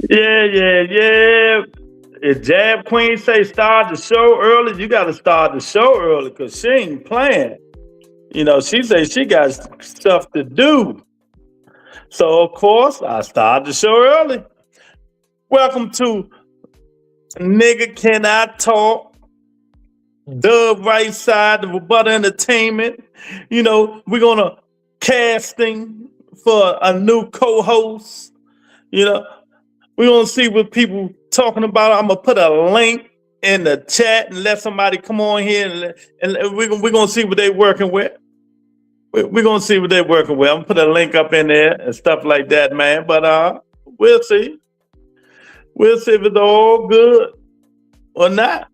Yeah. If Jab Queen say start the show early, you got to start the show early because she ain't playing. She say she got stuff to do. So of course I start the show early. Welcome to Nigga Can I Talk? Dub right side of Butter Entertainment. We're gonna casting for a new co-host. We're gonna see what people talking about. I'm gonna put a link in the chat and let somebody come on here and we're gonna see what they're working with. We're gonna see what they're working with. I'm gonna put a link up in there and stuff like that, man. But we'll see. We'll see if it's all good or not.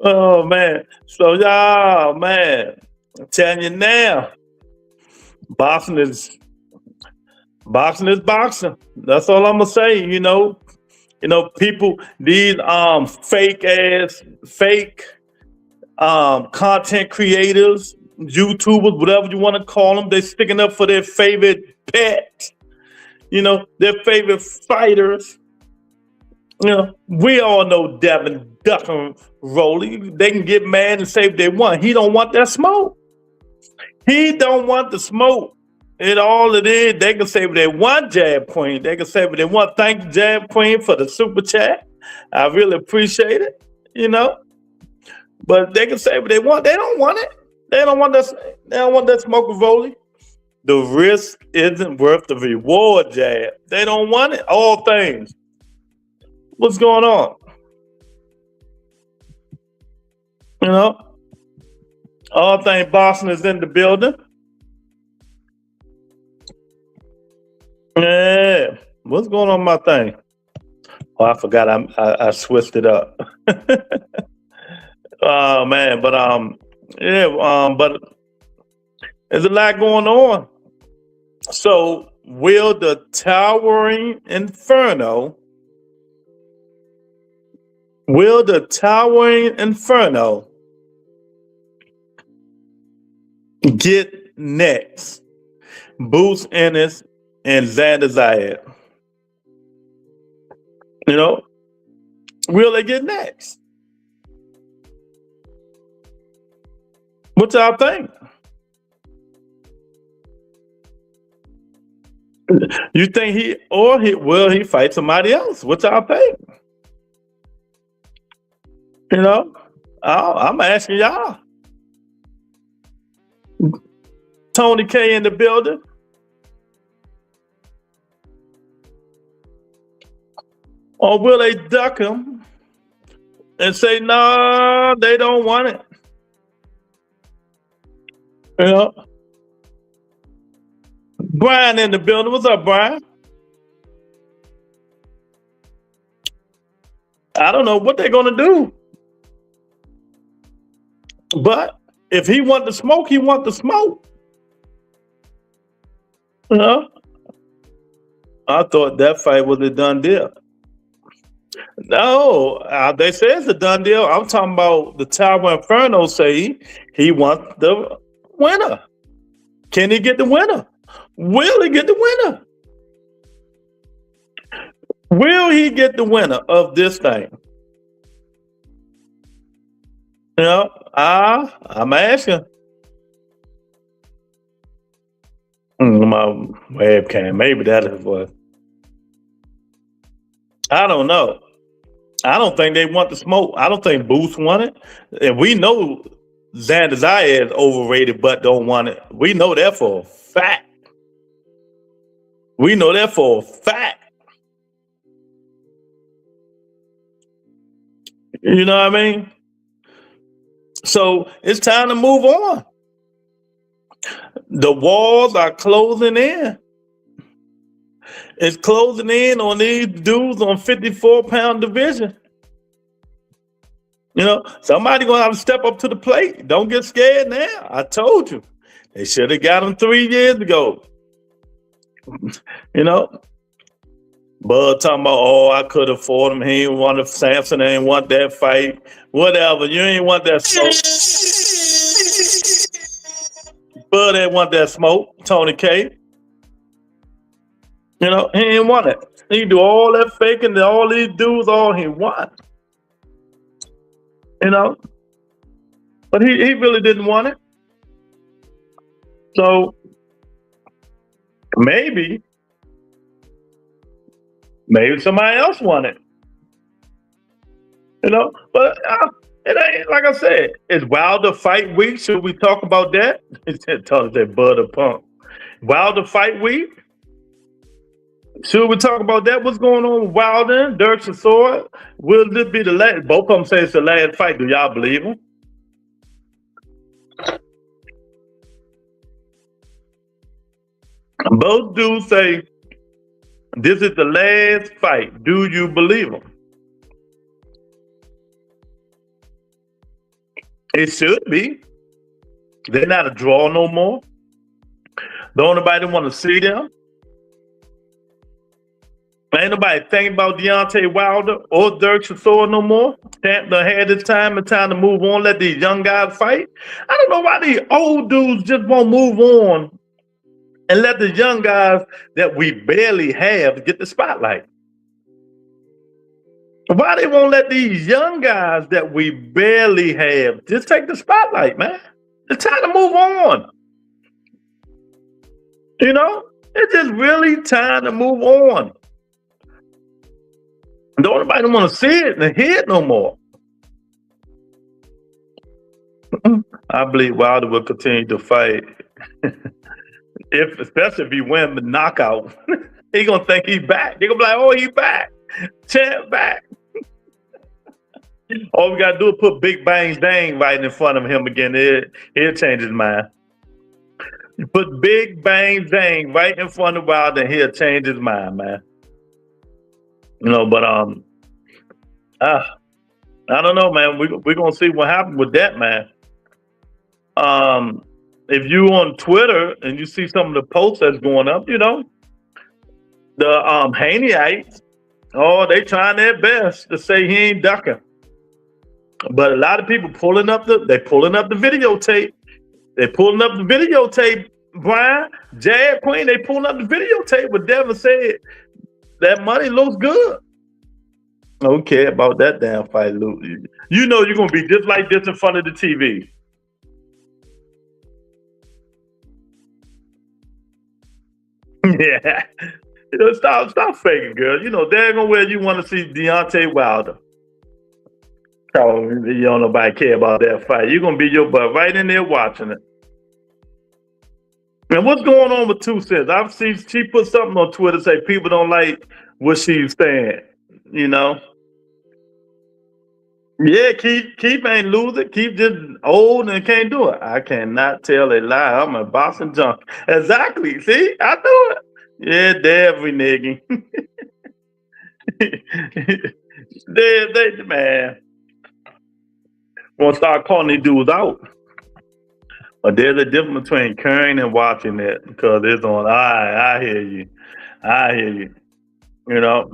Oh man. So y'all, man, I'm telling you now, boxing is boxing. That's all I'm gonna say. People, these fake content creators, YouTubers, whatever you want to call them, they sticking up for their favorite pet, their favorite fighters. We all know Devin Duck and Rolly. They can get mad and say if they want. He don't want that smoke. He don't want the smoke. All it is, they can say what they want, Jab Queen. They can say what they want. Thank you, Jab Queen, for the super chat. I really appreciate it, But they can say what they want. They don't want it. They don't want that smoke with Rolly. The risk isn't worth the reward, Jab. They don't want it. All things. What's going on? All things Boston is in the building. Yeah. What's going on with my thing? Oh, I forgot I switched it up. Oh man, but but there's a lot going on. So will the towering inferno get next? Boost Ennis and Xander Zayas. Will they get next? What y'all think? You think he fight somebody else? What y'all think? I'm asking y'all. Tony K in the building. Or will they duck him and say, no, they don't want it? Brian in the building. What's up, Brian? I don't know what they're going to do. But if he want the smoke, he want the smoke. I thought that fight was a done deal. No, they say it's a done deal. I'm talking about the Tower Inferno say he wants the winner. Can he get the winner? Will he get the winner? Will he get the winner of this thing? I'm asking. My webcam, maybe that is what. I don't know. I don't think they want the smoke. I don't think Booth want it. And we know Xander Zayas is overrated but don't want it. We know that for a fact. You know what I mean? So it's time to move on. The walls are closing in. It's closing in on these dudes on 54-pound division. Somebody gonna have to step up to the plate. Don't get scared now. I told you. They should have got him 3 years ago. Bud talking about, I could afford him. He ain't want Samson, ain't want that fight. Whatever. You ain't want that smoke. Bud ain't want that smoke. Tony K. You know, he ain't want it. He do all that faking, all these dudes, all he want. You know, but he really didn't want it. So maybe somebody else won it. You know, but it ain't, like I said, it's Wilder Fight Week. Should we talk about that? Talk that butter pump. Wilder Fight Week. Should we talk about that? What's going on with Wilder, Dirk and Sword? Will this be the last? Both of them say it's the last fight. Do y'all believe them? Both dudes say this is the last fight. Do you believe them? It should be. They're not a draw no more. Don't nobody want to see them. Ain't nobody thinking about Deontay Wilder or Dirk Chisora no more. They had this time and time to move on, let these young guys fight. I don't know why these old dudes just won't move on and let the young guys that we barely have get the spotlight. Why they won't let these young guys that we barely have just take the spotlight, man? It's time to move on. You know, it's just really time to move on. Don't nobody want to see it and hear it no more. I believe Wilder will continue to fight. Especially if he wins the knockout. He gonna think he's back. They gonna be like, oh, he's back. Champ back. All we gotta do is put Big Bang Dang right in front of him again. He'll change his mind. You put Big Bang Dang right in front of Wilder and he'll change his mind, man. You know, but I don't know, man. We're gonna see what happens with that, man. If you on Twitter and you see some of the posts that's going up, you know, the Haneyeites, they trying their best to say he ain't ducking. But a lot of people pulling up the videotape. They're pulling up the videotape, Brian, Jab Queen, they pulling up the videotape where Devin said that money looks good. I don't care about that damn fight, Luke. You know you're gonna be just like this in front of the TV. Yeah. You know, stop faking, girl. You know, there ain't no way you want to see Deontay Wilder. Oh, you don't nobody care about that fight. You're gonna be your butt right in there watching it. And what's going on with 2 Cents? I've seen she put something on Twitter say people don't like what she's saying. You know. Yeah, Keith ain't losing. Keith just old and can't do it. I cannot tell a lie. I'm a boxing junkie. Exactly. See, I do it. Yeah, every nigga. they man. Gonna start calling these dudes out. But there's a difference between caring and watching it because it's on. I hear you. I hear you. You know.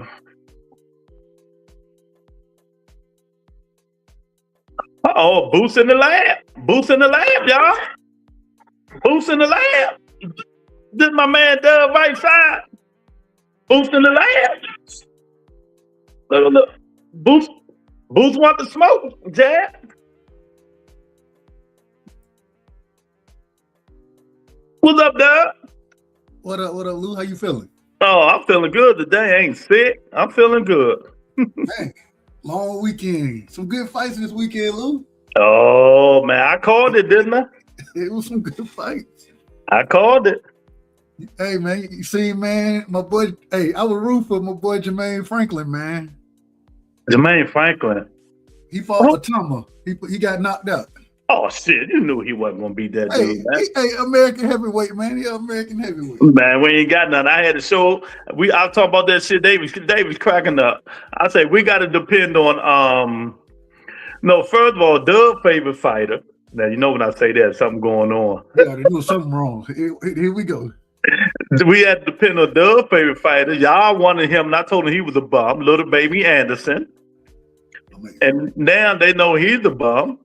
Oh, Boots in the lab. Boots in the lab, y'all. Boots in the lab. This is my man Dub right side. Boots in the lab. Look. Boots want the smoke, Jab. What's up, Dub? What up, Lou? How you feeling? Oh, I'm feeling good today. I ain't sick. I'm feeling good. Dang. Long weekend. Some good fights this weekend, Lou. Oh, man. I called it, didn't I? It was some good fights. I called it. Hey, man. You see, man, my boy. Hey, I was rooting for my boy Jermaine Franklin, man. Jermaine Franklin. He fought for Tama. He got knocked out. Oh, shit. You knew he wasn't going to beat that dude, man. Hey, American heavyweight, man. He American heavyweight. Man, we ain't got nothing. I had to show. I'll talk about that shit. David's cracking up. I say we got to depend on. No, first of all, Doug's favorite fighter. Now, you know when I say that, something going on. Yeah, they do something wrong. Here we go. We had to depend on Doug's favorite fighter. Y'all wanted him, and I told him he was a bum, little baby Anderson. And now they know he's a bum.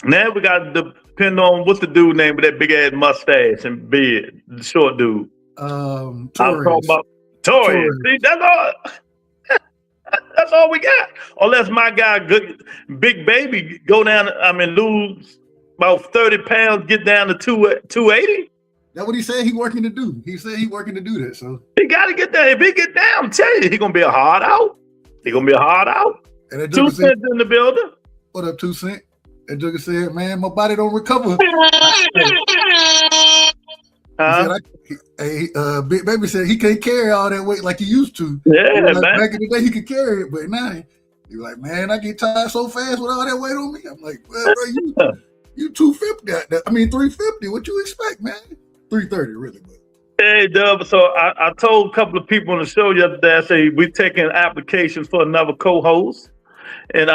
Now we got to depend on what's the dude name with that big ass mustache and beard, the short dude. Torres. I'm talking about Torres. See, that's all. That's all we got. Unless my guy, Big Baby, go down. Lose about 30 pounds, get down to 280. That's what he said he working to do. He said he working to do that. So he got to get down. If he get down, I'm telling you, he gonna be a hard out. He gonna be a hard out. And 2 cents in the building. What up, 2 Cent? And Jugger said, "Man, my body don't recover." Big Baby said he can't carry all that weight like he used to. Yeah, man. Back in the day, he could carry it, but now he's like, "Man, I get tired so fast with all that weight on me." I'm like, "Well, bro, you 250. 350. What you expect, man? 330, really." But hey, Dub. So I told a couple of people on the show yesterday. I say we taking applications for another co-host, and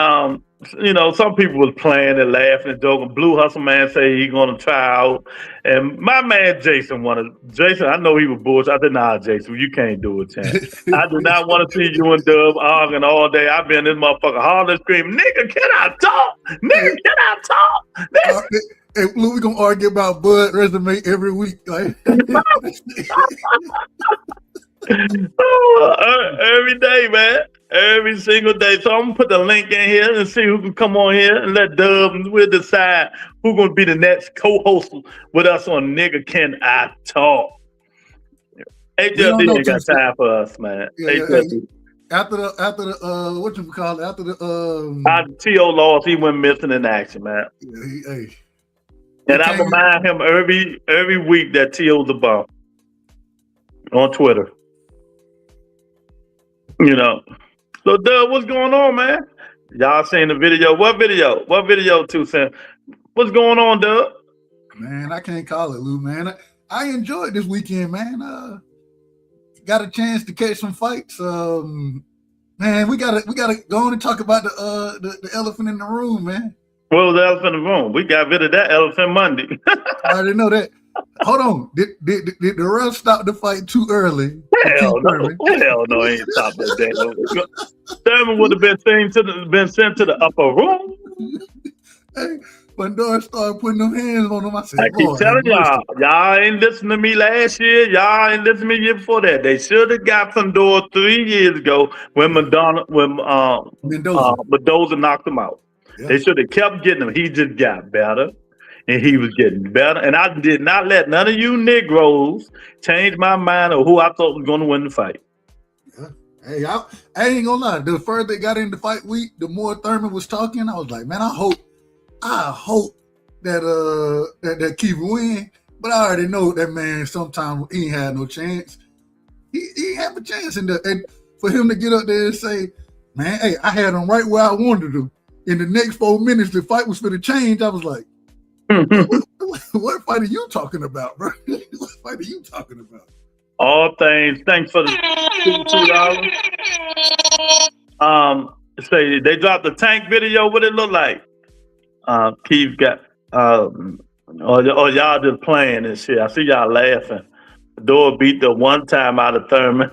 some people was playing and laughing and joking. Blue Hustle Man say he gonna try out, and my man Jason wanted. Jason, I know he was bullshit. I said, "Nah, Jason, you can't do it, man. I do not want to see you and Dub arguing all day. I've been in this motherfucker hollering, screaming, nigga, can I talk? Nigga, can I talk?" Hey, Blue, we gonna argue about Bud resume every week, like. Every day, man. Every single day. So I'm gonna put the link in here and see who can come on here and let Dub, and we'll decide who's gonna be the next co-host with us on Nigga Can I Talk. HLD ain't got time for us, man. After the what you call it? After the T.O. lost, he went missing in action, man. And I remind him every week that T.O.'s a bum on Twitter. So Doug, what's going on, man? Y'all seen the video? What video? 2 Cent? What's going on, Doug? Man, I can't call it, Lou, man. I enjoyed this weekend, man. Got a chance to catch some fights. Man, we gotta go on and talk about the elephant in the room, man. What was the elephant in the room? We got rid of that elephant Monday. I didn't know that. Hold on. Did the ref stop the fight too early? Hell no, he ain't stopped that day. Thurman would have been sent to the upper room. Hey, Fundora started putting them hands on him. I said, I keep telling y'all ain't listening to me last year. Y'all ain't listening to me the year before that. They should have got Fundora 3 years ago when Mendoza knocked him out. Yeah. They should have kept getting him. He just got better. And he was getting better. And I did not let none of you Negroes change my mind of who I thought was going to win the fight. Yeah. Hey, I ain't gonna lie. The further they got into fight week, the more Thurman was talking. I was like, man, I hope that Keith win. But I already know that man. Sometimes he ain't had no chance. He ain't have a chance and for him to get up there and say, man, hey, I had him right where I wanted to. In the next 4 minutes, the fight was going to change. I was like, what fight are you talking about, bro? What fight are you talking about? All things. Thanks for the $2. Say they dropped the tank video. What it look like? Keith got or y'all just playing and shit. I see y'all laughing. Door beat the one time out of Thurman.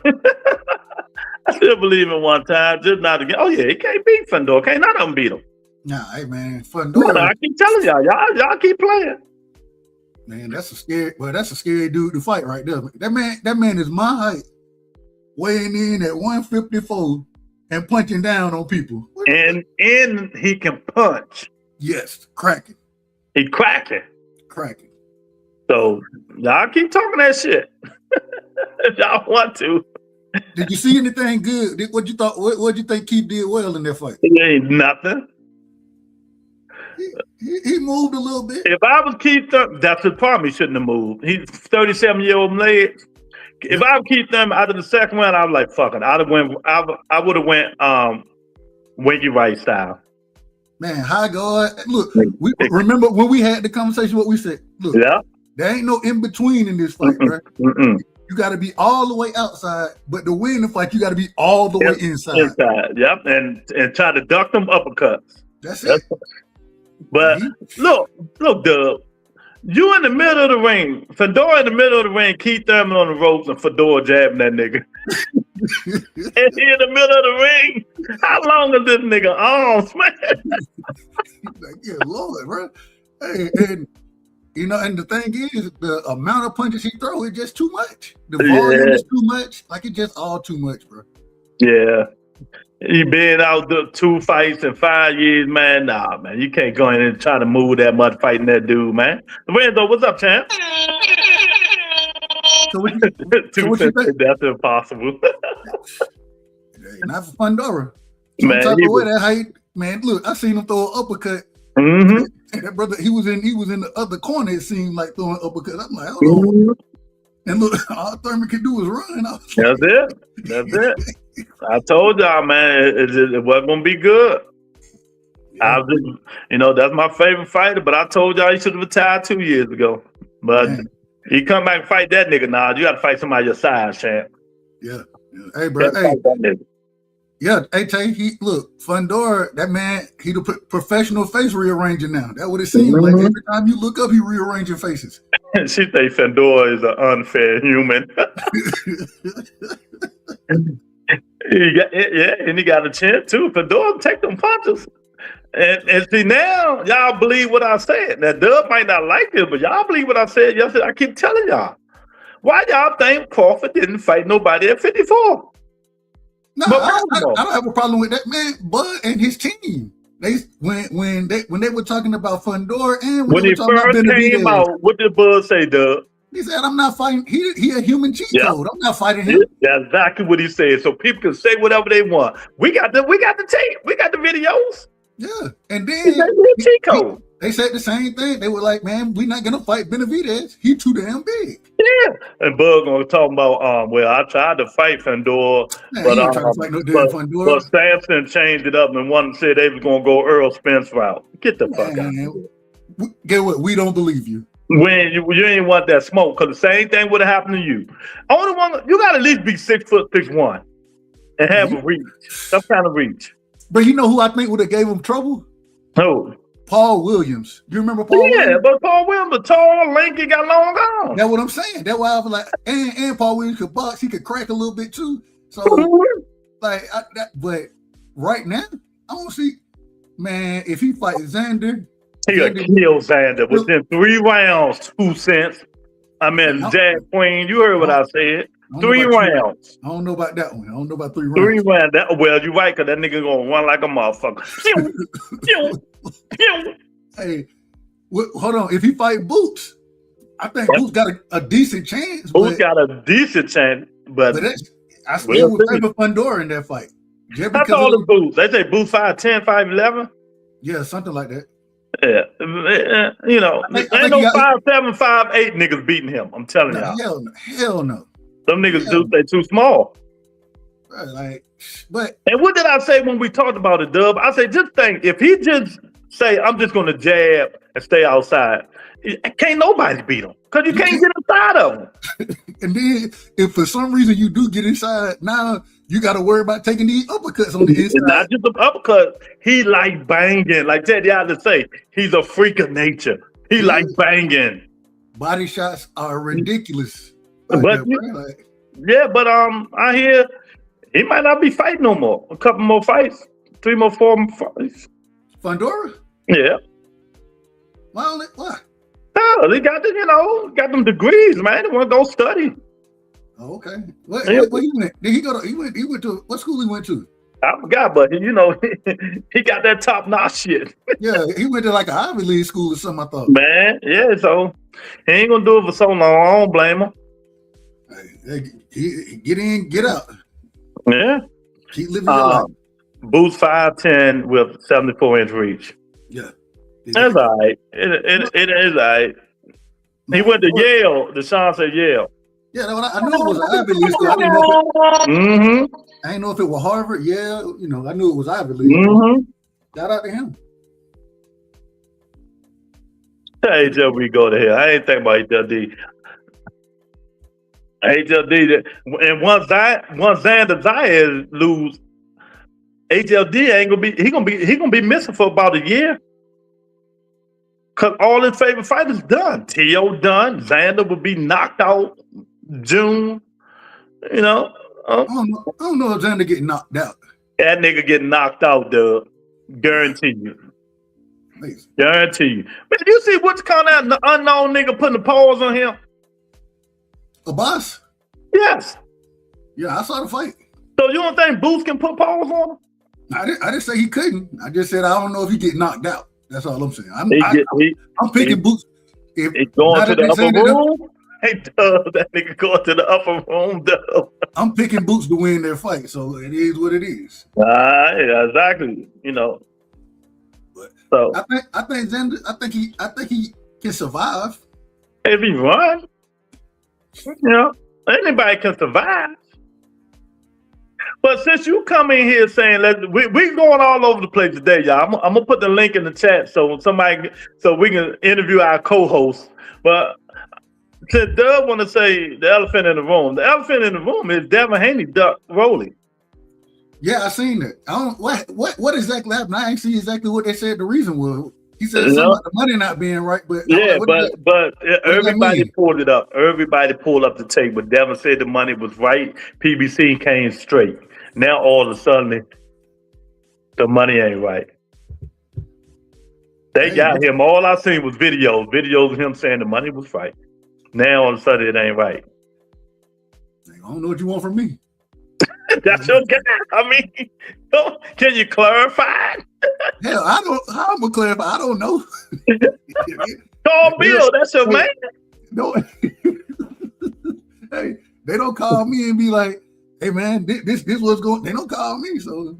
I still believe in one time, just not again. Oh yeah, he can't beat Fundora. Can't none of them beat him. Nah, hey man, Fundora. No, I keep telling y'all keep playing. Man, that's a scary dude to fight right there. That man is my height, weighing in at 154 and punching down on people. And he can punch. Yes, cracking. He cracking. So y'all keep talking that shit. If y'all want to. Did you see anything good? What you thought? What you think Keith did well in that fight? It ain't nothing. He moved a little bit. If I was Keith Thurman, that's the problem. He shouldn't have moved. He's 37-year-old legs. If I was Keith Thurman after the second round, I was like, fuck it. I would have went Winky Wright style. Man, high guard. Look, remember when we had the conversation, what we said? Look, there ain't no in between in this fight, right? You got to be all the way outside, but to win the fight, you got to be all the way inside. Yep, and try to duck them uppercuts. That's it. But look, Dub, you in the middle of the ring, Fundora in the middle of the ring, Keith Thurman on the ropes, and Fundora jabbing that nigga. And he in the middle of the ring. How long is this nigga arms, man? Like, yeah, Lord, bro. Hey, and You know, and the thing is, the amount of punches he throw is just too much. The volume is too much. Like, it's just all too much, bro. Yeah. He been out the 2 fights in 5 years, man. Nah, man. You can't go in and try to move that much fighting that dude, man. Renzo, what's up, champ? So what you think? That's impossible. Not for Fundora. Man, that height, man. Look, I seen him throw an uppercut. Mm-hmm. And that brother, he was in the other corner. It seemed like throwing uppercut. I'm like, hold on. And look, all Thurman could do was run. That's it. I told y'all, man, it wasn't gonna be good. Yeah. I was just, that's my favorite fighter. But I told y'all he should have retired 2 years ago. But he come back and fight that nigga now. You got to fight somebody your size, champ. Yeah. Hey, bro. Hey. Yeah, hey Tay, look, Fundora, that man, he the professional face rearranger now. That's what it seems like. Every time you look up, he rearranging faces. She think Fundora is an unfair human. And he got a chance too. Fundora take them punches. And see now, y'all believe what I said. Now Dub might not like this, but y'all believe what I said yesterday. I keep telling y'all. Why y'all think Crawford didn't fight nobody at 54? No, I don't have a problem with that, man. Bud and his team, when they were talking about Fundora and when he first came out, what did Bud say, Doug? He said, "I'm not fighting. He a human cheat code. I'm not fighting him." That's exactly what he said. So people can say whatever they want. We got the tape. We got the videos. Yeah, and then cheat code. They said the same thing. They were like, "Man, we're not gonna fight Benavidez. He too damn big." Yeah, and Bug gonna talk about well, I tried to fight Fundora, but Samson changed it up and one said they was gonna go Earl Spence route. Get the fuck out. Get what? We don't believe you. When you ain't want that smoke, because the same thing would have happened to you. Only one you got to at least be 6'6" and have a reach, some kind of reach. But you know who I think would have gave him trouble? Who? Paul Williams. You remember Paul Williams? Yeah, but Paul Williams, the tall, lanky, got long arms. That's what I'm saying. That's why I was like, and Paul Williams could box. He could crack a little bit too. So, but right now, I don't see, man, if he fights Xander. He could kill Xander within 3 rounds, 2 cents. I mean, Jack Queen, you heard what I said. 3 rounds. I don't know about that one. I don't know about 3 rounds. 3 rounds. Well, you're right, because that nigga gonna run like a motherfucker. Hey, hold on. If he fight Boots, I think Boots got a decent chance. Boots got a decent chance, but I still would favor Fundora in that fight. That's all the Boots. They say Boots 5'10", 5'11". Yeah, something like that. Yeah, ain't no 5'7", 5'8" niggas beating him. I'm telling y'all. Hell no. Some niggas they too small. Right, and what did I say when we talked about it, Dub? I say just think if he just say I'm just gonna jab and stay outside, can't nobody beat him because you can't get inside of him. And then if for some reason you do get inside, now you got to worry about taking these uppercuts on the inside. It's not just the uppercuts. He like banging, like Teddy had to say. He's a freak of nature. He like banging. Body shots are ridiculous. But I hear he might not be fighting no more. A couple more fights, 3 more, 4 more fights. Fundora? Yeah. Why? Oh, they got got them degrees, man. They want to go study. Oh, okay. Where he went? Did he go to? He went to what school he went to? I forgot, but he got that top notch shit. Yeah, he went to like an Ivy League school or something. I thought. Man, yeah. So he ain't gonna do it for so long. I don't blame him. He get in, get out. Yeah. Keep living your life. Boots 5'10" with 74-inch reach. Yeah. That's all right. It is all right. He went to Yale. Deshaun said Yale. Yeah, I knew it was an Ivy League school. I didn't know if it was Harvard, Yale. I knew it was Ivy League. Shout out to him. HLD go to hell. I ain't thinking about HLD. HLD, and once Xander Zayas lose, HLD ain't gonna be. He gonna be missing for about a year. Cause all his favorite fighters done. T.O. done. Xander will be knocked out June. I don't know if Xander get knocked out. That nigga get knocked out, Doug. Guarantee you. Amazing. Guarantee you. Man, you see what's called out the unknown nigga putting the paws on him? A boss? Yes. Yeah, I saw the fight. So you don't think Boots can put paws on him? I didn't say he couldn't. I just said I don't know if he get knocked out. That's all I'm saying. I'm picking Boots. If going to the upper room. Hey, Dub, that nigga going to the upper room, Dub. I'm picking Boots to win their fight, so it is what it is. Yeah, exactly. You know. But so I think Xander, I think he can survive. If he run, you know, anybody can survive. But since you come in here saying we going all over the place today, y'all. I'm gonna put the link in the chat so we can interview our co-host. But since Doug want to say the elephant in the room is Devin Haney ducked Rolly. Yeah, I seen that. I don't what exactly happened. I ain't see exactly what they said the reason was. He said something about the money not being right, but yeah, but everybody pulled it up. Everybody pulled up the tape, but Devin said the money was right. PBC came straight. Now all of a sudden, the money ain't right. They got him. All I seen was videos of him saying the money was right. Now all of a sudden it ain't right. I don't know what you want from me. That's your guy. I mean, can you clarify? Hell, I don't. How I'm gonna clarify? I don't know. Call Bill. That's your man. No. Hey, they don't call me and be like, "Hey, man, this what's going." They don't call me, so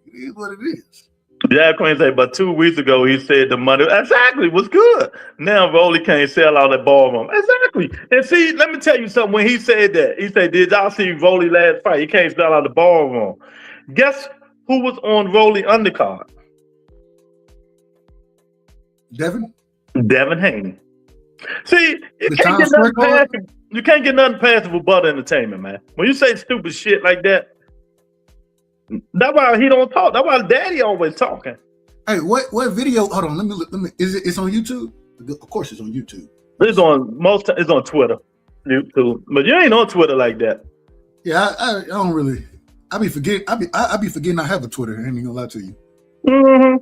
it is what it is. Yeah, Queen say, but 2 weeks ago he said the money exactly was good. Now Rolly can't sell out that ballroom. Exactly. And see, let me tell you something. When he said that, he said, "Did y'all see Rolly last fight? He can't sell out the ballroom." Guess who was on Rolly undercard? Devin Haney. See, you can't get nothing past with Butter Entertainment, man. When you say stupid shit like that, that's why he don't talk. That's why Daddy always talking. Hey, what video? Hold on, let me look. It's on YouTube? Of course, it's on YouTube. It's on Twitter, YouTube, but you ain't on Twitter like that. Yeah, I don't really. I be forgetting. I be forgetting I have a Twitter. I ain't gonna lie to you. Mm-hmm.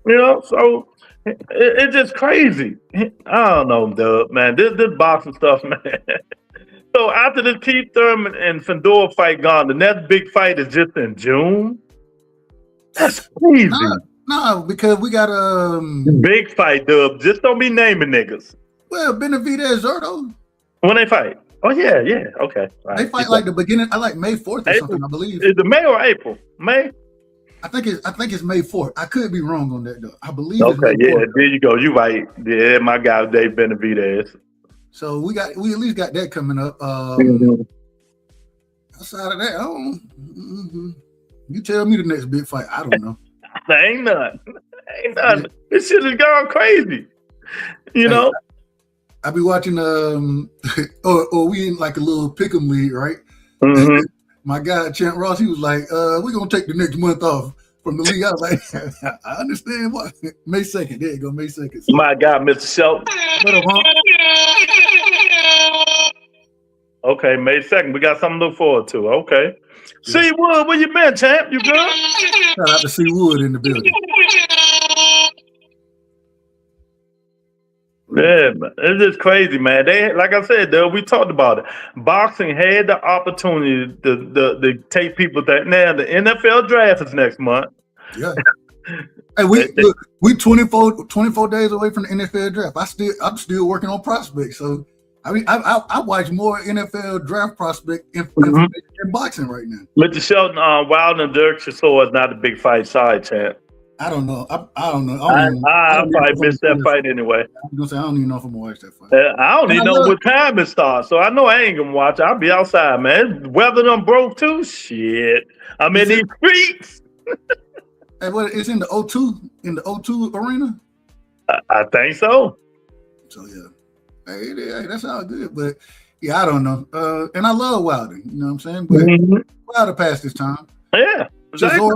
You know, so it's just crazy. I don't know, Dub, man. This boxing stuff, man. So after the Keith Thurman and Fundora fight gone, the next big fight is just in June. That's crazy. No, because we got big fight, Dub. Just don't be naming niggas. Well, Benavidez Zurdo. When they fight? Oh yeah, okay. Right. They fight like the beginning. I like May 4th or something. I believe. Is it May or April? May. I think it's May 4th. I could be wrong on that though. I believe. Okay, it's May 4th. There you go. You right. Yeah, my guy Dave Benavidez. So we at least got that coming up. Outside of that, I don't. You tell me the next big fight. I don't know. Ain't none. This shit has gone crazy. You know. I be watching. Or we in like a little pick'em league, right? Mm-hmm. My guy Champ Ross, he was like, "We're gonna take the next month off from the league." I was like, "I understand why." May 2nd. There you go, May 2nd. So, my guy, Mr. Shelton. Okay, May 2nd. We got something to look forward to. Okay. Yeah. C Wood, where you been, champ? You good? Shout out to C Wood in the building. Yeah, it's just crazy, man. They, like I said, though, we talked about it. Boxing had the opportunity to take people that now the NFL draft is next month. Yeah. Hey, we 24 days away from the NFL draft. I'm still working on prospects. So I mean, I watch more NFL draft prospect in boxing right now. Mr. Shelton, Wild and Dirk Chisora is not a big fight side, champ. I don't know. I don't know. I probably missed that fight anyway. I'm gonna say I don't even know if I'm gonna watch that fight. I don't even know what time it starts, so I know I ain't gonna watch. I'll be outside, man. Weather done broke too. Shit, I'm in these streets. Hey, what? It's in the O2 arena. I think so. So yeah, hey, that's all good. But yeah, I don't know. And I love Wilder. You know what I'm saying? But Wilder passed his time. Yeah, exactly.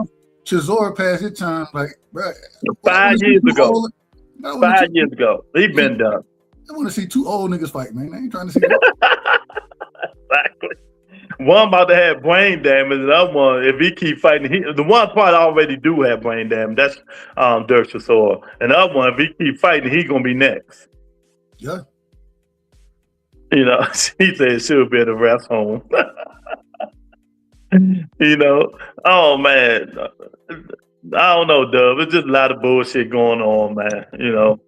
Chisora passed his time, like, bro. 5 years ago. 5 years ago. He been done. I want to see two old niggas fight, man. I ain't trying to see that. Exactly. One about to have brain damage, the other one, if he keep fighting, the one probably already do have brain damage. That's Dirk Chisora. And the other one, if he keep fighting, he gonna be next. Yeah. You know, he said she'll be at the rest home. You know, oh man, I don't know, Dub. It's just a lot of bullshit going on, man. You know,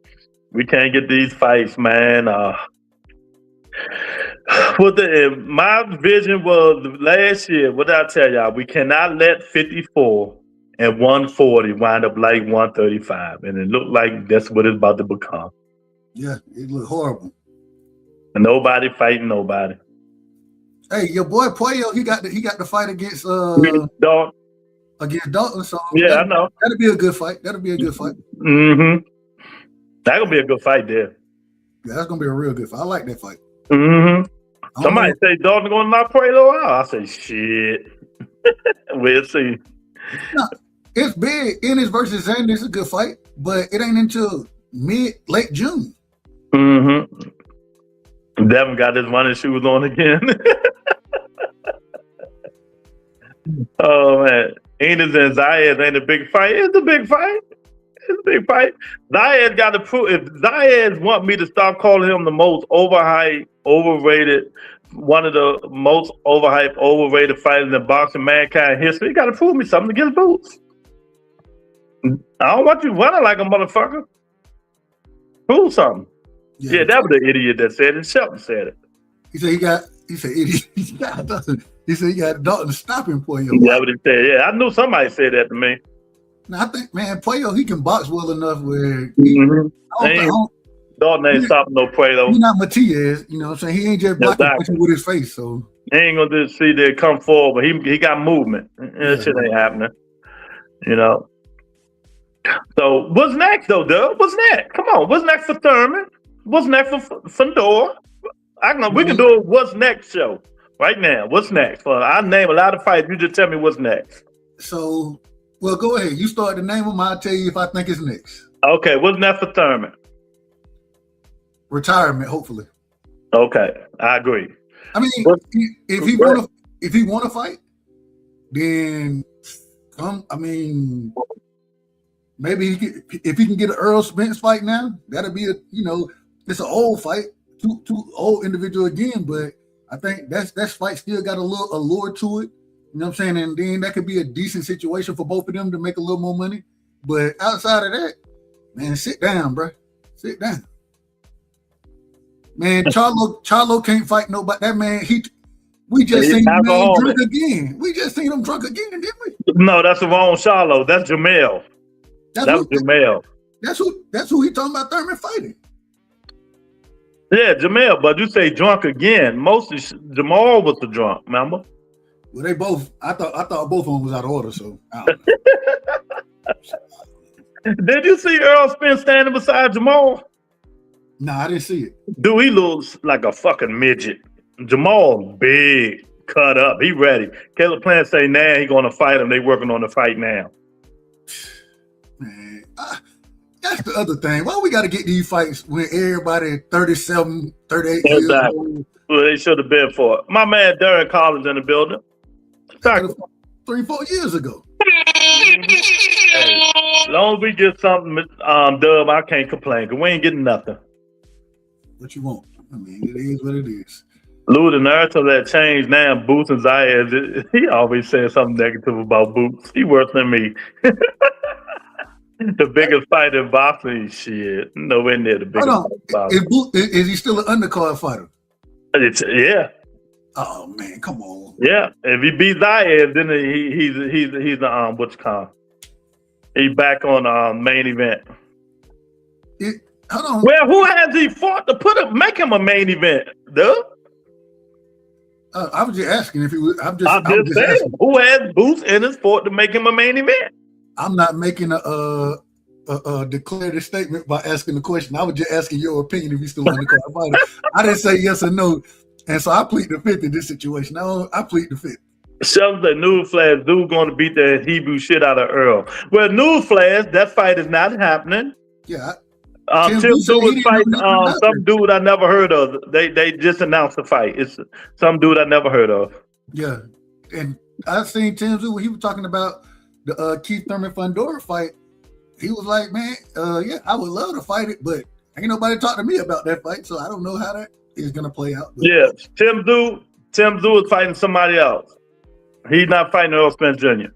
we can't get these fights, man. My vision was last year. What did I tell y'all? We cannot let 54 and 140 wind up like 135, and it looked like that's what it's about to become. Yeah, it looked horrible. And nobody fighting nobody. Hey, your boy Puello, he got the fight against Dalton. Against Dalton. So yeah, I know. That'll be a good fight. That'll be a good fight. Mm-hmm. That'll be a good fight there. Yeah, that's gonna be a real good fight. I like that fight. Mm-hmm. Somebody say Dalton gonna knock Puello out. I say shit. We'll see. No, it's big. Ennis versus Xander is a good fight, but it ain't until late June. Mm-hmm. Devin got his running shoes on again. Oh man, Ennis and Zayas ain't a big fight. It's a big fight. It's a big fight. Zayas got to prove. If Zayas want me to stop calling him the most overhyped, overrated, one of the most overhyped, overrated fighters in boxing mankind history, he got to prove me something to get his boots. I don't want you running like a motherfucker. Prove something. Yeah, that was the idiot that said it. Shelton said it. He said idiot. He said he got Dalton stopping Puello. Yeah, what he said. Yeah, I knew somebody said that to me. Now I think, man, Puello, he can box well enough where Dalton ain't stopping no Puello. He's not Matias, you know what I'm saying? He ain't just blocking with his face, so he ain't gonna just see that come forward, but he got movement. That shit ain't happening. You know. So what's next though, Doug? What's next? Come on, what's next for Thurman? What's next for Fundora? We can do a what's next show right now. What's next? I name a lot of fights. You just tell me what's next. So, well, go ahead. You start to name them. I'll tell you if I think it's next. Okay, what's next for Thurman? Retirement, hopefully. Okay, I agree. I mean, if he want to fight, then maybe if he can get an Earl Spence fight now, that'll be it's an old fight, too old individual again, but I think that fight still got a little allure to it. You know what I'm saying? And then that could be a decent situation for both of them to make a little more money. But outside of that, man, sit down, bro. Sit down. Man, Charlo can't fight nobody. That man, we just seen him drunk again. We just seen him drunk again, didn't we? No, that's the wrong Charlo. That's Jamel. That was Jamel. That's who he talking about Thurman fighting. Yeah, Jamel, but you say drunk again. Mostly Jamal was the drunk, remember? Well, they both. I thought both of them was out of order. So. Did you see Earl Spence standing beside Jamal? No, I didn't see it. Dude, he looks like a fucking midget. Jamal, big, cut up. He ready. Caleb Plant say now he gonna fight him. They working on the fight now. Man, that's the other thing. Why we got to get these fights when everybody 37, 38 years old? Well, they should have been for it. My man Darren Collins in the building. 3-4 years ago. Hey, as long as we get something, Dub, I can't complain because we ain't getting nothing. What you want? I mean, it is what it is. Lou, the narrative that changed now, Boots and Zayas, he always says something negative about Boots. He worse than me. The biggest fight in boxing, shit. Nowhere near the biggest fight in boxing. Is he still an undercard fighter? Yeah. Oh man, come on. Yeah, if he beats Zayas, then he's the what's it called? He's back on main event. Hold on. Well, who has he fought to make him a main event, duh? I was just asking if he was. I'm just saying, asking. Who has Boots in his sport to make him a main event? I'm not making a declarative statement by asking the question. I was just asking your opinion if he's still on the card. I didn't say yes or no, and so I plead the fifth in this situation. I plead the fifth. Shows that newsflash, dude going to beat the Hebrew shit out of Earl. Well, newsflash, that fight is not happening. Yeah. Tim Tszyu was fighting some dude I never heard of. They just announced the fight. It's some dude I never heard of. Yeah, and I seen Tim Zoo when he was talking about the Keith Thurman Fundora fight. He was like, "Man, yeah, I would love to fight it, but ain't nobody talked to me about that fight, so I don't know how that is gonna play out." But, Yeah, Tim Zoo is fighting somebody else. He's not fighting Earl Spence Jr.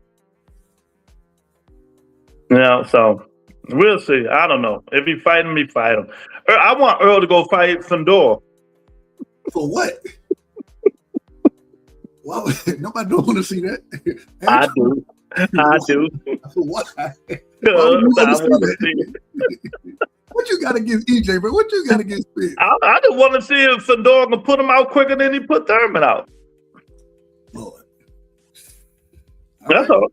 So we'll see. I don't know. If he fight him, he fight him. I want Earl to go fight Fundora. for what? Well, nobody don't want to see that. I do. I do. Why? I want to see it. What you got against EJ, bro? What you got against Spence? I just want to see if Fundora can put him out quicker than he put Thurman out. Lord. That's all.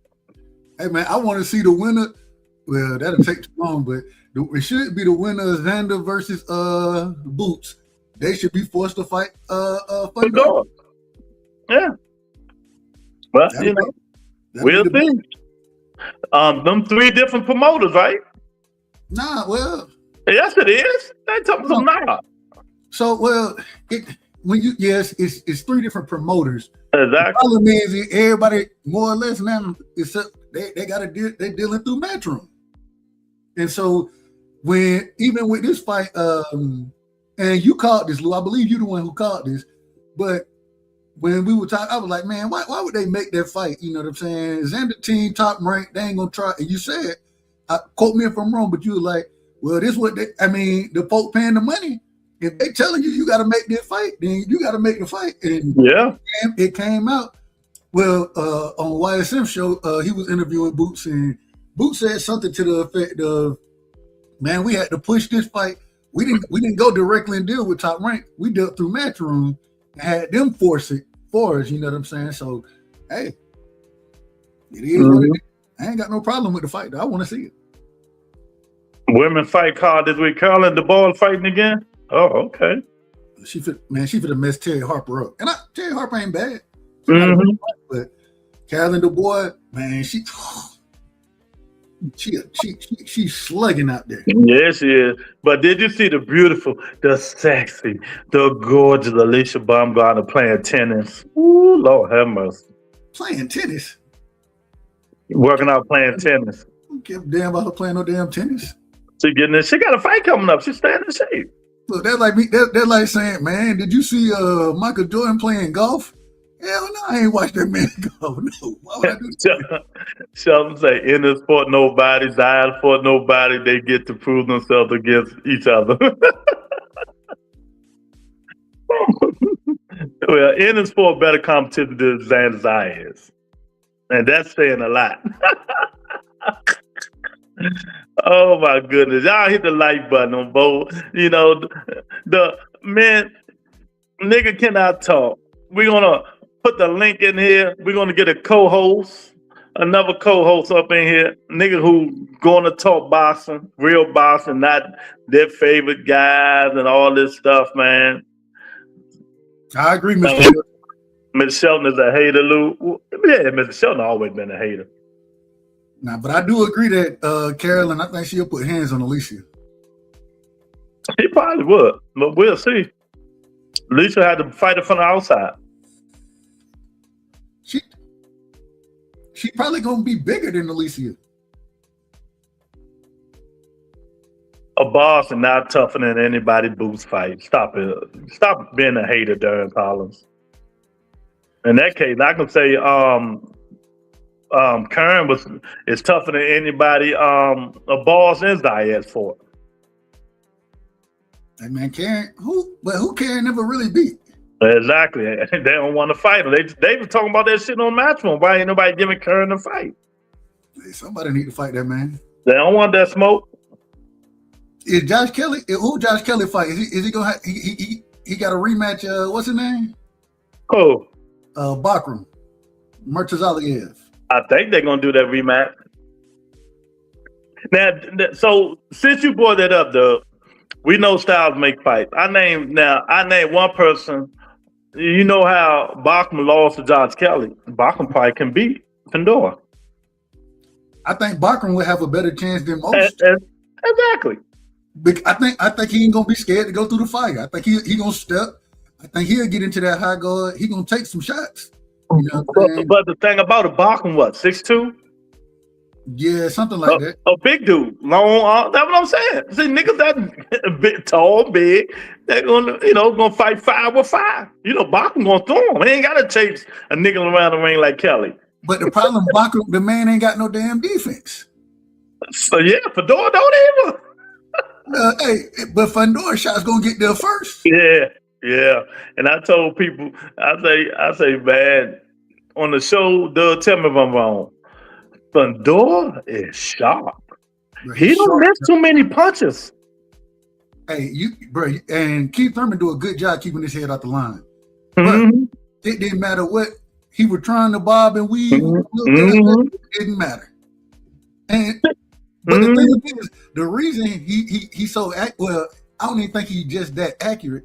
Hey, man, I want to see the winner. Well, that'll take too long, but it should be the winner of Xander versus Boots. They should be forced to fight Fundora. Yeah. Well, we'll see. Them 3 different promoters, right? Nah, well. Yes, it is. They talking some nah. So, well, it's 3 different promoters. Exactly. The problem is everybody more or less now, except they got to they're dealing through Matchroom. And so even with this fight, and you called this, Lou, I believe you're the one who called this, but when we were talking, I was like, man, why would they make that fight? You know what I'm saying? Xander team top rank, they ain't gonna try. And you said, quote me if I'm wrong, but you were like, well, this what the folk paying the money. If they telling you got to make that fight, then you got to make the fight. And yeah, it came out. Well, on YSM show, he was interviewing Boots, and Boots said something to the effect of, man, we had to push this fight. We didn't go directly and deal with Top Rank. We dealt through Matchroom and had them force it for us. You know what I'm saying? So, hey, it is what it is. I ain't got no problem with the fight, though. I want to see it. Women fight card this week. Carolyn DeBoer fighting again? Oh, okay. She finna mess Terry Harper up. And Terry Harper ain't bad. But Carolyn DeBoer, man, she's slugging out there. Yes, she is. But did you see the beautiful, the sexy, the gorgeous Alicia Baumgartner playing tennis? Ooh, Lord have mercy. Playing tennis? Working out playing tennis. I don't give a damn about her playing no damn tennis. She getting this. She got a fight coming up. She's staying in shape. Look, that's like me. That's like saying, man, did you see Michael Jordan playing golf? Hell no, I ain't watched that man golf. No, why would I do that? Sheldon say, in the sport, nobody, Zayas sport, nobody. They get to prove themselves against each other. Well, in the sport, better competition than Zayas, and that's saying a lot. Oh my goodness. Y'all hit the like button on both. You know, the man, nigga cannot talk. We're gonna put the link in here. We're gonna get a co-host, another co-host up in here. Nigga who gonna talk boxing, real boxing, not their favorite guys and all this stuff, man. I agree, Mr. Shelton. Mr. Shelton is a hater, Lou. Yeah, Mr. Shelton always been a hater. Nah, but I do agree that Carolyn, I think she'll put hands on Alicia. She probably would, but we'll see. Alicia had to fight it from the outside. She probably gonna be bigger than Alicia. A boss and not tougher than anybody Boots fight. Stop it. Stop being a hater, Darren Collins. In that case, I can say Kern is tougher than anybody a boss in Zayas for. Hey man, Karen, who Karen never really beat? Exactly. They don't want to fight her. They were talking about that shit on Matchroom. Why ain't nobody giving Kern a fight? Hey, somebody need to fight that man. They don't want that smoke. Is Josh Kelly? Who Josh Kelly fight? Is he gonna have, he got a rematch? What's his name? Oh, Bakram Murtazaliev. I think they're gonna do that rematch. Now, so since you brought that up, though, we know styles make fights. I name one person. You know how Bachman lost to Josh Kelly. Bachman probably can beat Fundora. I think Bachman will have a better chance than most. Exactly. I think he ain't gonna be scared to go through the fire. I think he gonna step. I think he'll get into that high guard. He gonna take some shots. You know what I'm saying? But the thing about it, Barkham, what, 6'2"? Yeah, something like that. A big dude, long. That's what I'm saying. See, niggas that a bit tall, big, they're gonna fight 5-5. Barkham gonna throw him. He ain't gotta chase a nigga around the ring like Kelly. But the problem, Baku, the man ain't got no damn defense. So yeah, Fundora don't even. But Fundora shot's gonna get there first. Yeah. And I told people, I say, man, on the show, Doug, tell me if I'm wrong. Fundora is sharp. He don't miss too many punches. Hey, and Keith Thurman do a good job keeping his head out the line. Mm-hmm. But it didn't matter what he was trying to bob and weave. It didn't matter. But the thing is, the reason he's so well, I don't even think he's just that accurate.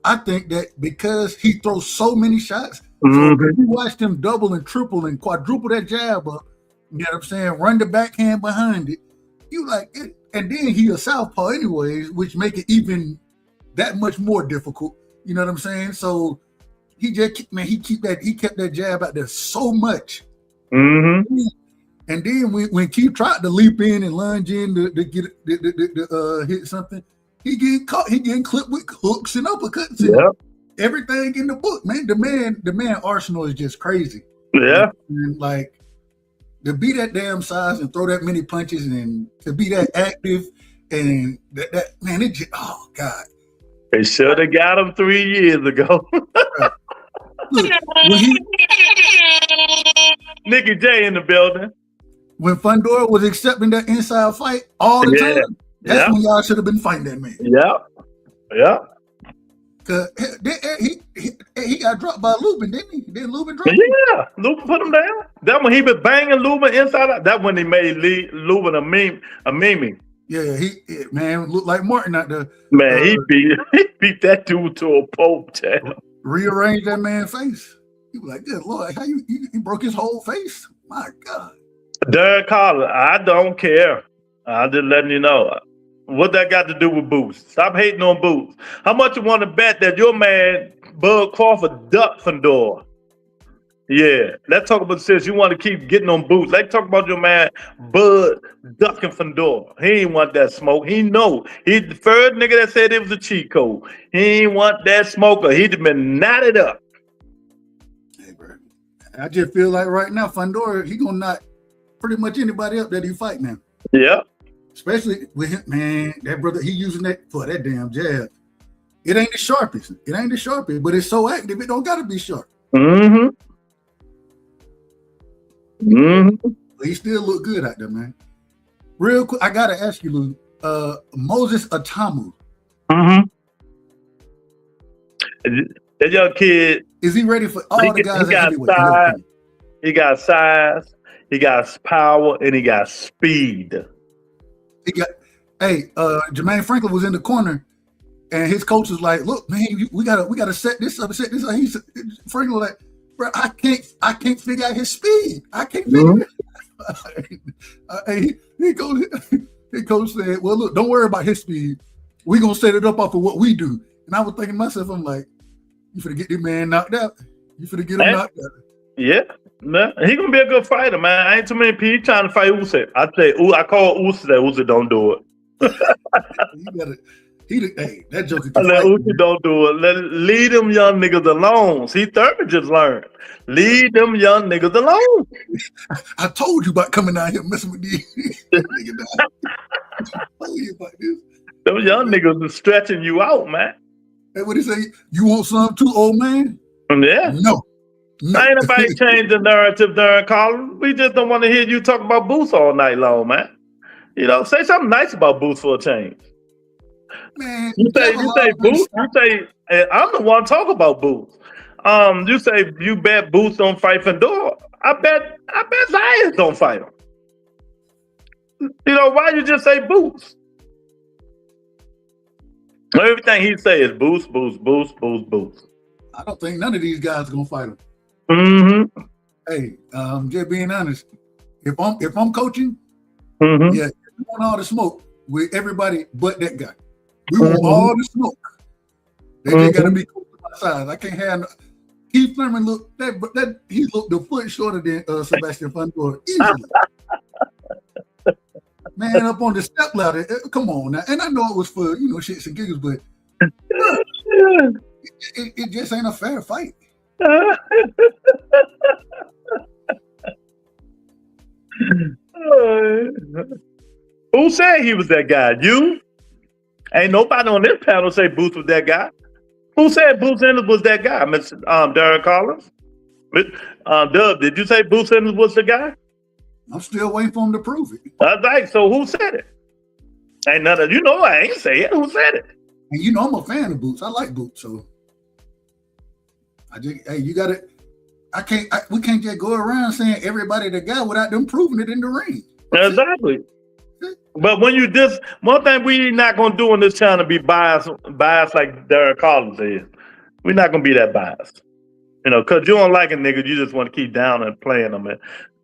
I think that because he throws so many shots, so if you watch him double and triple and quadruple that jab up, you know what I'm saying, run the backhand behind it, you like it, and then he a southpaw anyways, which make it even that much more difficult. You know what I'm saying? So he kept that jab out there so much. Mm-hmm. And then when Keith tried to leap in and lunge in to get hit something, he getting caught. He getting clipped with hooks and uppercuts and everything in the book. Man, the man arsenal is just crazy. Yeah, and like to be that damn size and throw that many punches and to be that active and that man, it just, oh God. They should have got him 3 years ago. Look, Nicky J in the building. When Fundora was accepting that inside fight all the time, that's when y'all should have been fighting that man. Yeah. Cause he got dropped by Lubin, didn't he? Didn't Lubin drop him? Yeah, Lubin put him down. That when he was banging Lubin inside out. That when he made Lubin a meme. Yeah, he looked like Martin out there. Man, he beat that dude to a pulp, child. Rearranged that man's face. He was like, good Lord, how you broke his whole face? My God. Darren Carter, I don't care. I'm just letting you know. What that got to do with Boots? Stop hating on Boots. How much you want to bet that your man, Bud Crawford, ducked Fundora? Yeah, let's talk about this. You want to keep getting on Boots. Let's talk about your man, Bud, ducking Fundora. He ain't want that smoke. He know. He's the first nigga that said it was a cheat code. He ain't want that smoker. He'd have been knotted up. Hey, bro. I just feel like right now, Fundora, he going to knock pretty much anybody up that he fight now. Yeah. Especially with him, man, that brother, he using that for that damn jab. It ain't the sharpest. But it's so active, it don't got to be sharp. Mm-hmm. But he still look good out there, man. Real quick, I got to ask you, Lou, Moses Atamu. Mm-hmm. That young kid. Is he ready for all the guys? He got size. He got power and he got speed. Jermaine Franklin was in the corner, and his coach was like, "Look, man, we gotta set this up." He said, Franklin was like, "Bro, I can't figure out his speed. I can't figure it." His coach said, "Well, look, don't worry about his speed. We're gonna set it up off of what we do." And I was thinking to myself, I'm like, "You finna get this man knocked out. You finna get him knocked out." Yeah. Man, he gonna be a good fighter, man. I ain't too many people trying to fight Usyk. I call Usyk that Usyk don't do it. That joker. I let Usyk don't do it. Leave them young niggas alone. See, Thurman just learned. Leave them young niggas alone. I told you about coming down here messing with these niggas. Them young niggas are stretching you out, man. Hey, what he say? You want some too, old man? Yeah. No. Ain't nobody change the narrative during Colin. We just don't want to hear you talk about Boots all night long, man. Say something nice about Boots for a change. Man, you say Boots. You say I'm the one talk about Boots. You say you bet Boots don't fight Fundora. I bet Zayas don't fight him. Why you just say Boots? Everything he say is Boots. I don't think none of these guys are gonna fight him. Mm-hmm. Hey, just being honest, if I'm coaching, I want all the smoke with everybody but that guy. We want all the smoke. They just gotta be cool to my size. I can't have Keith Thurman looked he looked a foot shorter than Sebastian Fundora easily. Man, up on the step ladder. Come on now. And I know it was for shits and giggles, but it just ain't a fair fight. Who said he was that guy? You? Ain't nobody on this panel say Booth was that guy. Who said Booth Sanders was that guy? Mr. Derek Collins? Dub, did you say Booth Sanders was the guy? I'm still waiting for him to prove it. That's right. So who said it? Ain't none of I ain't say it. Who said it? And I'm a fan of Boots. I like Boots, so you got it. We can't just go around saying everybody the guy without them proving it in the ring. Exactly. But when one thing we not gonna do on this channel be biased like Derek Collins is. We're not gonna be that biased, because you don't like a nigga. You just want to keep down and playing him and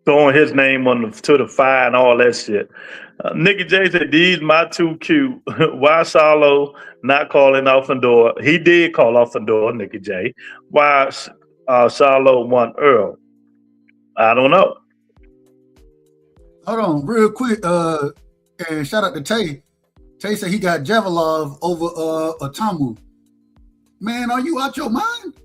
throwing his name to the fire and all that shit. Nicky J said, "These my too cute." Why Salo not calling out Fundora? He did call out Fundora, Nicky J. Why Salo won Earl? I don't know. Hold on, real quick. And shout out to Tay. Tay said he got Javelov over Atamu. Man, are you out your mind?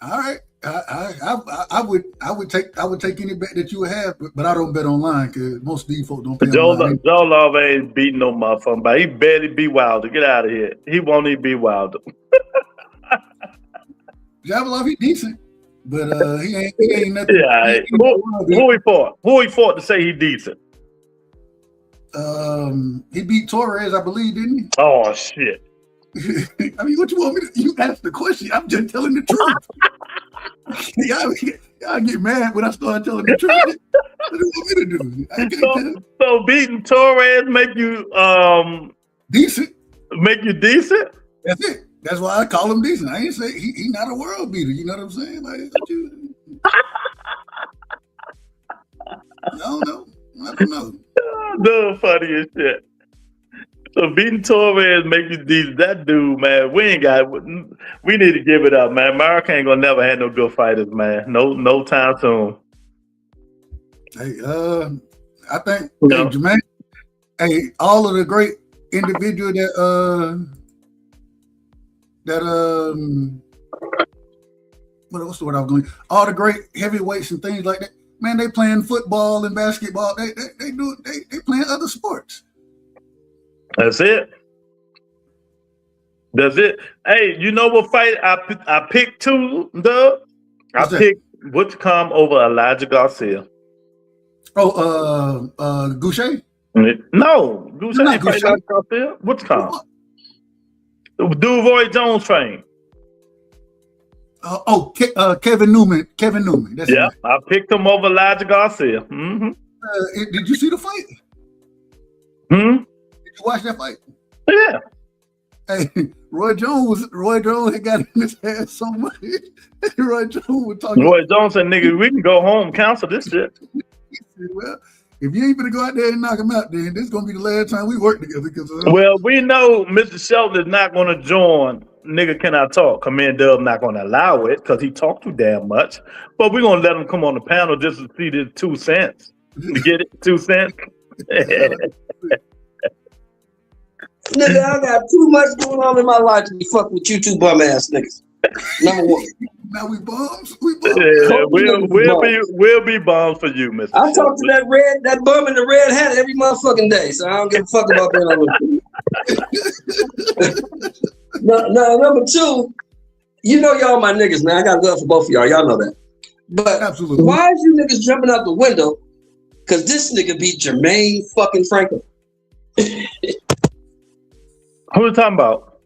All right. I would take any bet that you would have, but I don't bet online because most of these folks don't pay online. Joe Love ain't beating no motherfucker, but he barely beat Wilder. Get out of here. He won't even beat Wilder. Javelov, he decent, but he ain't nothing. Yeah, who he fought? Who he fought to say he decent? He beat Torres, I believe, didn't he? Oh shit. I mean, what you want me to? You asked the question. I'm just telling the truth. Y'all get mad when I start telling the truth. What do you want me to do? So beating Torres make you decent. Make you decent? That's it. That's why I call him decent. I ain't say he not a world beater. You know what I'm saying? Like, I don't know. The funniest shit. So beating Torres make you decent. That dude, man, we need to give it up, man. America ain't gonna never have no good fighters, man. No time soon. Hey, I think Jermaine, all of the great individual what's the word I was going? All the great heavyweights and things like that, man, they playing football and basketball. They playing other sports. That's it. Hey, you know what fight I picked too, Doug? I picked Whitcomb over Elijah Garcia. Oh, Goucher? No, Goucher ain't fight Elijah Garcia. Whitcomb. Dude, Roy Jones fame. Kevin Newman. That's right. I picked him over Elijah Garcia. Mm-hmm. Did you see the fight? Hmm. Did you watch that fight? Yeah. Hey, Roy Jones had got in his ass so much. Roy Jones was talking. Roy Jones said, "Nigga, we can go home, cancel this shit." He said, "Well, if you ain't gonna go out there and knock him out, then this is gonna be the last time we work together." Well, we know Mr. Shelton is not gonna join. Nigga, can I talk? Command Dub not gonna allow it because he talked too damn much. But we're gonna let him come on the panel just to see this 2 cents. You get it? 2 cents. Nigga, I got too much going on in my life to be fucking with you two bum ass niggas. Number one. Now we bums. Yeah, we'll be bums for you, Mr. I talk to that bum in the red hat every motherfucking day, so I don't give a fuck about that. No, number two, y'all my niggas, man. I got love for both of y'all. Y'all know that. But absolutely, why is you niggas jumping out the window? Because this nigga beat Jermaine fucking Franklin. Who are you talking about?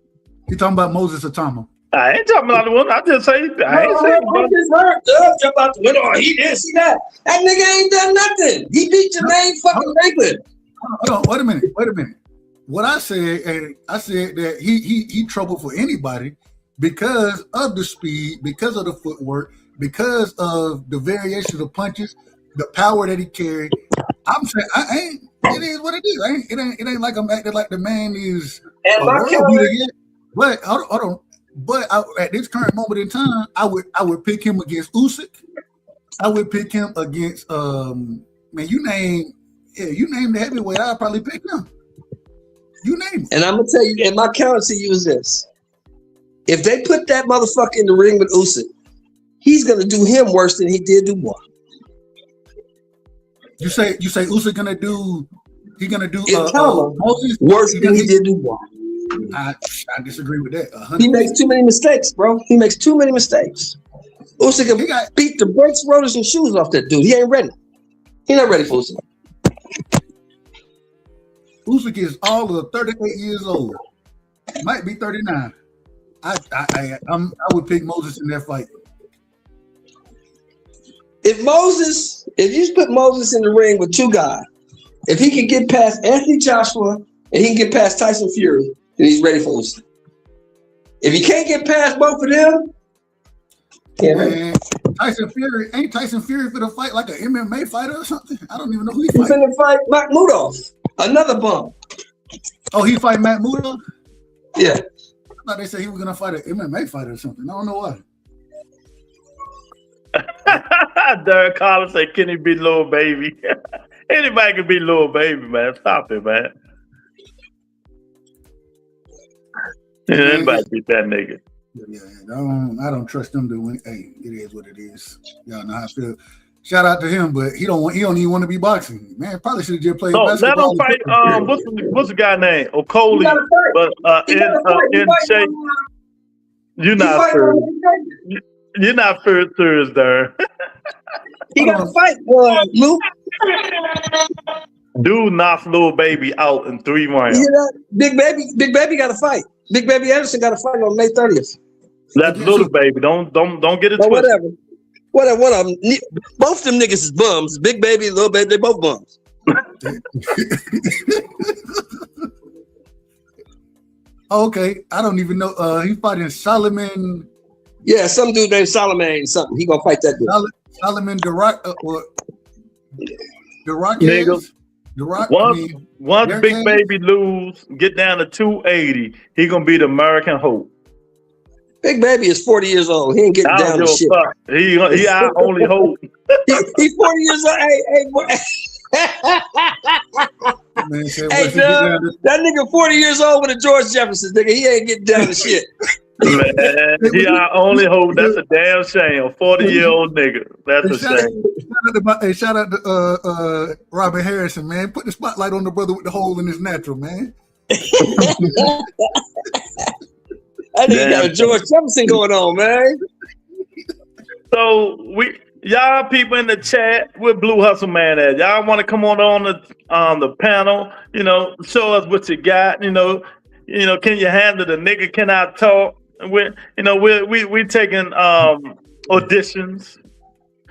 You talking about Moses Atama? I ain't talking about the one. I just say. I just heard jump out the window. Oh, he didn't see that. That nigga ain't done nothing. He beat Jermaine fucking Franklin. Hold on, wait a minute. What I said, and I said that he trouble for anybody because of the speed, because of the footwork, because of the variation of punches, the power that he carried. I'm saying it is what it is. It ain't like I'm acting like the man is a world beater yet. But hold on. But at this current moment in time, I would pick him against Usyk. I would pick him against man. You name the heavyweight. I'd probably pick him. You name it. And I'm gonna tell you, and my counter to you is this: if they put that motherfucker in the ring with Usyk, he's gonna do him worse than he did Dubois. You say Usyk gonna do? He gonna do Moses worse than he did Dubois. I disagree with that. 100%. He makes too many mistakes, bro. He makes too many mistakes. Usyk beat the brakes, rollers, and shoes off that dude. He ain't ready. He not ready for Usyk. Usyk is all of 38 years old. Might be 39. I would pick Moses in that fight. If you put Moses in the ring with two guys, if he can get past Anthony Joshua and he can get past Tyson Fury, then he's ready for Usyk. If he can't get past both of them, man, Tyson Fury for the fight like an MMA fighter or something? I don't even know who he's fighting. He's gonna fight Makhmudov, another bum. Oh, he fight Makhmudov? Yeah. I thought they said he was gonna fight an MMA fighter or something. I don't know why. Derek Collins said, "Can he beat Lil Baby?" Anybody can beat Lil Baby, man. Stop it, man. Anybody beat that nigga. Yeah, I don't trust them to win. Hey, it is what it is. Y'all know how I feel. Shout out to him, but he don't even want to be boxing. Man, probably should have just played basketball. Let him fight. What's the guy name? Okoli. But you're not first. You're not first Thursday. He got to fight, Luke. Dude knocks Lil Baby out in 3 rounds. You know, Big Baby got to fight. Big Baby Anderson got to fight on May 30th. That's Little Baby. Don't get it twisted. Whatever. One of them. Both them niggas is bums. Big Baby and Little Baby, they both bums. Okay, I don't even know. He's fighting Solomon. Yeah, some dude named Solomon something. He gonna fight that dude. Solomon Durac. Once Big Baby lose, get down to 280, he gonna be the American Hope. Big Baby is 40 years old. He ain't getting down to shit. He our only hope. He's 40 years old. Hey, that nigga 40 years old with a George Jefferson, nigga. He ain't getting down to shit. Man, he our only hope. That's a damn shame. A 40-year-old nigga. That's a shame. Shout out to Robin Harrison, man. Put the spotlight on the brother with the hole in his natural, man. That nigga got a George Jefferson going on, man. So y'all people in the chat, where Blue Hustle Man at? Y'all want to come on the panel? You know, show us what you got. You know, can you handle the nigga? Can I talk? We taking auditions.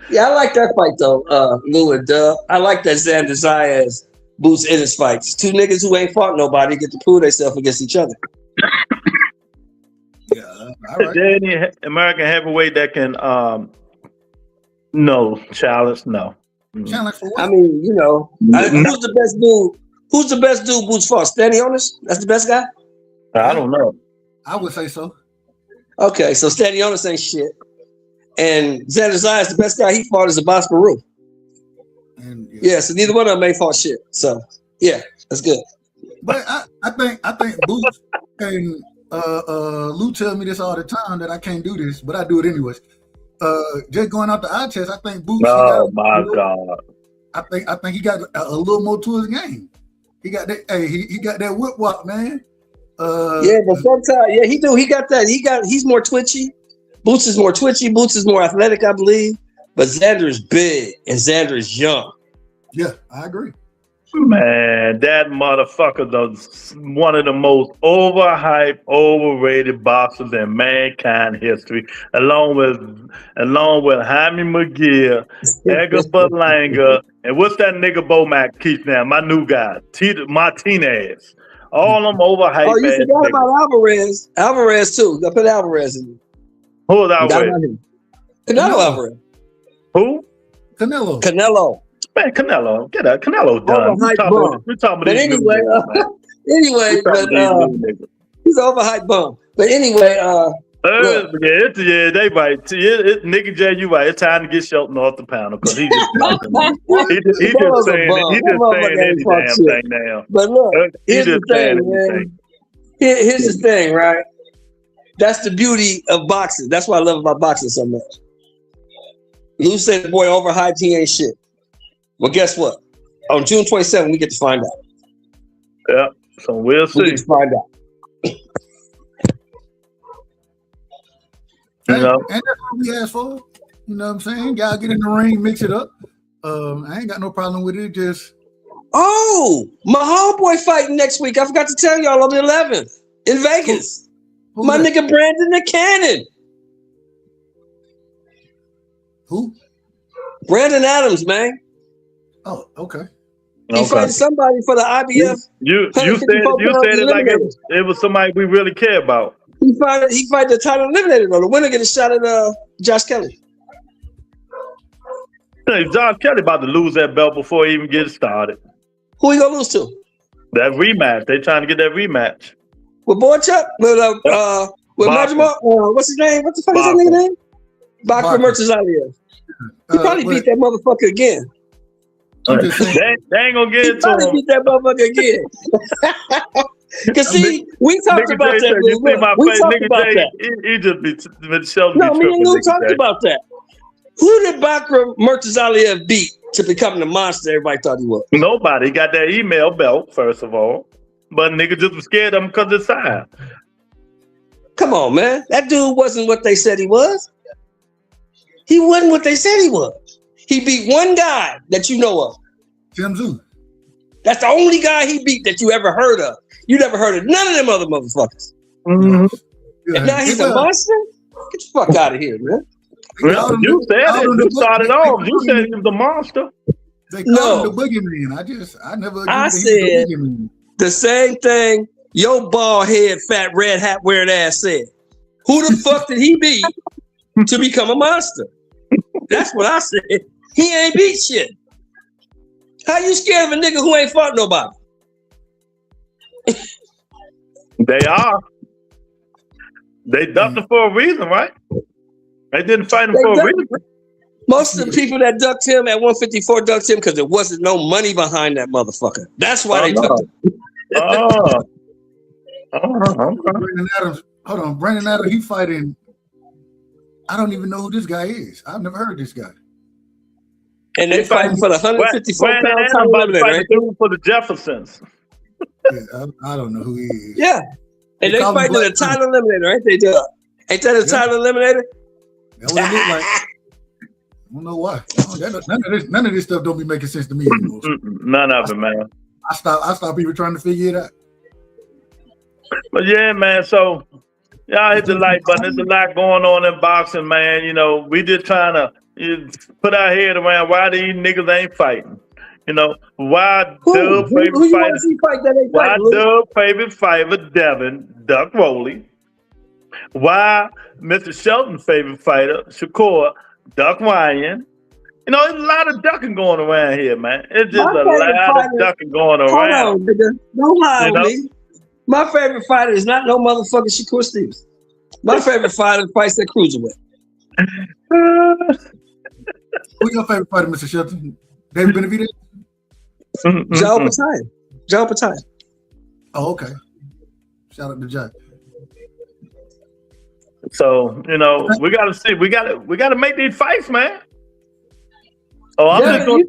Yeah, I like that fight though, Lou and Dub. I like that Xander Zayas Boots Ennis fights. Two niggas who ain't fought nobody get to prove themselves against each other. Yeah, all right. Is there any American heavyweight that can challenge? No. Challenge for what? I mean, who's the best dude? Who's the best dude Boots fought? Stanley Onis? That's the best guy? I don't know. I would say so. Okay, so Stanley Onis ain't shit. And Xander Zayas, the best guy he fought is a Boss Baru. So neither one of them ain't fought shit. So yeah, that's good. But I think Boots and Lou tells me this all the time that I can't do this, but I do it anyways. Just going out the eye test, I think Boots. Oh my God! I think he got a little more to his game. He got that. Hey, he got that whip walk, man. But sometimes, he do. He got that. He's more twitchy. Boots is more twitchy. Boots is more athletic, I believe. But Xander is big and Xander is young. Yeah, I agree. Man, that motherfucker is one of the most overhyped, overrated boxers in mankind history, along with Jaime McGill, Edgar Berlanga, and what's that nigga Bomac keeps now? My new guy, Martinez. All them overhyped. Oh, you forgot about Alvarez. Alvarez too. I put Alvarez in. Who is Alvarez? Canelo Alvarez. Who? Canelo. Man, Canelo, get out. Canelo done. We're talking about anyway, he's an overhyped bum. But anyway, They right. Nick and Jay, you right. It's time to get Shelton off the panel because he just saying any damn thing now. But look, here's the thing, man. Here's the thing, right? That's the beauty of boxing. That's what I love about boxing so much. Lou said the boy overhyped, he ain't shit. Well, guess what? On June 27th, we get to find out. Yeah, so we'll see. We get to find out. And that's what we asked for. You know what I'm saying? Y'all get in the ring, mix it up. I ain't got no problem with it. Just my homeboy fighting next week. I forgot to tell y'all on the 11th in Vegas. My nigga Brandon the Cannon. Who? Brandon Adams, man. Oh, okay. He fighting somebody for the IBF. You said it like it was somebody we really care about. He fight the title eliminator though. The winner get a shot at Josh Kelly. Hey, Josh Kelly about to lose that belt before he even gets started. Who he gonna lose to? That rematch. They trying to get that rematch. With Boychuk? With Majima? What's his name? What the fuck is that nigga name? Bakr Murtazaliev. He probably beat that motherfucker again. They ain't gonna get it to probably him. Beat that motherfucker again. Cause see, we talked about that. We talked about that. He just been Sheldon. No, me and Lou talked about that. Who did Bakr Murtazaliev beat to become the monster everybody thought he was? Nobody. He got that email belt, first of all. But nigga just was scared of him because of size. Come on, man. That dude wasn't what they said he was. He wasn't what they said he was. He beat one guy that you know of. Tim Zoo. That's the only guy he beat that you ever heard of. You never heard of none of them other motherfuckers. Mm-hmm. And now he's a monster? Get the fuck out of here, man. Well, you said it. You started off. You said he was a monster. They call him the boogeyman. I never agreed I that said he was the boogeyman. The same thing your bald head, fat red hat wearing ass said. Who the fuck did he beat to become a monster? That's what I said. He ain't beat shit. How you scared of a nigga who ain't fought nobody? They are. They ducked him for a reason, right? They didn't fight him for a reason. Most of the people that ducked him at 154 ducked him because there wasn't no money behind that motherfucker. That's why they ducked him. Brandon Adams. Hold on, Brandon Adams. He fighting. I don't even know who this guy is. I've never heard of this guy. And they fighting for the 154-pound title eliminator, right? For the Jeffersons. Yeah, I don't know who he is. Yeah, and they fighting the title eliminator, ain't they? Ain't that a title eliminator? That's what it look like. I don't know why. None of this stuff don't be making sense to me anymore. None of it, man. I stopped even trying to figure it out. But yeah, man. So y'all hit the like button. There's a lot going on in boxing, man. You know, we just trying to put our head around why these niggas ain't fighting. You know, why Dub favorite fighter Devin Duck Rowley? Why Mr. Shelton's favorite fighter Shakur Duck Ryan? You know, there's a lot of ducking going around here, man. It's just a lot of ducking going around. Hold on, nigga. Don't lie on me. My favorite fighter is not no motherfucking Shakur Stevens. My favorite fighter fights that cruiserweight. Who's your favorite fighter, Mr. Shelton? David Benavidez? Joe Pataia. Joe Pataia. Oh, okay. Shout out to Joe. So, you know, we gotta see. We gotta make these fights, man. Oh, I'm just gonna,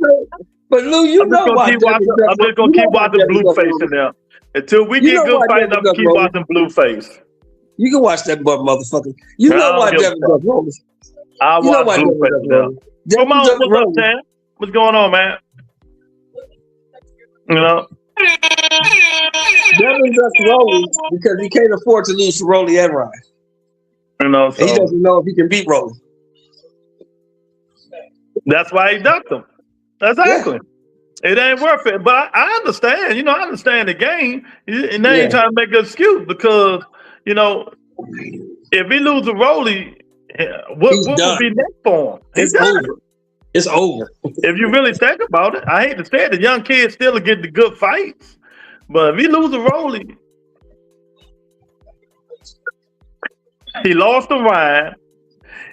but Lou, I'm just gonna keep watching Blueface in there. Until we get good fights, I'm gonna keep watching Blueface. You can watch that motherfucker. You know why Devin Duck Rowley. I watch Blueface now. Come on, what's up, Sam? What's going on, man? You know? Devin Duck Rowley because he can't afford to lose to Rolly and Ryan. You know, so he doesn't know if he can beat Rolly. That's why he ducked him. Exactly. Yeah. It ain't worth it. But I understand. You know, I understand the game. And they ain't trying to make an excuse because, you know, if he loses Rolly, what would be next for him? It's over. It's over. If you really think about it, I hate to say it, the young kids still get the good fights. But if he loses Rolly, He lost the Ryan.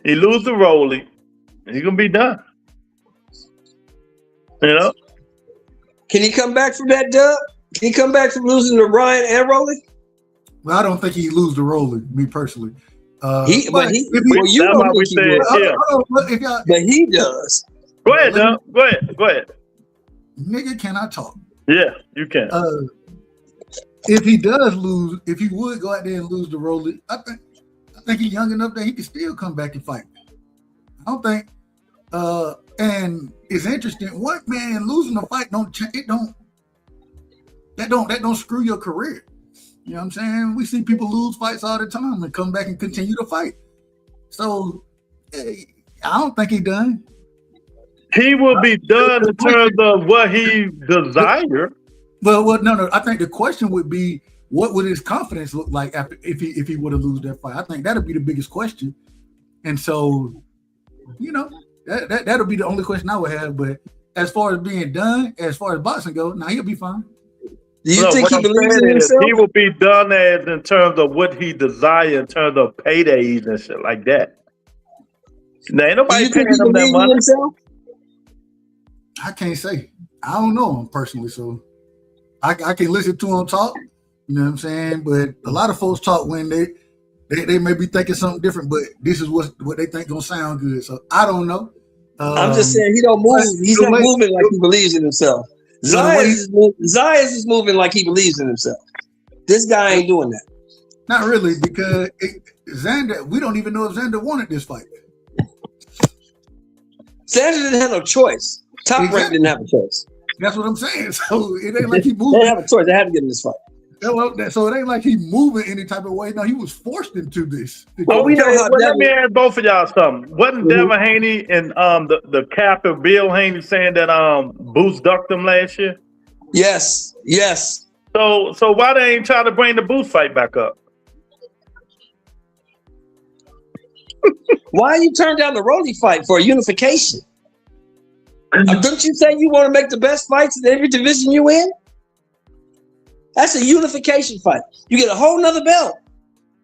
He lose the Rolly. He's gonna be done. You know? Can he come back from that dub? Can he come back from losing to Ryan and Rolly? Well, I don't think he lose the Rolly, me personally. But he does. Go ahead, Doug. Go ahead. Nigga, can I talk? Yeah, you can. If he does lose, if he would go out there and lose the Rolly, I think he's young enough that he can still come back and fight. I don't think. And it's interesting. What man losing a fight don't screw your career. You know what I'm saying? We see people lose fights all the time and come back and continue to fight. So I don't think he done. He will be done in terms of what he desires. Well, no. I think the question would be, what would his confidence look like after if he were to lose that fight? I think that'll be the biggest question. And so, you know, that'll be the only question I would have. But as far as being done, as far as boxing goes, he'll be fine. Do you think he believes in himself? He will be done as in terms of what he desires in terms of paydays and shit like that. Now, ain't nobody paying him that money. I can't say. I don't know him personally, so I can listen to him talk. You know what I'm saying? But a lot of folks talk when they may be thinking something different, but this is what they think gonna sound good. So I don't know. I'm just saying he don't move. He's not moving like he believes in himself. Zayas is moving like he believes in himself. This guy ain't doing that. Not really, because Xander, we don't even know if Xander wanted this fight. Xander didn't have no choice. Top Rank didn't have a choice. That's what I'm saying. So it ain't like he moved. They have a choice. They had to get in this fight. So it ain't like he moving any type of way. No, he was forced into this. Let me ask both of y'all something. Wasn't Devin Haney and the capper Bill Haney saying that Boots ducked him last year? Yes. So why they ain't trying to bring the Boots fight back up? Why you turn down the Rolly fight for a unification? Don't you say you want to make the best fights in every division you in? That's a unification fight. You get a whole nother belt.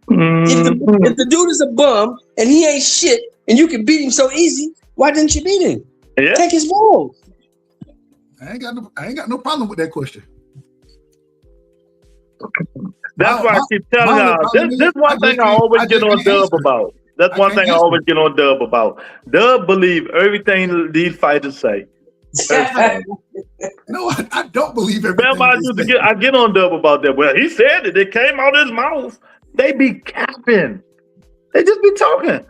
Mm-hmm. If the dude is a bum and he ain't shit and you can beat him so easy, why didn't you beat him? Yeah. Take his balls. I ain't got no problem with that question. That's why I keep telling y'all. This one thing I always get on Dub about. That's one thing I always get on Dub about. Dub believe everything these fighters say. No, I don't believe everything. I get on Dub about that. Well, he said it. It came out of his mouth. They be capping. They just be talking.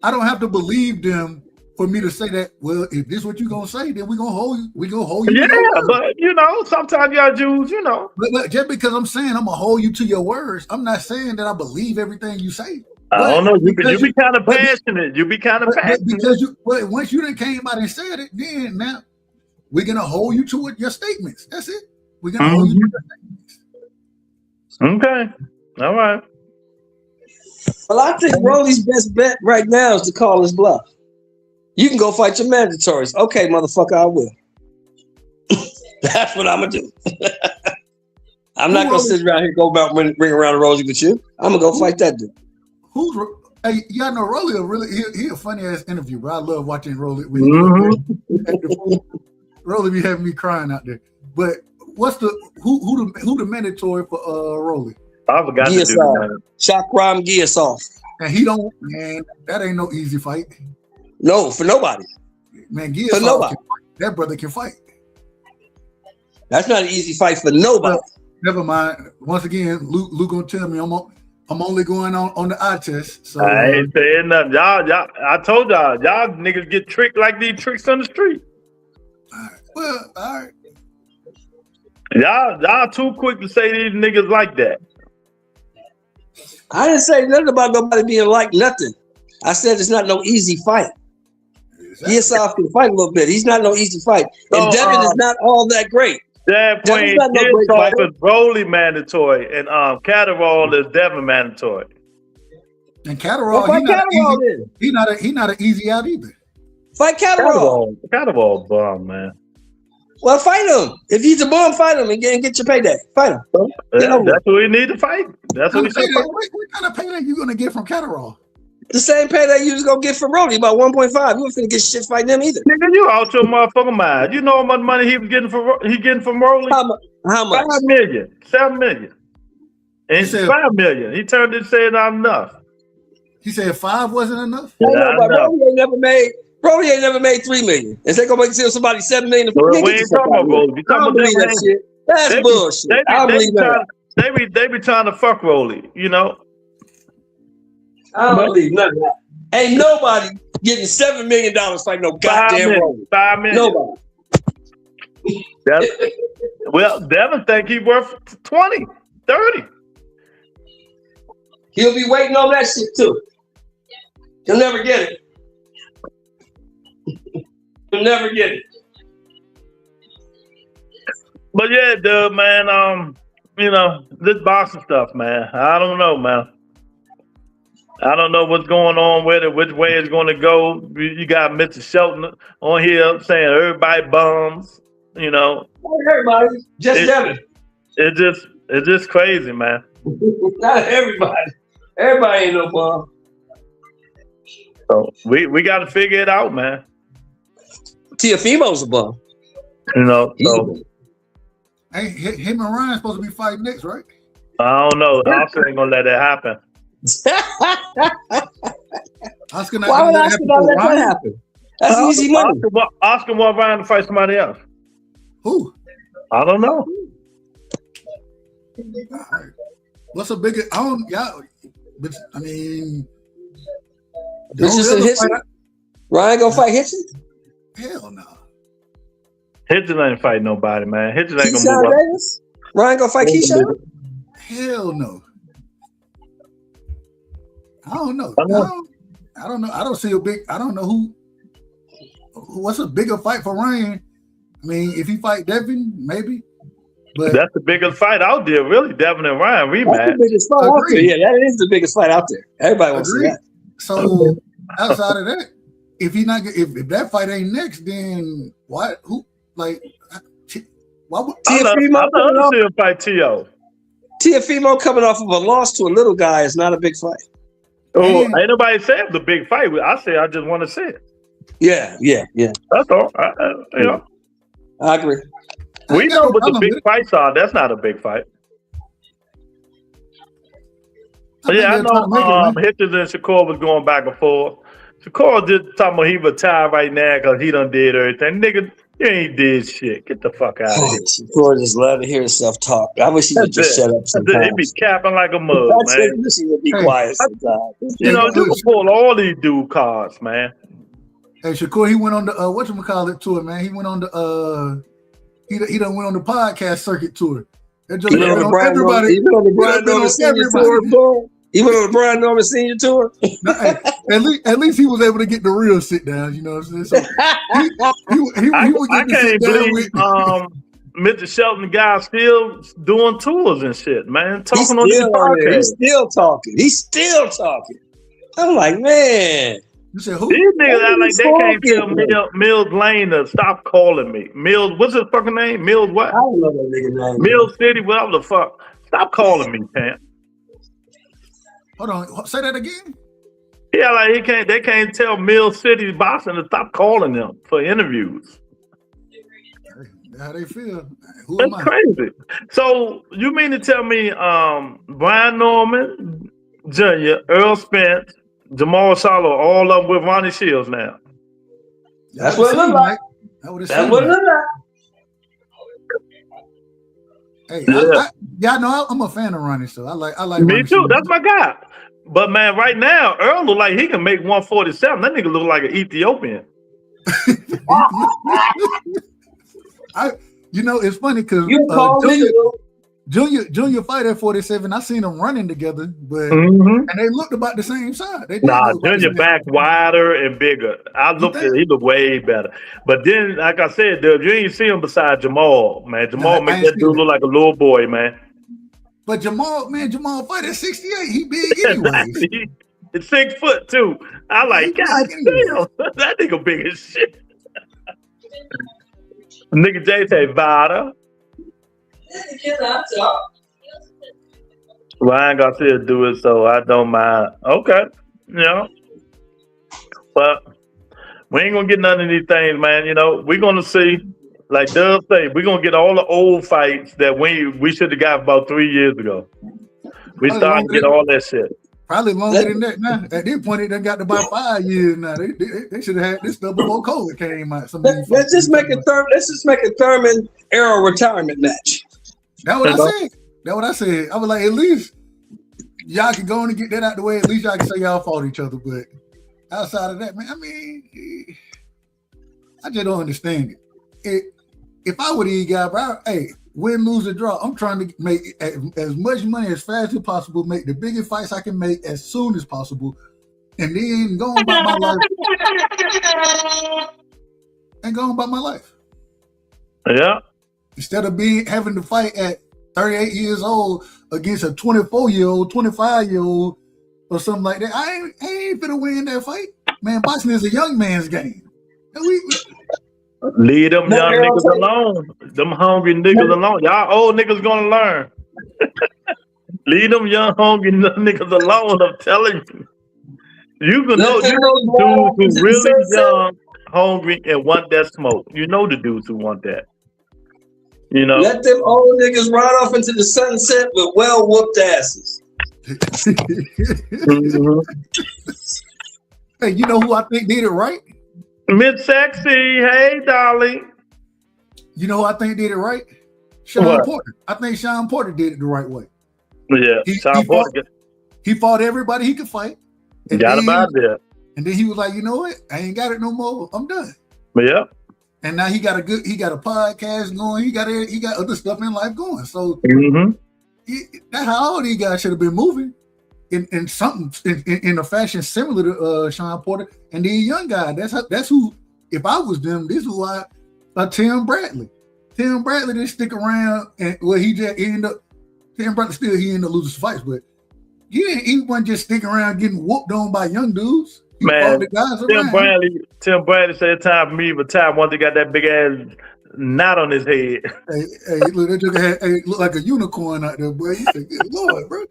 I don't have to believe them for me to say that. Well, if this is what you gonna say, then we gonna hold you. We gonna hold you. Yeah, but sometimes y'all Jews, But just because I'm saying I'm gonna hold you to your words, I'm not saying that I believe everything you say. I don't know. You be kind of passionate. You be kind of passionate. Because once you done came out and said it, then now we're going to hold you to your statements. That's it. We're going to hold you to your statements. Okay. All right. Well, I think Rolly's best bet right now is to call his bluff. You can go fight your mandatories. Okay, motherfucker, I will. That's what I'm going to do. I'm not going to sit around here go about ring around the rosy with you. I'm going to go fight that dude. Hey, y'all know Rolly he a funny ass interview, bro. I love watching Rolly. Rolly be having me crying out there. But what's who the mandatory for Rolly? I forgot to do that. Shakram Giasov. And he don't, man, that ain't no easy fight. No, for nobody. Man, Giasov that brother can fight. That's not an easy fight for nobody. Never mind. Once again, Luke gonna tell me I'm only going on the eye test. So I ain't saying nothing. Y'all, I told y'all niggas get tricked like these tricks on the street. All right. Well, all right. Y'all too quick to say these niggas like that. I didn't say nothing about nobody being like nothing. I said it's not no easy fight. Giasov can fight a little bit. He's not no easy fight. And Devin is not all that great. That point is Rolly mandatory and Catterall is Devin mandatory. And Catterall, he not an easy out either. Fight Catterall. Catterall bum, man. Well, fight him. If he's a bum, fight him and get your payday. Fight him. That's what we need to fight. That's what we should fight. What kind of payday you gonna get from Catterall? The same payday you was gonna get from Rolly, about 1.5. You wasn't finna get shit fighting them either. Nigga, you out your motherfucking mind. You know how much money he was getting from Rolly? How much? 5 million, 7 million. And he said 5 million. He turned it and said not enough. He said 5 wasn't enough? Rolly ain't never made 3 million. Is they gonna make somebody 7 million? Well, we ain't talking about Rolly. We talking about that shit. That's bullshit. I don't believe that. They be trying to fuck Rolly, you know. I don't believe none of that. Ain't nobody getting $7 million fighting no goddamn Rolly. 5 million. Nobody. Well, Devin think he worth 20, 30. He'll be waiting on that shit too. He'll never get it. He'll never get it. But yeah, dude, man, you know, this boxing stuff, man. I don't know, man. I don't know what's going on with it, which way it's going to go. You got Mr. Shelton on here saying everybody bums, you know. Everybody, just Devin. It's just crazy, man. Not everybody. Everybody ain't no bum. So we got to figure it out, man. Tiafimo's a bum. You know, so. Hey, him and Ryan supposed to be fighting next, right? I don't know. Oscar ain't going to let that happen. Oscar Why would Oscar not let that happen? That's easy money. Oscar want Ryan to fight somebody else. Who? I don't know. What's a bigger? I don't. Yeah, but I mean, Richardson Hitson. Ryan gonna fight Hitson? Hell no. Hitson ain't fighting nobody, man. Hitson ain't gonna move up. Ryan gonna fight Keyshawn? Hell no. I don't know. I don't know. I don't see a big. I don't know who. What's a bigger fight for Ryan? I mean, if he fight Devin, maybe. But that's the biggest fight out there, really. Devin and Ryan rematch. That's the biggest fight out there. Yeah, that is the biggest fight out there. Everybody wants to see that. So outside of that, if that fight ain't next, then what? Who like? Why would Tiafimo fight T.O.? Tiafimo coming off of a loss to a little guy is not a big fight. Oh, ain't nobody said the big fight. I say I just want to see it. Yeah. That's all. I agree. We know what the big fights are. That's not a big fight. But yeah, I know Hitchens and Shakur was going back and forth. Shakur just talking about he retired right now because he done did everything. Nigga, you ain't did shit. Get the fuck out of here. Shakur just love to hear himself talk. I wish he would just shut up sometimes. He be capping like a mug, man. I wish he would be quiet sometimes. You know, you can pull all these dude cards, man. Hey, Shakur, he went on the whatchamacallit tour, man. He went on the he done went on the podcast circuit tour. He went on the Brian Norman Senior tour, bro. He went on the Brian Norman Senior tour. At least he was able to get the real sit down, you know what I'm saying? So I can't believe Mr. Shelton guy still doing tours and shit, man. Talking on the podcast. He's still talking. I'm like, man. You said who? These niggas act like they can't tell Mills Lane to stop calling me. Mills, what's his fucking name? Mills what? I don't know that nigga name. Mills City, whatever the fuck. Stop calling me, Pam. Hold on, say that again. Yeah, like they can't tell Mills City boxing to stop calling them for interviews. How they feel? That's crazy. So you mean to tell me Brian Norman Jr., Earl Spence, Jamal Salo, all up with Ronnie Shields now? That's what it look like. That's what it look like. Hey, I'm a fan of Ronnie, so I like. Me Ronnie too. Shields. That's my guy. But man, right now Earl look like he can make 147. That nigga look like an Ethiopian. It's funny because Junior fight at 47. I seen them running together, but and they looked about the same size. Junior back wider and bigger. I looked at it, he looked way better. But then, like I said, dude, you ain't see him beside Jamal, man. Jamal make that dude look like a little boy, man. But Jamal fight at 68. He big anyway. It's 6 foot too. I like, God damn, that nigga big as shit. Nigga J say Vada. Ryan Garcia do it, so I don't mind. Okay, you know, but we ain't gonna get none of these things, man. You know, we're gonna see. Like Dub say, we're gonna get all the old fights that we should have got about 3 years ago. We starting to get all that shit. Probably longer than that now. At this point, it done got to about 5 years now. They should have had this stuff before COVID came out. Let's just make a Thurman era retirement match. That's what I said. That's what I said. I was like, at least y'all can go on and get that out the way. At least y'all can say y'all fought each other. But outside of that, man, I mean, I just don't understand it. If I were these guys, bro, hey, win, lose, or draw, I'm trying to make as much money as fast as possible, make the biggest fights I can make as soon as possible, and then go on about my life. Yeah. Instead of having to fight at 38 years old against a 24-year-old, 25-year-old, or something like that, I ain't finna win that fight. Man, boxing is a young man's game. Leave them young niggas alone. Them hungry niggas alone. Y'all old niggas gonna learn. Leave them young hungry niggas alone. I'm telling you. You can know dudes who really young, hungry, and want that smoke. You know the dudes who want that. You know. Let them old niggas ride off into the sunset with well whooped asses. Mm-hmm. Hey, you know who I think did it right? Miss Sexy, hey, darling. You know who I think did it right? Sean Porter. I think Sean Porter did it the right way. Yeah, he fought everybody he could fight. And got him out there. And then he was like, you know what? I ain't got it no more. I'm done. Yeah. And now he got a podcast going. He got other stuff in life going. So that's how all these guys should have been moving. In something in a fashion similar to Sean Porter and these young guys. That's who. If I was them, this is why Tim Bradley didn't stick around and Tim Bradley ended up losing fights, but he wasn't just sticking around getting whooped on by young dudes. He fought the guys around. Tim Bradley said it's time for me to retire once he got that big ass knot on his head. Hey, look, that nigga looked like a unicorn out there, boy. He said, good Lord, bro.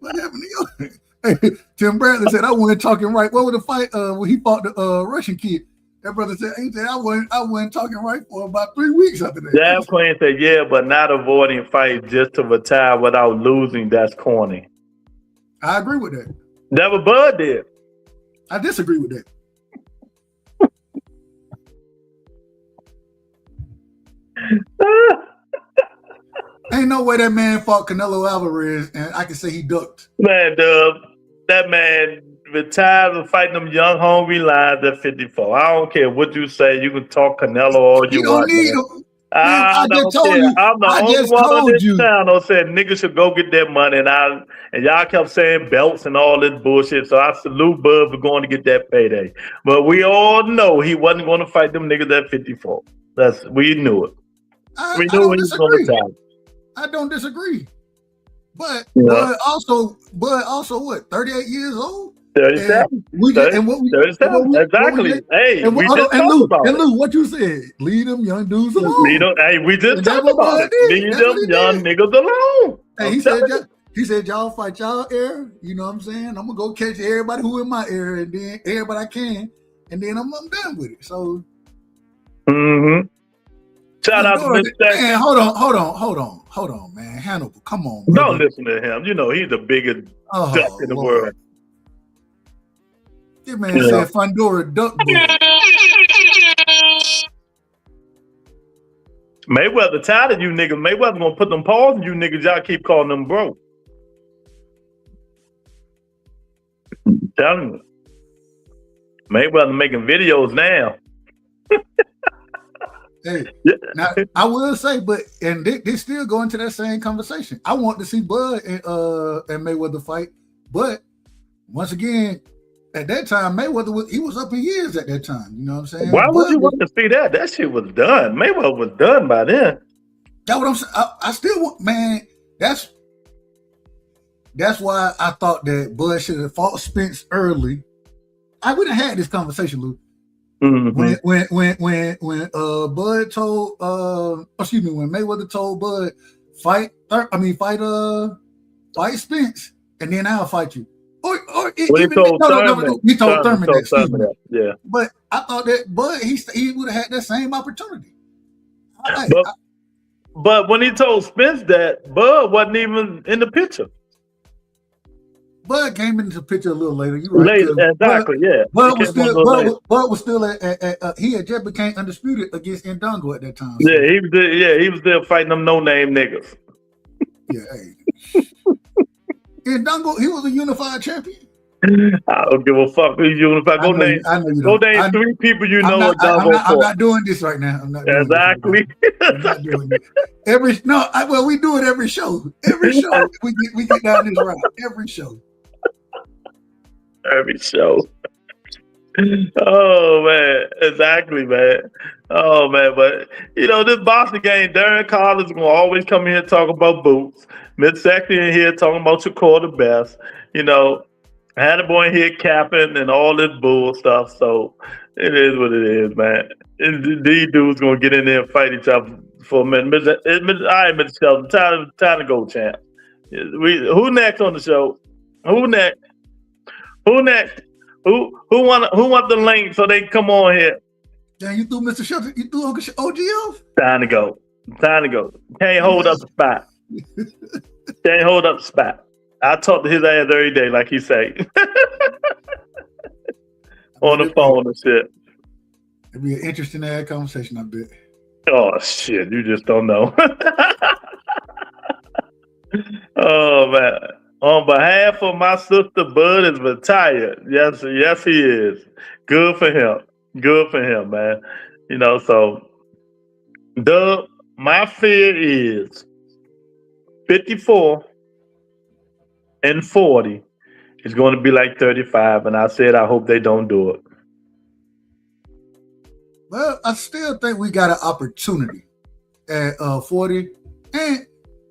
What happened to you? Hey, Tim Bradley said, I wasn't talking right. What was the fight when he fought the Russian kid? That brother said, I wasn't talking right for about 3 weeks after that. Jab Queen said, yeah, but not avoiding fights just to retire without losing. That's corny. I agree with that. That what Bud did. I disagree with that. Ain't no way that man fought Canelo Alvarez and I can say he ducked. Man, that man retired from fighting them young, hungry lions at 54. I don't care what you say. You can talk Canelo all you want. Don't need him. I don't care. I'm the only one on this channel said niggas should go get their money, and y'all kept saying belts and all this bullshit. So I salute Bud for going to get that payday. But we all know he wasn't going to fight them niggas at 54. We knew it. We knew he was going to retire. I don't disagree. But Bud also what, 38 years old? 37. 37. Exactly. Hey, we just talked about it. And Lou, what you said? Leave them young dudes alone. We just talked about it. Leave them young niggas alone. Hey, he said, y'all fight y'all air. You know what I'm saying? I'm gonna go catch everybody who in my area, and then everybody I can, and then I'm done with it. So. Shout out to Mr. Man, hold on, man. Hannibal, come on. Brother. Don't listen to him. You know he's the biggest duck in the world. This man said Fundora duck bull. Mayweather tired of you niggas. Mayweather gonna put them paws in you niggas. Y'all keep calling them broke. Telling you. Mayweather making videos now. Hey, now I will say, and they still go into that same conversation. I want to see Bud and Mayweather fight, but once again, at that time, Mayweather was up in years at that time. You know what I'm saying? Why would you want to see that? That shit was done. Mayweather was done by then. That's what I'm saying. I still want, man. That's why I thought that Bud should have fought Spence early. We done had this conversation, Lou. When Bud told when Mayweather told Bud fight Spence and then I'll fight you. He told Thurman that. Yeah. But I thought that Bud he would have had that same opportunity. But when he told Spence that, Bud wasn't even in the picture. Bud came into the picture a little later. You right? Later, exactly. Yeah. Bud was still he had just became undisputed against Ndongo at that time. So. Yeah, he was there fighting them no-name niggas. Yeah. Hey. Ndongo, he was a unified champion. I don't give a fuck who's unified. Go name 3 people you know. I'm not doing this right now. I'm not doing exactly. I'm not doing it. We do it every show. Every show we get down this route. Every show. Every show. Oh man, exactly, man. Oh man, but this boxing game, Darren Collins gonna always come in here talking about boots. Mid-second in here talking about Shakur the best. Hannibal in here capping and all this bull stuff. So it is what it is, man. These dudes gonna get in there and fight each other for a minute. All right, Mr. Shelton, time to go, champ. Who next on the show? Who next? Who want the link so they can come on here? Damn, you threw Mr. Shelton. You threw Uncle OG off? Time to go. Can't hold up the spot. Can't hold up the spot. I talk to his ass every day, like he say. On the phone and shit. It'd be an interesting ass conversation, I bet. Oh shit, you just don't know. Oh man. On behalf of my sister, Bud is retired. Yes, he is. Good for him, man. So Doug, my fear is 54 and 40 is going to be like 35, and I said I hope they don't do it. Well, I still think we got an opportunity at 40. And,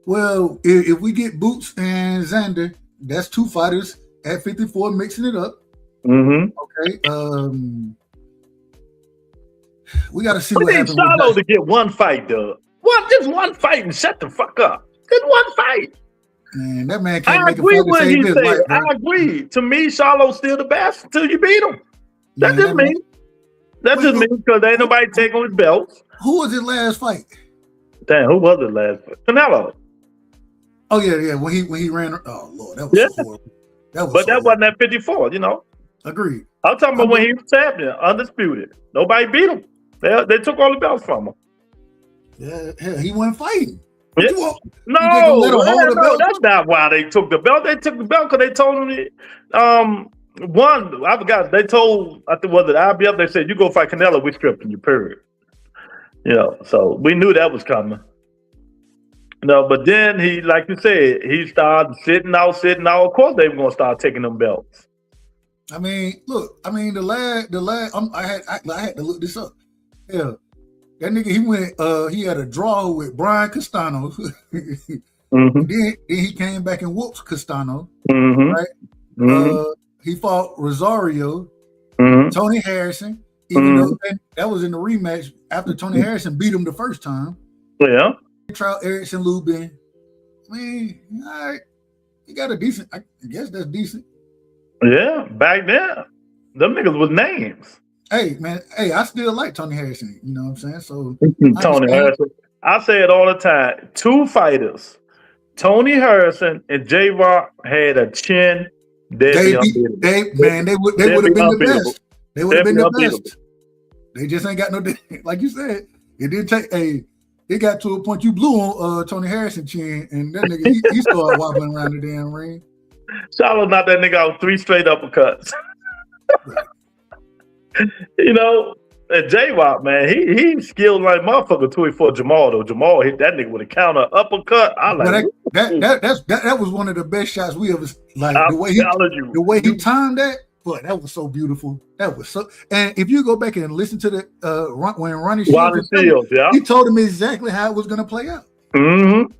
well, if we get Boots and Xander, that's 2 fighters at 54 mixing it up. Mm-hmm. Okay. We got to see what happens. Charlo to get one fight, Doug. Just one fight and shut the fuck up. Just one fight. Man, that man can't make a fight to save his life. I agree. To me, Charlo's still the best until you beat him. That's just me. That's just me because ain't nobody taking his belts. Who was his last fight? Damn, who was his last fight? Canelo. Oh yeah. When he ran. Oh Lord, that was so horrible. That wasn't at 54. Agreed. I'm talking about when he was champion, undisputed. Nobody beat him. They took all the belts from him. Yeah, he wasn't fighting. Yeah. No, that's not why they took the belt. They took the belt because they told him I forgot. They told, I think, was it IBF? They said, you go fight Canelo, we stripping you, period. So we knew that was coming. But then he, like you said, he started sitting out. Of course, they were going to start taking them belts. I mean, look. I mean, the last. I had to look this up. Yeah, that nigga. He went. He had a draw with Brian Castano. Mm-hmm. Then he came back and whooped Castano. Mm-hmm. Right. Mm-hmm. He fought Rosario, mm-hmm. Tony Harrison. Even though that was in the rematch after Tony Harrison beat him the first time. Yeah. Trout, Erickson, Lubin. I mean, all right. He got a decent. I guess that's decent. Yeah, back then, them niggas was names. Hey, man. Hey, I still like Tony Harrison. You know what I'm saying? So Tony Harrison. I say it all the time. 2 fighters, Tony Harrison and J-Rock, had a chin. They would have been the best. They would have been the best. They just ain't got no. Like you said, it didn't take a. It got to a point you blew on Tony Harrison chin, and that nigga he started wobbling around the damn ring. Charlo knocked that nigga out 3 straight uppercuts. And J-Rock, man, he skilled like motherfucker till he fought Jamal though. Jamal hit that nigga with a counter uppercut. I like that was one of the best shots we ever like. The way he timed that, but that was so beautiful. That was so. And if you go back and listen to the when Ronnie Shields, he told him exactly how it was going to play out. Mm-hmm.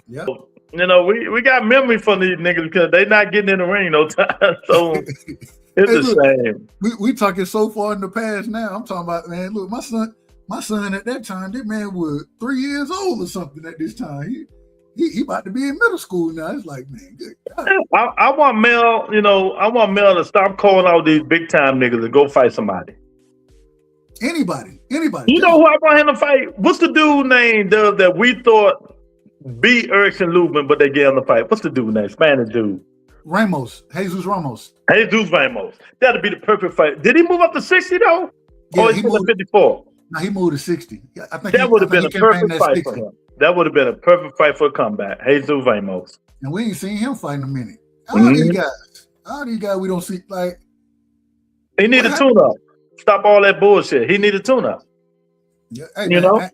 Yeah. We got memory from these niggas because they not getting in the ring no time. So It's Hey, the look, same. we talking so far in the past now. I'm talking about, man, look, my son at that time, that man was 3 years old or something at this time. He about to be in middle school now. It's like, man, good God. I want Mel, I want Mel to stop calling out these big time niggas to go fight somebody. Anybody. You know who I want him to fight? What's the dude named that we thought beat Erickson Lubin, but they gave him the fight? What's the dude name? Spanish dude. Jesus Ramos. That'd be the perfect fight. Did he move up to 60 though? Yeah, or he moved to 54? No, he moved to 60. I think that would have been a perfect fight 60. for him. That would have been a perfect fight for a comeback. Jesus Ramos. And we ain't seen him fight in a minute. All these guys we don't see, like. He need a tune-up. Stop all that bullshit. He need a tune-up. Yeah, hey, man,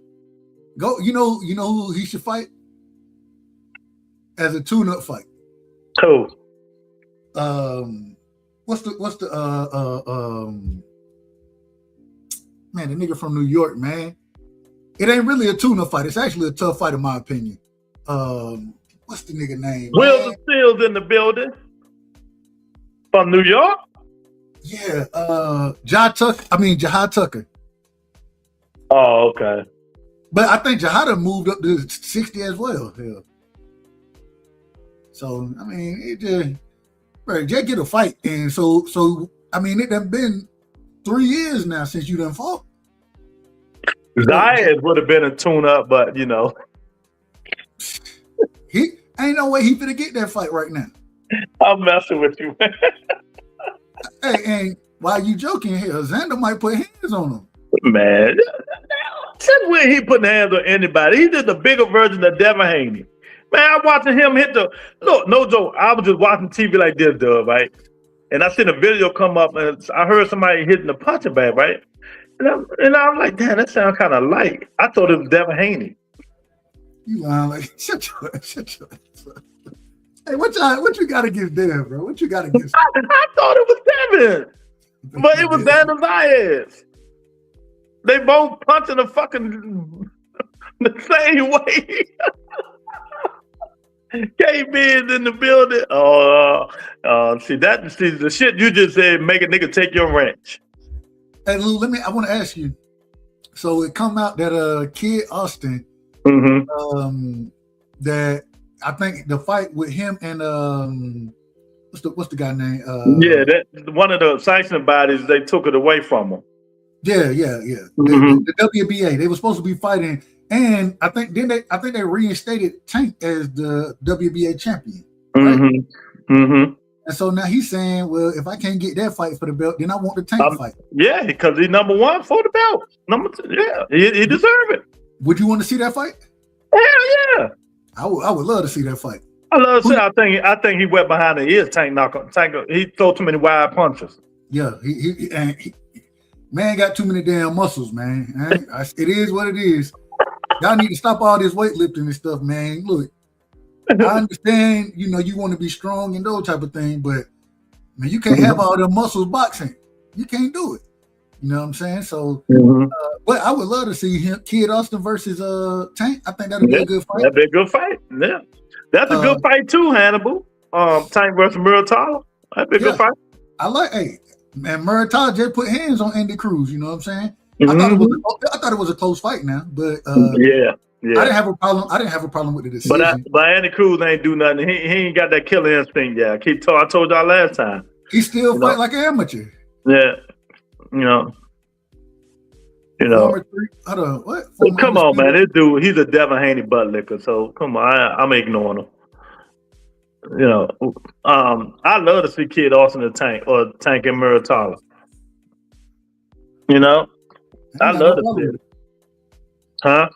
go. You know who he should fight as a tune-up fight. Who? What's the man, the nigga from New York, man. It ain't really a tune-up fight. It's actually a tough fight in my opinion. What's the nigga name? Will the Steele's in the building from New York. Yeah, Jahad Tucker. Oh, okay. But I think Jahad moved up to 60 as well. Yeah. So I mean, it just get a fight, and so I mean, it done been 3 years now since you done fought. Zayas would have been a tune-up, but he ain't no way he finna get that fight right now. I'm messing with you, man. Hey, and while you joking here, Xander might put hands on him. Man, since when he putting hands on anybody? He did the bigger version of Devin Haney. Man, I'm watching him hit no joke. I was just watching TV like this, Dub, right? And I seen a video come up, and I heard somebody hitting the punching bag, right? And I'm like, damn, that sounds kind of light. I thought it was Devin Haney. You lying like shut your Hey, what you got against Dev, bro? What you got against? I thought it was Devin, but it was Xander Zayas. They both punching the fucking the same way. KB is in the building. See the shit you just said. Make a nigga take your wrench. Hey Lou, I want to ask you. So it come out that Kid Austin, that I think the fight with him and what's the guy name? That one of the sanctioning bodies, they took it away from him. Yeah. The WBA, they were supposed to be fighting, and I think they reinstated Tank as the WBA champion. Right? And so now he's saying, well, if I can't get that fight for the belt, then I want the Tank fight. Yeah, because he's number one for the belt. Number two, yeah, he deserves it. Would you want to see that fight? Hell yeah. I would love to see that fight. I love to see. I think he went behind the ears. Tank, he threw too many wide punches. Yeah, he man got too many damn muscles, man. It is what it is. Y'all need to stop all this weightlifting and stuff, man. Look, I understand, you want to be strong and those type of things, but man, you can't have all them muscles boxing. You can't do it. You know what I'm saying? So, but I would love to see Kid Austin versus Tank. I think that'd be a good fight. That'd be a good fight. Yeah, that's a good fight too, Hannibal. Tank versus Muratalo. That'd be a good fight. I like. Hey, man, Muratalo just put hands on Andy Cruz. You know what I'm saying? I thought it was a close fight now, but yeah. I didn't have a problem with the decision. But Andy Cruz ain't do nothing. He ain't got that killer instinct. Yeah, I told y'all last time. He still fight like an amateur. Yeah. What? Come on, man. This dude, he's a Devin Haney butt licker. So come on, I'm ignoring him. I love to see Kid Austin and Tank or Tank and Muratalo. I love to see it. Huh?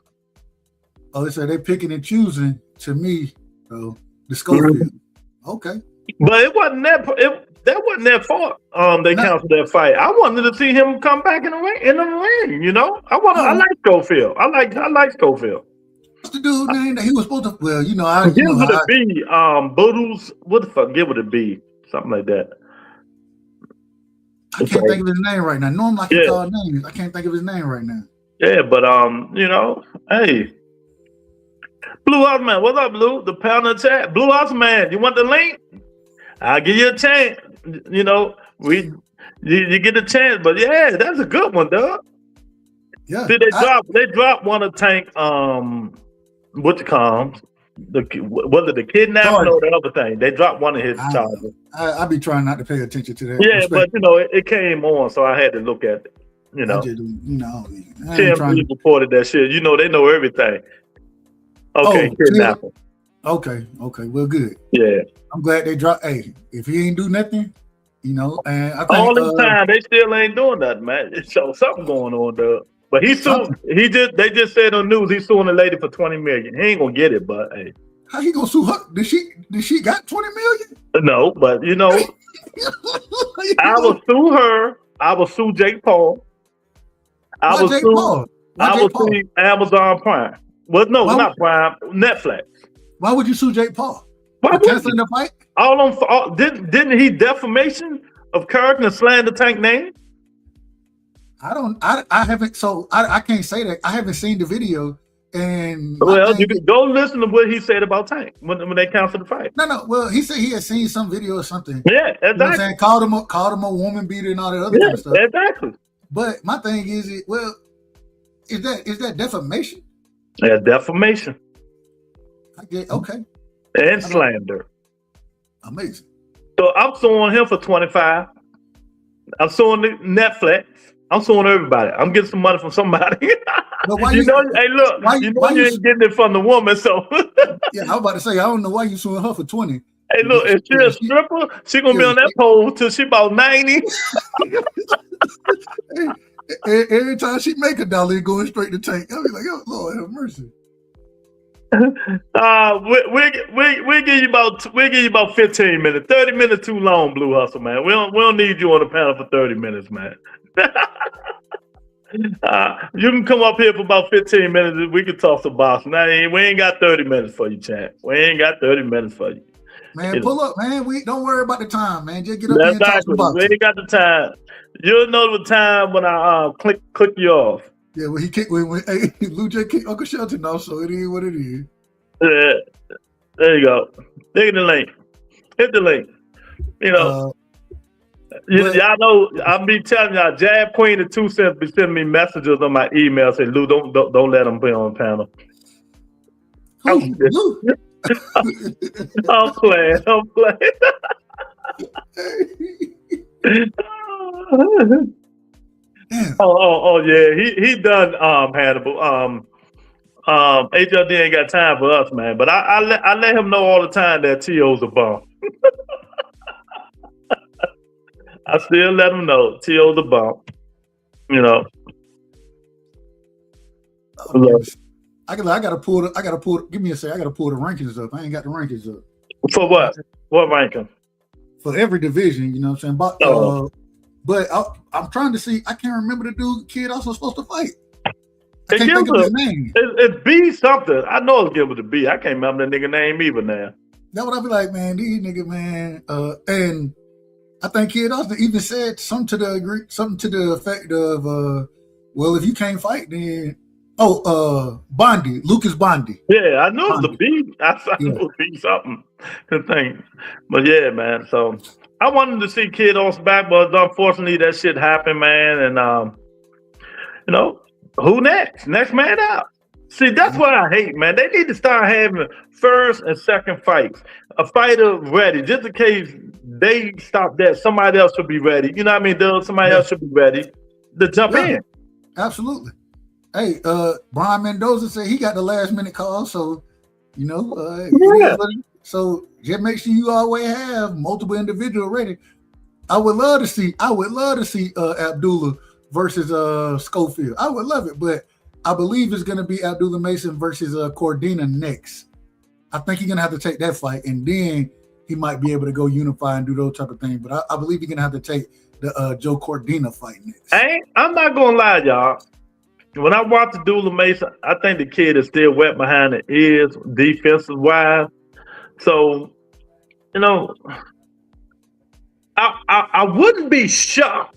Oh, they say they picking and choosing to me. So the Schofield. Okay. But it wasn't that wasn't their fault. They canceled that fight. I wanted to see him come back in the ring. I like Schofield. I like Schofield. What's the dude name that he was supposed to? Well, give it a B. Boodles. What the fuck? Give it a B. Something like that. I can't think of his name right now. Normally I can call names. I can't think of his name right now. Yeah, but hey. Blue House Man, what's up, Blue? The pound of chat. Blue House Man, you want the link? I'll give you a chance. You get a chance, but yeah, that's a good one, dog. Yeah. See, they dropped one of Tank what the comms. Whether the kidnapping or the other thing, they dropped one of his charges. I be trying not to pay attention to that. Yeah, respect. But it came on, so I had to look at it. TMZ reported that shit. They know everything. Okay, kidnapping. Okay, well, good. Yeah, I'm glad they dropped. Hey, if he ain't do nothing, and I think all this time they still ain't doing nothing, man. So something going on, though. But he sued. They just said on news he's suing a lady for $20 million. He ain't gonna get it, but hey, how he gonna sue her? Did she got $20 million? No, but I will sue her. I will sue Jake Paul. I will sue Amazon Prime. Well, no, not Prime. Netflix. Why would you sue Jake Paul? Why for canceling the fight? Didn't he defamation of character and slander Tank name? I haven't. So I can't say that. I haven't seen the video. And you can go listen to what he said about Tank when they canceled the fight. No. Well, he said he had seen some video or something. Yeah, exactly. You know what I'm saying? Called him a woman beater and all that other kind of stuff. Exactly. But my thing is that defamation? Yeah, defamation. Okay. And slander. Amazing. So I'm suing him for 25. I'm suing Netflix. I'm suing everybody. I'm getting some money from somebody. But why hey, look, you ain't getting it from the woman, so. Yeah, I was about to say, I don't know why you suing her for 20. Hey, look, if she a stripper, she gonna be on that pole till she about 90. Every time she make $1, going straight to Tank. I'll be like, oh, Lord have mercy. We'll give you about 15 minutes. 30 minutes too long, Blue Hustle, man. We don't need you on the panel for 30 minutes, man. You can come up here for about 15 minutes. We can talk some boxing. We ain't got 30 minutes for you, champ. We ain't got 30 minutes for you. Man, pull up, man. We don't worry about the time, man. Just get up here and talk some boxing. We ain't got the time. You'll know the time when I click you off. Yeah, when he kicked when Lou J kicked Uncle Shelton off, so it is what it is. Yeah, there you go. Hit the link. Hit the link. Y'all know I'll be telling y'all. Jab Queen of 2 Cents be sending me messages on my email. Say, Lou, don't let them be on the panel. Lou? I'm playing. Oh yeah, he done Hannibal. HLD ain't got time for us, man. But I let him know all the time that T.O.'s a bum. I still let him know T.O.'s a bum. I gotta pull. Give me a second. I gotta pull the rankings up. I ain't got the rankings up. For what? What ranking? For every division, you know what I'm saying? But I'm trying to see. I can't remember the dude kid also supposed to fight. I can't think of his name. It's B something. I know it's given with a B. I can't remember the nigga name either now. That's what I be like, man. These niggas, man. And I think Kid Austin even said something to the effect of, well, if you can't fight, then Bondi, Lucas Bondi. Yeah, I know it's a B. I thought it would be something to think. But yeah, man. So I wanted to see Kid Austin back, but unfortunately that shit happened, man. And who next? Next man out. See, that's what I hate, man. They need to start having first and second fights. A fighter ready, just in case they stop that. Somebody else should be ready. You know what I mean? Somebody else should be ready to jump in. Absolutely. Hey, Brian Mendoza said he got the last minute call, so so just make sure you always have multiple individuals ready. I would love to see Abdullah versus Schofield. I would love it, but I believe it's going to be Abdullah Mason versus Cordina next. I think he's going to have to take that fight, and then he might be able to go unify and do those type of things. But I believe he's going to have to take the Joe Cordina fight next. I'm not going to lie, y'all. When I watch Abdullah Mason, I think the kid is still wet behind the ears, defensive-wise. So, I wouldn't be shocked.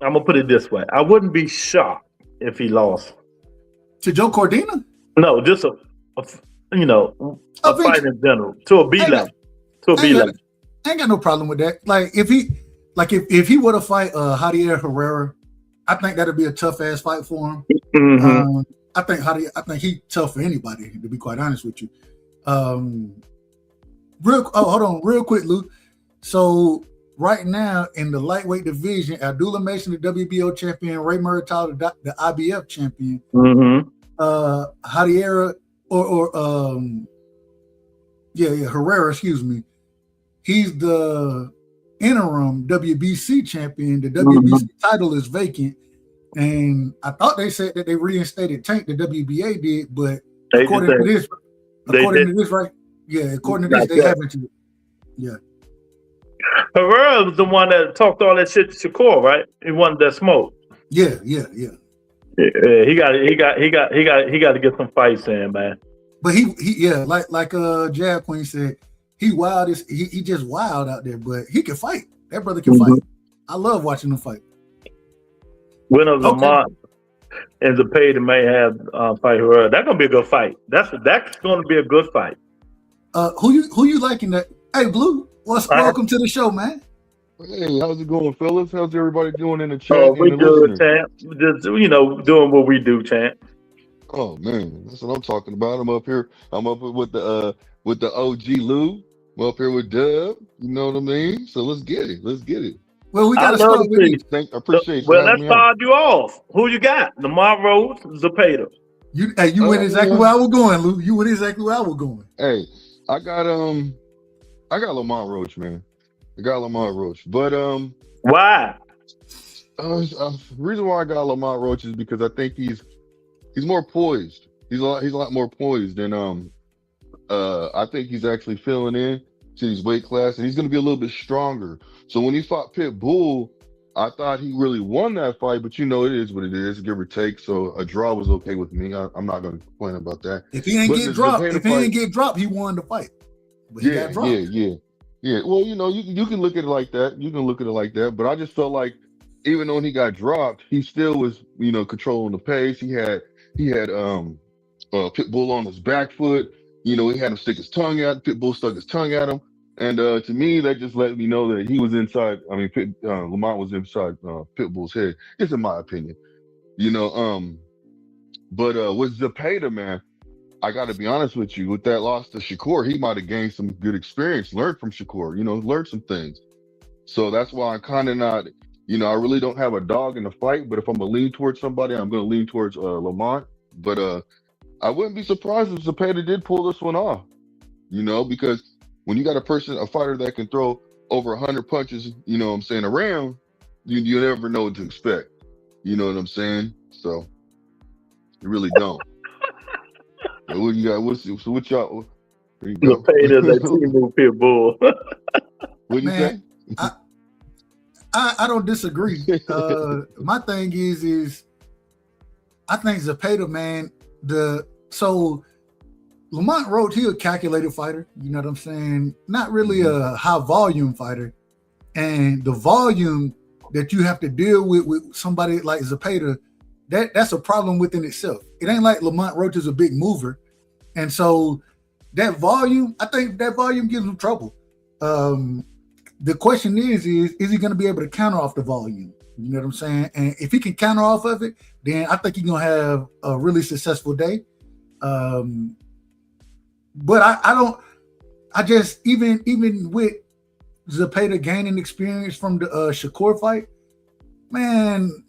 I'm going to put it this way. I wouldn't be shocked if he lost. To Joe Cordina? No, just a fight in general. To a B level. To a B level. I ain't got no problem with that. Like, if he like if he were to fight Javier Herrera, I think that'd be a tough ass fight for him. Mm-hmm. I think he's tough for anybody, to be quite honest with you. Hold on, real quick, Lou. So right now in the lightweight division, Abdullah Mason, the WBO champion, Ray Murtaugh, the IBF champion, Javier Herrera, excuse me. He's the interim WBC champion. The WBC title is vacant. And I thought they said that they reinstated Tank, the WBA did, but according to this, they haven't. Yeah. Herrera was the one that talked all that shit to Shakur, right? He wanted that smoke. Yeah. Yeah, he got to get some fights in, man. But he like Jab Queen said, he just wild out there, but he can fight. That brother can fight. I love watching him fight. Winner of Lamont and Zepeda may have fight Herrera. That's gonna be a good fight. That's gonna be a good fight. Who you liking that? Hey, Blue, welcome to the show, man. Hey, how's it going, fellas? How's everybody doing in the chat? Oh, we good, champ. Just doing what we do, champ. Oh man, that's what I'm talking about. I'm up here. I'm up with the OG Lou. I'm up here with Dub. You know what I mean? So let's get it. Well, we got to start with you. I appreciate you. Well, let's start you off. Who you got? Lamont Rhodes, Zepeda. You went exactly where I was going, Lou. You went exactly where I was going. Hey, I got Lamont Roach, man. I got Lamont Roach, but why? The reason why I got Lamont Roach is because I think he's more poised. He's a lot more poised, and I think he's actually filling in to his weight class, and he's going to be a little bit stronger. So when he fought Pitbull, I thought he really won that fight, but it is what it is, give or take. So a draw was okay with me. I'm not going to complain about that. If he ain't get dropped, he won the fight. But he got dropped. Yeah. Well, you can look at it like that. But I just felt like even though he got dropped, he still was, controlling the pace. He had Pitbull on his back foot. He had him stick his tongue out. Pitbull stuck his tongue at him. And to me, that just let me know that he was inside. I mean, Lamont was inside Pitbull's head, just in my opinion. But with Zepeda, man, I got to be honest with you. With that loss to Shakur, he might have gained some good experience, learned from Shakur, learned some things. So that's why I'm kind of not, I really don't have a dog in the fight. But if I'm going to lean towards somebody, I'm going to lean towards Lamont. But I wouldn't be surprised if Zepeda did pull this one off, because when you got a fighter that can throw over 100 punches, around, you never know what to expect. You know what I'm saying? So you really don't. What you got? What y'all? There you go. Zepeda's a Timu Pitbull. What you say? I don't disagree. My thing is I think Zepeda, man, Lamont Roach, he a calculated fighter, you know what I'm saying? Not really a high volume fighter. And the volume that you have to deal with somebody like Zepeda, that's a problem within itself. It ain't like Lamont Roach is a big mover. And so that volume, I think that volume gives him trouble. The question is he going to be able to counter off the volume? You know what I'm saying? And if he can counter off of it, then I think he's going to have a really successful day. But I just, even with Zepeda gaining experience from the Shakur fight, man,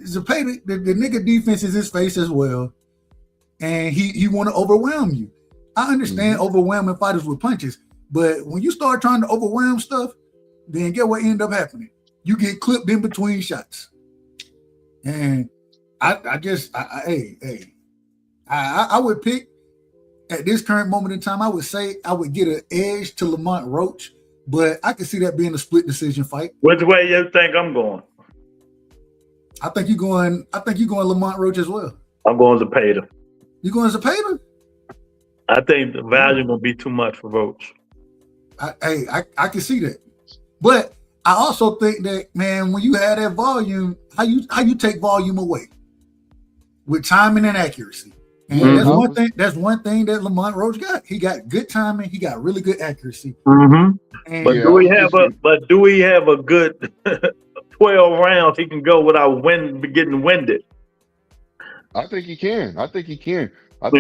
Zepeda, the nigga defense is his face as well. And he want to overwhelm you. I understand overwhelming fighters with punches, but when you start trying to overwhelm stuff, then get what end up happening. You get clipped in between shots. And I would pick, at this current moment in time, I would say I would get an edge to Lamont Roach, but I could see that being a split decision fight. Which way you think I'm going? I think you're going Lamont Roach as well. I'm going Zepeda. You going Zepeda? I think the value will be too much for Roach. I can see that. But I also think that, man, when you have that volume, how you take volume away? With timing and accuracy. And that's one thing that Lamont Roach got. He got good timing. He got really good accuracy. Mm-hmm. And But do we have a good 12 rounds he can go without getting winded? I think he can. I think I've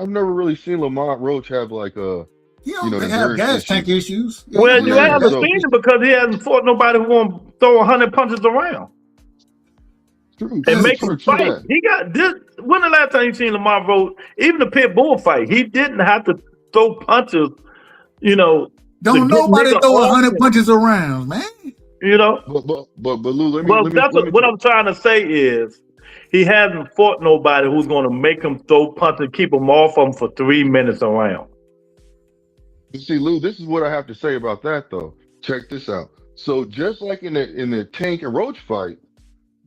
never really seen Lamont Roach have like a they have gas tank issues. Well, you haven't seen him because he hasn't fought nobody who won't throw 100 punches around. True, and make him fight. He got this. When the last time you seen Lamont Roach, even the pit bull fight, he didn't have to throw punches. Don't nobody throw 100 punches around, man. But Lou, let me what I'm trying to say is he hasn't fought nobody who's going to make him throw punches and keep him off him for 3 minutes around. You see, Lou, this is what I have to say about that, though. Check this out. So just like in the Tank and Roach fight,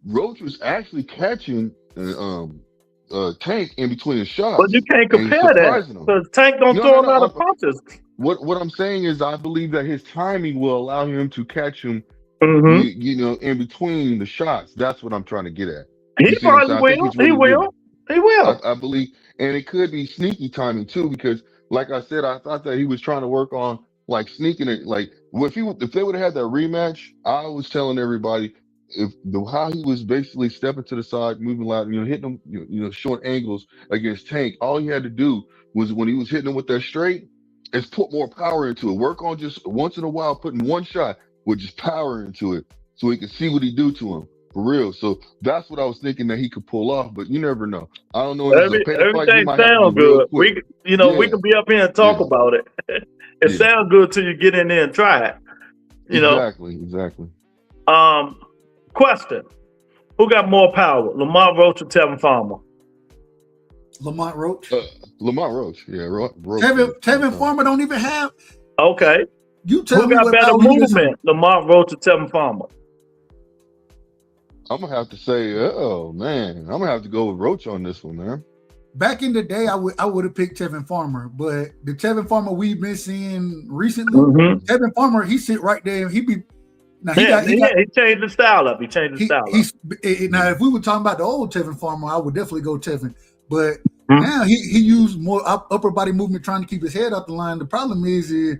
Roach was actually catching Tank in between the shots. But you can't compare that because Tank don't throw a lot of punches. What I'm saying is I believe that his timing will allow him to catch him, in between the shots. That's what I'm trying to get at. He probably will. He will. I believe, and it could be sneaky timing too, because like I said, I thought that he was trying to work on like sneaking it. Like if they would have had that rematch, I was telling everybody how he was basically stepping to the side, moving loud, hitting them, short angles against Tank. All he had to do was when he was hitting him with that straight, is put more power into it. Work on just once in a while putting one shot with just power into it, so he could see what he do to him for real. So that's what I was thinking that he could pull off, but you never know. I don't know. Everything sounds good. We can be up here and talk about it. It sounds good till you get in there and try it. Exactly. Question: who got more power, Lamont Roach or Tevin Farmer? Lamont Roach. Lamont Roach. Yeah, Roach. Tevin Farmer don't even have. Okay. You tell who me got what better movement, Lamont Roach or Tevin Farmer? I'm gonna have to say, I'm gonna have to go with Roach on this one, man. Back in the day, I would have picked Tevin Farmer, but the Tevin Farmer we've been seeing recently, Tevin Farmer, he sit right there. He changed the style up. Now, if we were talking about the old Tevin Farmer, I would definitely go Tevin. But now he used more upper body movement, trying to keep his head off the line. The problem is the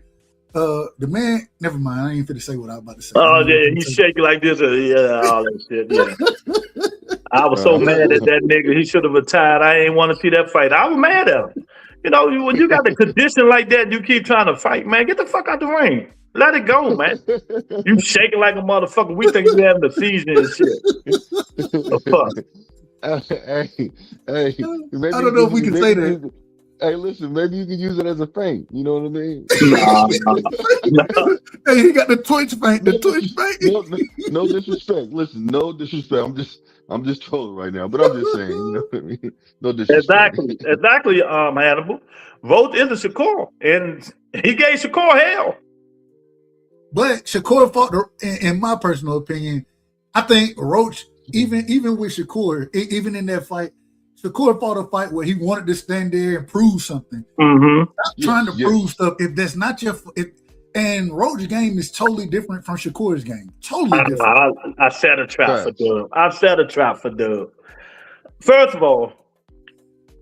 man. Never mind. I ain't fit to say what I was about to say. Oh yeah, he's shaking like this. All that shit. Yeah. I was so mad at that nigga. He should have retired. I ain't want to see that fight. I was mad at him. When you got the condition like that, you keep trying to fight, man. Get the fuck out the ring. Let it go, man. You shaking like a motherfucker. We think you having a seizure and shit. The fuck? Hey, I don't know if we can say that. Hey, listen, maybe you can use it as a feint. You know what I mean? No. Hey, he got the twitch feint. The twitch feint. No disrespect. Listen, no disrespect. I'm just trolling right now, but I'm just saying. You know what I mean? No disrespect. Exactly. Hannibal. Roach is a Shakur, and he gave Shakur hell. But Shakur fought, in my personal opinion, I think Roach, even with Shakur, even in that fight, Shakur fought a fight where he wanted to stand there and prove something. Stop trying to prove stuff if that's not your. And Roach's game is totally different from Shakur's game. Totally different. I set a trap for Dub. First of all,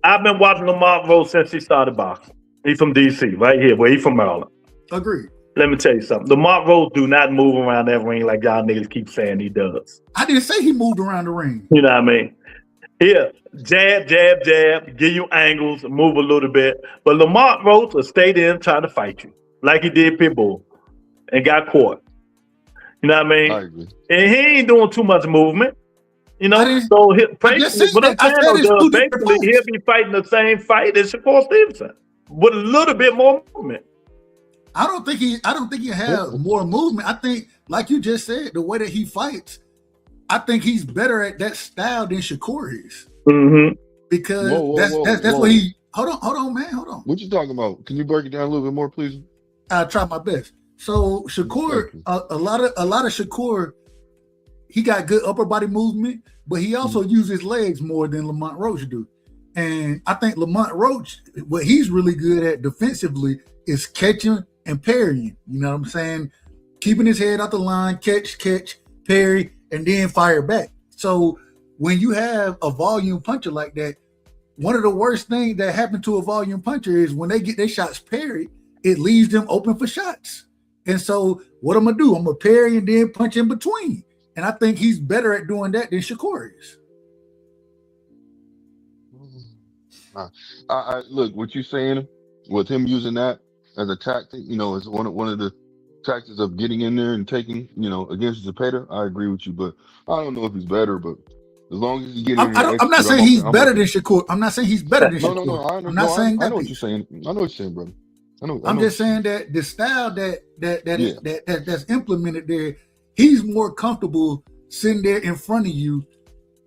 I've been watching Lamont Roach since he started boxing. He's from DC, right here, where he's from Maryland. Agreed. Let me tell you something. Lamont Roach do not move around that ring like y'all niggas keep saying he does. I didn't say he moved around the ring. You know what I mean? Here, jab, jab, jab, give you angles, move a little bit. But Lamont Roach will stay there and try to fight you, like he did Pitbull, and got caught. You know what I mean? I agree. And he ain't doing too much movement. So basically he'll be fighting the same fight as Shakur Stevenson with a little bit more movement. I don't think he has more movement. I think, like you just said, the way that he fights, I think he's better at that style than Shakur is. Because that's what he. Hold on, man. Hold on. What you talking about? Can you break it down a little bit more, please? I'll try my best. So Shakur, a lot of Shakur, he got good upper body movement, but he also uses legs more than Lamont Roach do. And I think Lamont Roach, what he's really good at defensively is catching and parrying. You know what I'm saying? Keeping his head out the line, catch, parry, and then fire back. So when you have a volume puncher like that, one of the worst things that happened to a volume puncher is when they get their shots parried, it leaves them open for shots. And so what I'm gonna do? I'm gonna parry and then punch in between. And I think he's better at doing that than Shakur is. I look, what you're saying with him using that as a tactic, is one of the tactics of getting in there and taking, against Zepeda. I agree with you, but I don't know if he's better. But as long as he gets in there, I'm not saying he's better than Shakur. I'm not saying he's better than Shakur. No. I'm not saying that. I know what you're saying. I know what you're saying, brother. I'm just saying that the style that's implemented there, he's more comfortable sitting there in front of you,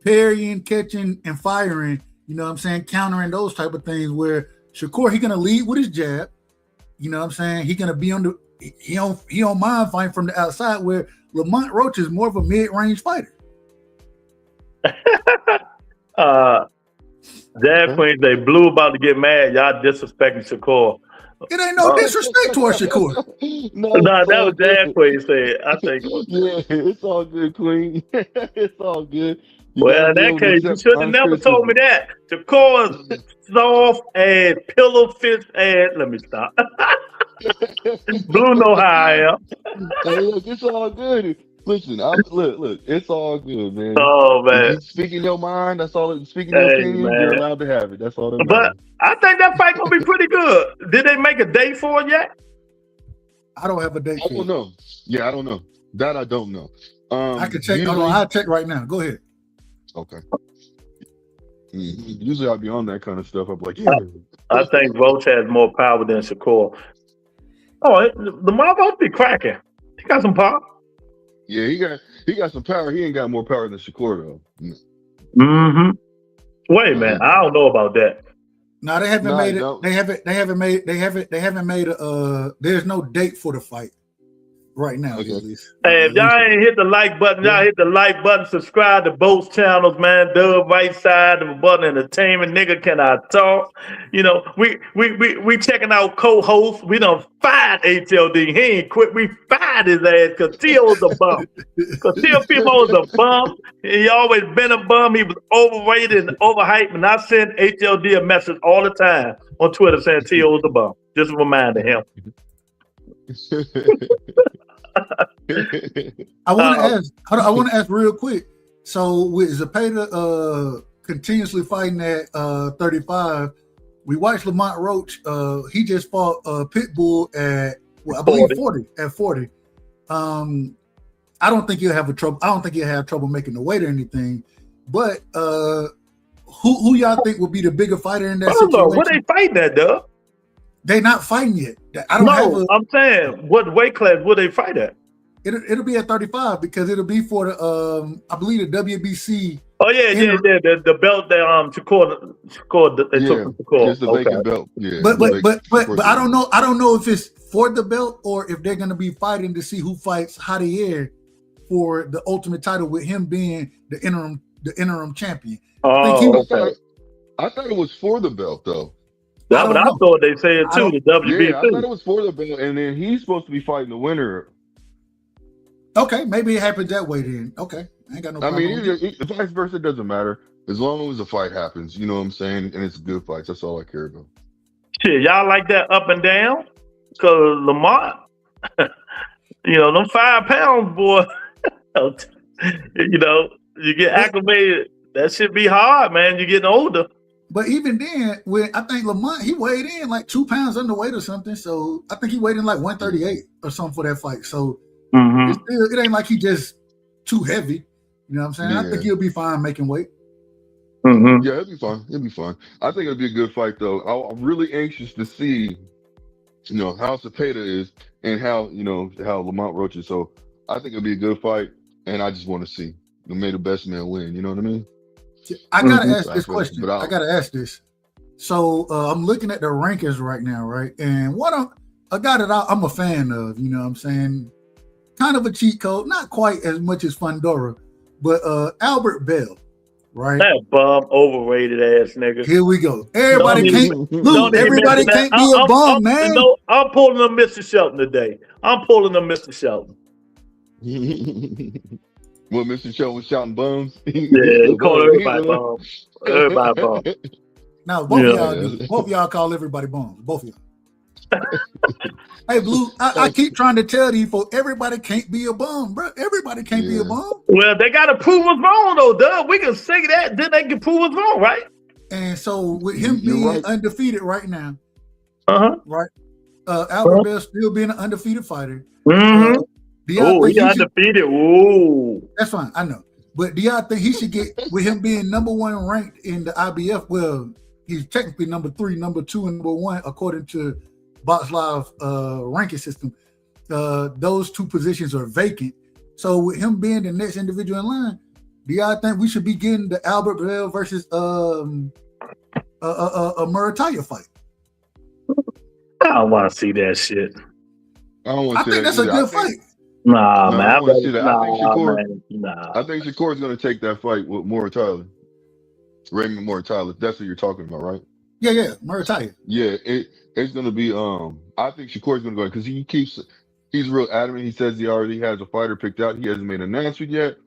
parrying, catching, and firing. You know what I'm saying? Countering those type of things where Shakur, he gonna lead with his jab. You know what I'm saying? He gonna be he don't mind fighting from the outside, where Lamont Roach is more of a mid-range fighter. Jab Queen, they Blue about to get mad. Y'all disrespecting Shakur. It ain't no disrespect towards Shakur. No, that was Jab Queen said. I think. Yeah, it's all good, Queen. It's all good. Well, in that case, you should have never told me that. Shakur is soft ass, pillow fist ass. Let me stop. Blue know how I am. Hey, look, it's all good. Listen, look, it's all good, man. Oh, man. Speaking your mind, that's all. Speaking your opinion, man. You're allowed to have it. That's all that matters. But I think that fight gonna be pretty good. Did they make a date for it yet? I don't have a date. I don't know. Yeah, I don't know. That I don't know. I can check. Hold on, I'll check right now. Go ahead. Okay. Usually I'll be on that kind of stuff. I'm like, yeah. I think Roach has more power than Shakur. Oh, the Marvel be cracking. He got some power. Yeah, he got some power. He ain't got more power than Shakur though. Mm-hmm. Wait, man, I don't know about that. No, they haven't made it. They haven't made a. There's no date for the fight right now. Okay. Hey, if y'all ain't hit the like button, y'all hit the like button. Subscribe to both channels, man. Dub right side of the button. Entertainment, nigga. Can I talk? We checking out co-hosts. We done fired HLD. He ain't quit. We fired his ass because Tio's a bum. Because Tio Pimo is a bum. He always been a bum. He was overrated and overhyped. And I send HLD a message all the time on Twitter saying Tio's a bum. Just a reminder him. I want to ask real quick. So with Zepeda continuously fighting at 35, we watched Lamont Roach. He just fought Pitbull at I believe 40. At 40. I don't think he'll have trouble. I don't think he'll have trouble making the weight or anything. But who y'all think will be the bigger fighter in that situation? What they fighting at, though? They not fighting yet. I'm saying, what weight class will they fight at? It'll be at 35 because it'll be for the I believe the WBC. Oh yeah, the belt that Shakur they took from Shakur. It's the vacant belt. Yeah. But I don't know. I don't know if it's for the belt or if they're gonna be fighting to see who fights Javier for the ultimate title, with him being the interim champion. I thought it was for the belt though. I thought they said too. The WBC. Yeah, I thought it was for the belt, and then he's supposed to be fighting the winner. Okay, maybe it happens that way then. Okay, I ain't got no problem. I mean, vice versa, it doesn't matter as long as the fight happens. You know what I'm saying? And it's good fights. That's all I care about. Shit, y'all like that up and down? Because Lamont, them 5 pounds, boy. You get acclimated. That should be hard, man. You're getting older. But even then, when I think Lamont, he weighed in like 2 pounds underweight or something. So I think he weighed in like 138 or something for that fight. So it ain't like he just too heavy. You know what I'm saying? Yeah. I think he'll be fine making weight. Mm-hmm. Yeah, it'll be fine. It'll be fine. I think it'll be a good fight, though. I'm really anxious to see, how Zepeda is and how Lamont Roach is. So I think it'll be a good fight, and I just want to see. May the best man win. You know what I mean? I gotta ask this question. I gotta ask this. So I'm looking at the rankings right now, right? And a guy that I'm a fan of, you know what I'm saying? Kind of a cheat code, not quite as much as Fundora, but Albert Bell, right? That bum, overrated ass nigga. Here we go. Everybody can't be a bum, man. I'm pulling them Mr. Shelton today. I'm pulling them Mr. Shelton. Well, Mr. Shelton was shouting bums. Yeah, he called everybody bum. Everybody bum. Now both of y'all do. Both of y'all call everybody bums. Both of y'all. Hey, Blue, I keep trying to tell these folks, everybody can't be a bum, bro. Everybody can't be a bum. Well, they got to prove us wrong, though, Doug. We can say that, then they can prove us wrong, right? And so with him being undefeated right now, right? Albert Bell still being an undefeated fighter. He undefeated. Ooh. That's fine, I know. But do y'all think he should get, with him being #1 ranked in the IBF? Well, he's technically number 3, number 2, and number 1 according to Box Live ranking system. Those 2 positions are vacant. So with him being the next individual in line, do y'all think we should be getting the Albert Bell versus a Murataya fight? I don't want to see that shit. I think that's a good fight. Nah, man. I want to see that. I think Shakur's going to take that fight with Murataya. Raymond Murataya. That's what you're talking about, right? Yeah, Murataya. Yeah, it's going to be. I think Shakur's going to go because he's real adamant. He says he already has a fighter picked out. He hasn't made an announcement yet,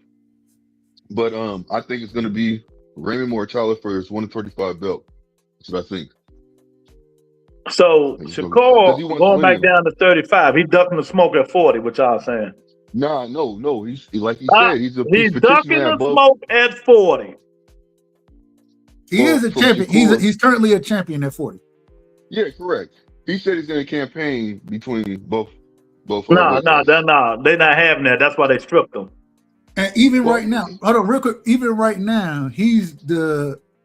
but I think it's going to be Raymond Murataya for his 135 belt. That's what I think. So Shakur going back down to 35. He ducking the smoke at 40. What y'all saying? No. He's like he said. He's ducking the smoke at 40. He is a champion. He's currently a champion at 40. Yeah, correct. He said he's going to campaign between both. No, they're not having that. That's why they stripped him. And even right now, hold on real quick. Even right now, he's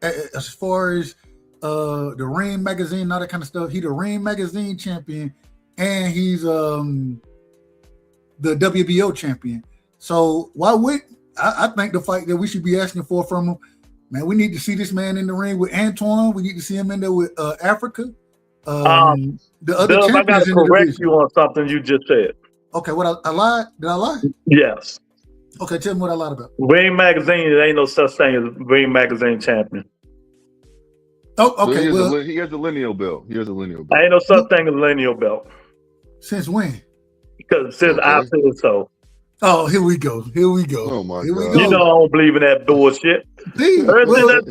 as far as the Ring magazine, all that kind of stuff. He's the Ring magazine champion, and he's the WBO champion. So why would I think the fight that we should be asking for from him? Man, we need to see this man in the ring with Antoine. We need to see him in there with Africa. The other champions. I got to correct you on something you just said. Okay, what I lied? Did I lie? Yes. Okay, tell me what I lied about. Ring magazine, there ain't no such thing as Ring magazine champion. Oh, okay. He has a lineal belt. Ain't no such thing as lineal belt. Since when? Because since I said so. Oh, here we go. Oh my God. You know I don't believe in that bullshit. That's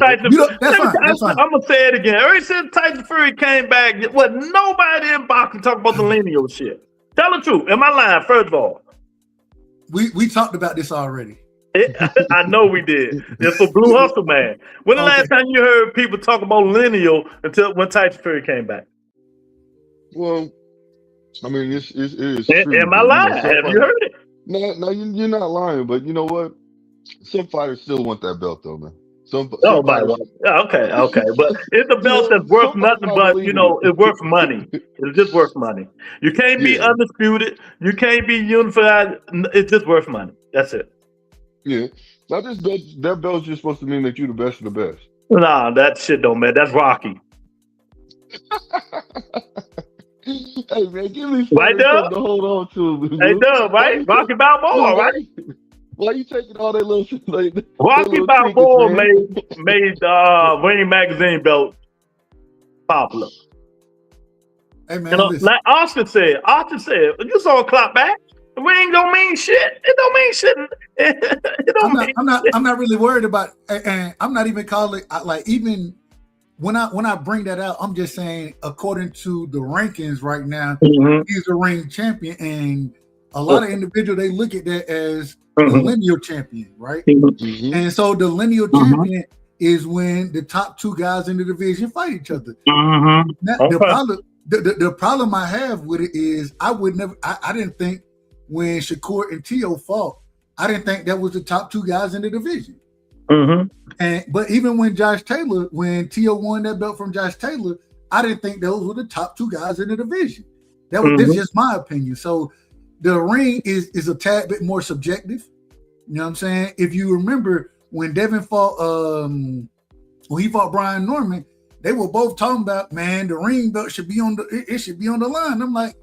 fine. I'm gonna say it again. Ever since Tyson Fury came back, nobody in boxing talk about the lineal shit. Tell the truth. Am I lying? First of all, we talked about this already. I know we did. It's for Blue Hustle Man. When the last time you heard people talk about lineal until when Tyson Fury came back? Well, I mean, it is. Am I lying? Have you heard it? No, you're not lying. But you know what? Some fighters still want that belt, though, man. Nobody wants. Okay, but it's a belt that's worth nothing, but it's worth money. It's just worth money. You can't be undisputed. You can't be unified. It's just worth money. That's it. Yeah, that belt's just supposed to mean that you're the best of the best. Nah, that shit don't matter. That's Rocky. Hey man, give me something to hold on to. Hey, Doug, right? Rocky Balboa, right? Why you taking all that little shit? Rocky Balboa made Ring magazine belt popular. Hey man, like Austin said, you saw a clap back. The ring don't mean shit. It don't mean shit. I'm not really worried about, and I'm not even calling even when I bring that out, I'm just saying according to the rankings right now, he's the ring champion, and a lot of individuals they look at that as the lineal champion, right? And so the lineal champion is when the top 2 guys in the division fight each other. Now, the problem I have with it is I didn't think when Shakur and Tio fought, I didn't think that was the top 2 guys in the division. But even when Tio won that belt from Josh Taylor, I didn't think those were the top 2 guys in the division. That's just my opinion. So the ring is a tad bit more subjective. You know what I'm saying? If you remember when Devin fought, when he fought Brian Norman, they were both talking about, man, the ring belt should be on the line. I'm like,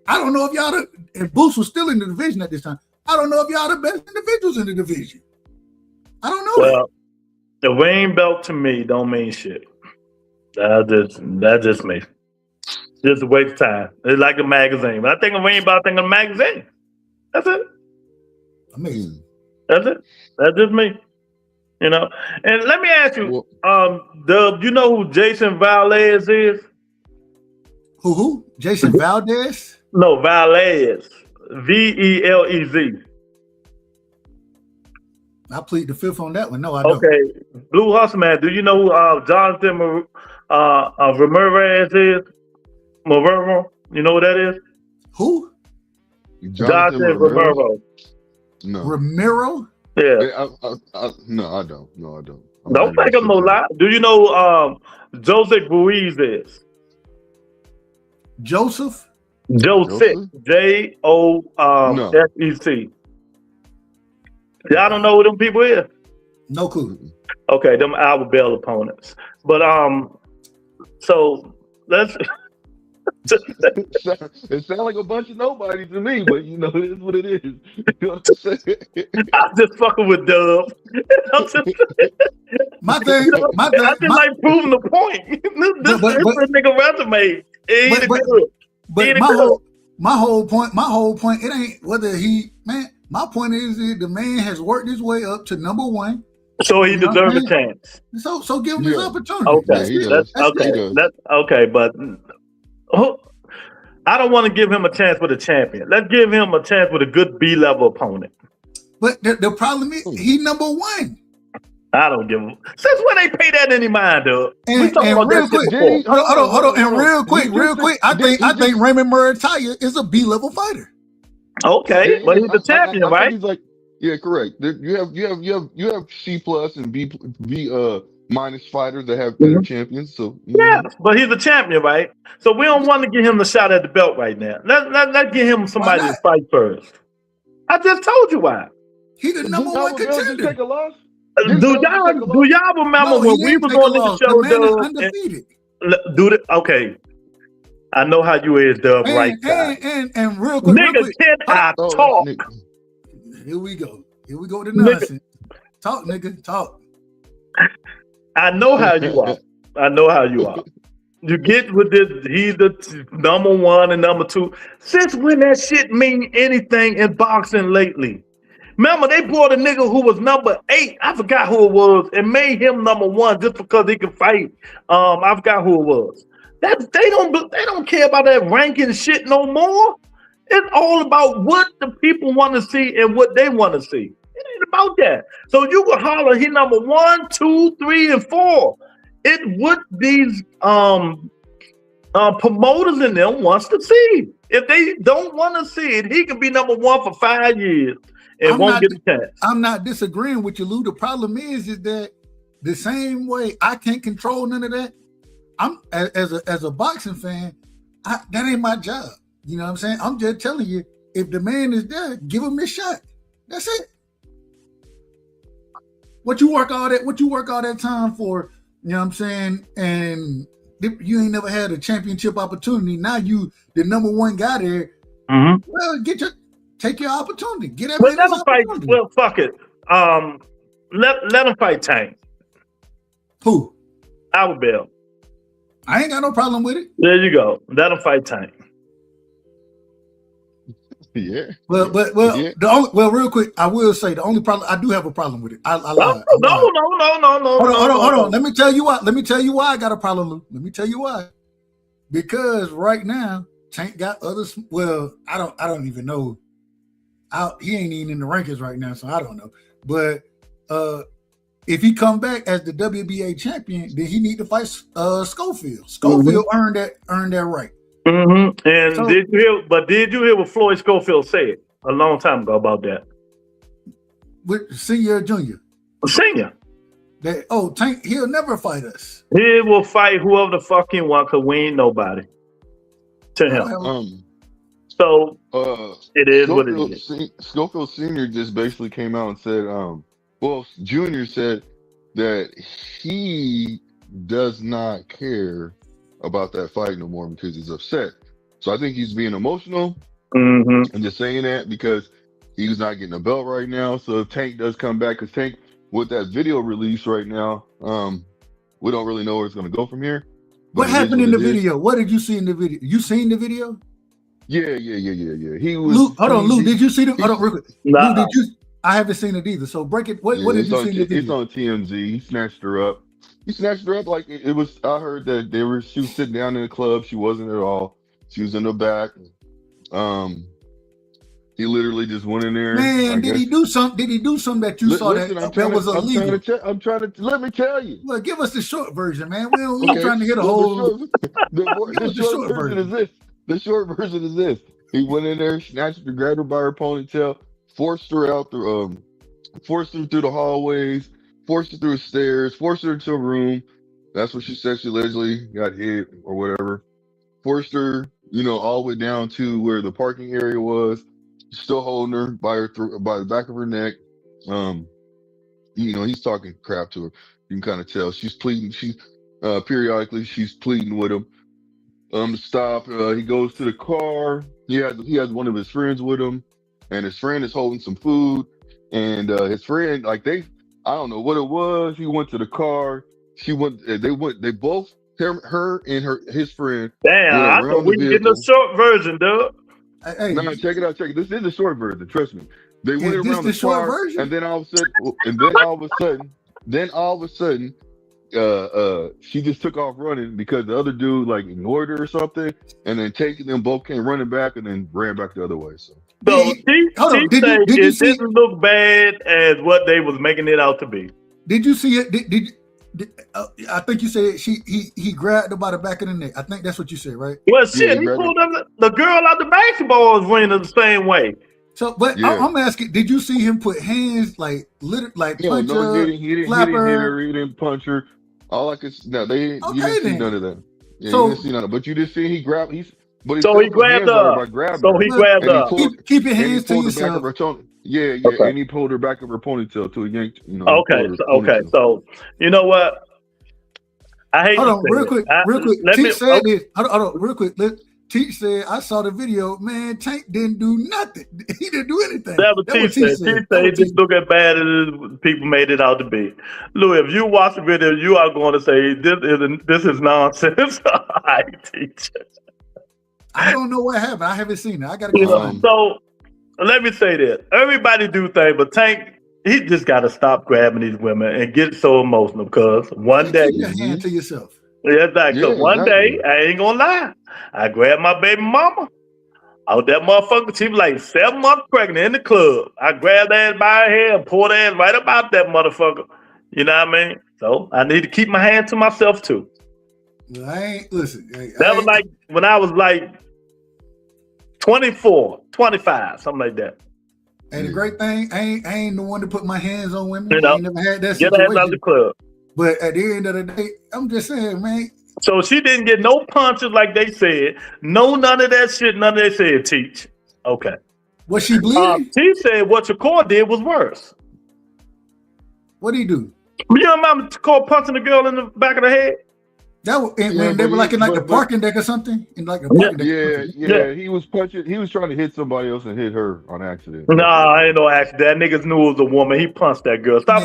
I don't know if if Boots was still in the division at this time, I don't know if y'all the best individuals in the division. I don't know. Well, the ring belt to me don't mean shit. That's just me. Just a waste of time. It's like a magazine. When I think of ring belt, I think of a magazine. That's it. Amazing. That's it. That's just me. You know, and let me ask you, Well, Dub, you know who Jason Valles is? Who? Jason Valdez? No, Valles. Velez. I plead the fifth on that one. No, I don't. Okay, Blue Hustle Man. Do you know who Jonathan Ramirez is? Marrero? You know what that is? Who? Jonathan Ramirez. No. Ramiro? Yeah. No, I don't. No, I don't. Don't think I'm no lie. Do you know Joseph Ruiz is? Joseph? Joseph. J-O-S-E-C. Y'all don't know who them people is? No clue. Okay, them Albert Bell opponents. But so let's it sounds like a bunch of nobody to me, but you know, it is what it is. You know what I'm saying? I'm just fucking with Dub. My thing. I just like proving the point. This nigga resume. My whole point, it ain't whether my point is that the man has worked his way up to number one. So he deserves a chance. So give him his opportunity. Okay. That's okay, but I don't want to give him a chance with a champion. Let's give him a chance with a good B-level opponent. But the problem is he number one. I don't give him. Since when they pay that any mind, though? And real quick, hold on. And real quick, I think Raymond Murataya is a B-level fighter. Okay, but he's the champion, right? He's like, yeah, correct. You have C+ and B minus fighters that have better champions. So yeah, but he's a champion, right? So we don't want to give him the shot at the belt right now. Let's give him somebody to fight first. I just told you why. He the number one contender. Take a loss? Do y'all remember when we was on this show, Dub? Okay. I know how you is, Dub, right? And real quick, nigga, can I talk? Here we go with the nonsense. Talk, nigga, talk. I know how you are. You get with this, he's the number one and number two. Since when that shit mean anything in boxing lately? Remember, they brought a nigga who was number 8. I forgot who it was, and made him number 1 just because he could fight. I forgot who it was. They don't care about that ranking shit no more. It's all about what the people want to see and what they want to see. It ain't about that. So you can holler he number 1, 2, 3, and 4. It what these promoters in them wants to see. If they don't want to see it, he can be number 1 for 5 years and won't get a chance. I'm not disagreeing with you, Lou. The problem is that the same way I can't control none of that. I'm as a boxing fan, that ain't my job. You know what I'm saying? I'm just telling you, if the man is there, give him his shot. That's it. What you work all that time for, you know what I'm saying? And you ain't never had a championship opportunity. Now you the number 1 guy there. Mm-hmm. Well, take your opportunity. Get that opportunity. Well, fuck it. Let him fight Tank. Who? Albert Bell. I ain't got no problem with it. There you go. Let him fight Tank. Yeah. Well, yeah. Real quick, I will say the only problem I do have a problem with it. I lied. No. Hold on. Let me tell you why I got a problem, Lou. Let me tell you why. Because right now, Tank got others. Well, I don't even know. He ain't even in the rankings right now, so I don't know. But if he come back as the WBA champion, then he need to fight Schofield. Schofield earned that right. Mm-hmm. And did you hear what Floyd Schofield said a long time ago about that? With senior or junior? Senior. Tank, he'll never fight us. He will fight whoever the fuck he want because we ain't nobody to him. So it is what it is. Schofield Sr. just basically came out and said, Junior said that he does not care about that fight no more because he's upset. So I think he's being emotional and just saying that because he's not getting a belt right now. So if Tank does come back, because Tank with that video release right now, we don't really know where it's going to go from here. What happened in the video? What did you see in the video? You seen the video? Yeah. He was. Luke, hold on, Luke. Did you see them? Hold on, real quick. Nah. Luke, I haven't seen it either. So break it. What did you see in the video? It's on TMZ. He snatched her up. Like it was. I heard that she was sitting down in the club. She wasn't at all. She was in the back. He literally just went in there. Man, did he do something that you saw that was illegal? I'm trying to let me tell you. Well, give us the short version, man. We ain't trying to get a whole. The short version is this. The short version is this. He went in there, snatched her, grabbed her by her ponytail, forced her through the hallways, forced her through the stairs, forced her into a room. That's what she said. She allegedly got hit or whatever. Forced her, all the way down to where the parking area was. Still holding her by the back of her neck. He's talking crap to her. You can kind of tell she's pleading. Periodically she's pleading with him to stop. He goes to the car. He has one of his friends with him, and his friend is holding some food. And his friend, I don't know what it was. He went to the car. They both, her and his friend. Damn, I thought we were getting a short version, dude. Hey, no, check it out. This is the short version. Trust me. They went around the short car, version? and then all of a sudden, she just took off running because the other dude ignored her or something, and then them both came running back and then ran back the other way. So it didn't look bad as what they was making it out to be. Did you see it? I think you said he grabbed her by the back of the neck. I think that's what you said, right? Well, shit, he pulled the girl out the basketball was running the same way. So, but yeah. I'm asking, did you see him put hands punch her, he didn't slap hit her? her, he didn't punch her. All I could you didn't see none of that. Yeah, so, you didn't see none of that. But you just see he grabbed. He grabbed her. Keep your hands to yourself. Yeah, okay. And he pulled her back of her ponytail till he yanked. Okay. So you know what? I hate. Hold on, real quick. Teach said this. Hold on, real quick. Teach said, I saw the video. Man, Tank didn't do nothing. He didn't do anything. That's what Teach said. Teach said he just look as bad as people made it out to be. Louis, if you watch the video, you are going to say this is nonsense. I teach. I don't know what happened. I haven't seen it. I gotta get on. So let me say this. Everybody do things, but Tank, he just got to stop grabbing these women and get so emotional because one day. Keep your hand to yourself. Yeah, exactly. One day, I ain't gonna lie, I grabbed my baby mama out that motherfucker. She was like 7 months pregnant in the club. I grabbed that by her hair and pulled her right about that motherfucker. You know what I mean? So I need to keep my hand to myself too. Well, that was like when I was like 24, 25, something like that. And the great thing, I ain't the one to put my hands on women. I ain't never had that situation. Get ass out the club. But at the end of the day, I'm just saying, man. So she didn't get no punches like they said. None of that shit. None of that said. Teach. Okay. Was she bleeding? She said what Shakur did was worse. What did he do? You remember Shakur punching the girl in the back of the head? That was when they were in the parking deck or something. In like a parking deck. Yeah. He was punching. He was trying to hit somebody else and hit her on accident. Nah, ain't no accident. That niggas knew it was a woman. He punched that girl. Stop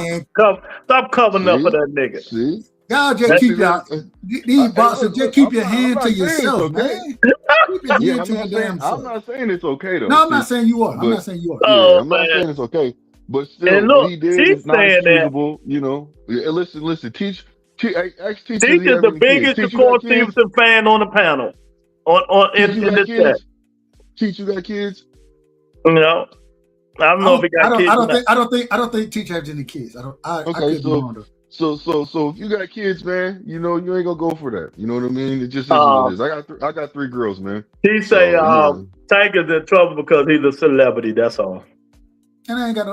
covering up for that nigga. See? Y'all just keep these boxers. Just keep your hand to yourself, man. Keep your hand to your damn self. I'm not saying it's okay though. No, I'm not saying you are. I'm not saying you are. Oh, I'm not saying it's okay. But still, and look, what he did is not excusable. Listen. Teach is the biggest Shakur Stevenson fan on the panel. In this chat. Teach, you got kids? No. I don't know if he got kids. I don't think Teach has any kids. So if you got kids, man, you ain't gonna go for that. You know what I mean? It just is what it is. I got 3 girls, man. He say Tank is in trouble because he's a celebrity. That's all. And I ain't got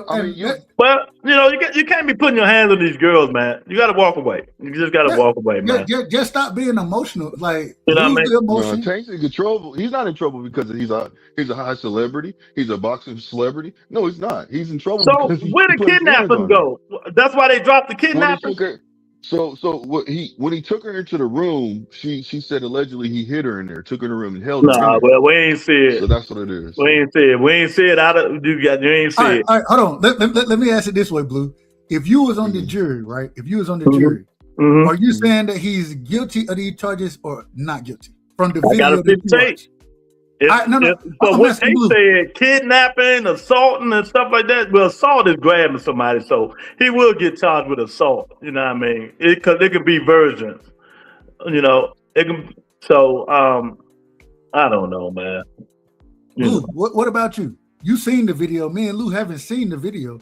you can't be putting your hands on these girls, man. You got to walk away. You just got to walk away, man. Just stop being emotional. Like, you know what I mean? Tank's in trouble. He's not in trouble because he's a high celebrity. He's a boxing celebrity. No, he's not. He's in trouble. So where the kidnappers go? That's why they dropped the kidnappers. So when he took her into the room, she said allegedly he hit her in there, took her in the room and held her. Nah, well, we ain't see it. So that's what it is. We ain't see it. You ain't see it. All right, hold on. Let me ask it this way, Blue. If you was on the jury, right? If you was on the jury, are you saying that he's guilty of these charges or not guilty? From the video that you watched? So what they said, kidnapping, assaulting, and stuff like that. Well, assault is grabbing somebody, so he will get charged with assault. You know what I mean? Because it could be versions. You know, it can. So I don't know, man. Lou, what about you? You seen the video? Me and Lou haven't seen the video.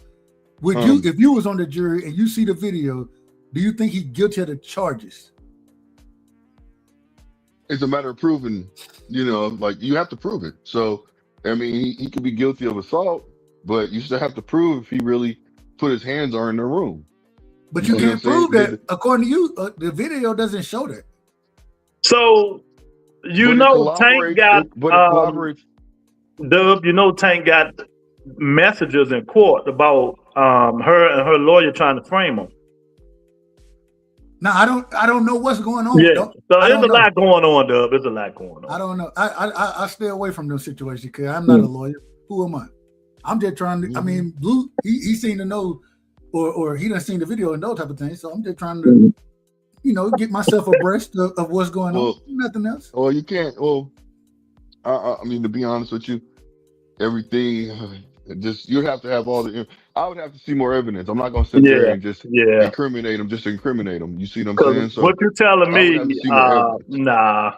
Would you, if you was on the jury and you see the video, do you think he's guilty of the charges? It's a matter of proving, you know, like you have to prove it. So, I mean, he could be guilty of assault, but you still have to prove if he really put his hands on in the room. But you can't prove that, according to you. The video doesn't show that. So, Tank got Dub. You know, Tank got messages in court about her and her lawyer trying to frame him. Now I don't know what's going on. Yeah, so there's a lot going on, Dub. There's a lot going on. I don't know. I stay away from those situations because I'm not a lawyer. Who am I? I'm just trying to. I mean, Blue, he seemed to know, or he done seen the video and those type of things. So I'm just trying to, you know, get myself abreast of what's going on. Nothing else. Well, you can't. Well, I mean, to be honest with you, everything. Just you'd have to have all the. I would have to see more evidence. I'm not gonna sit there and just incriminate them. Just incriminate them. You see what I'm saying? So what you're telling me? Nah.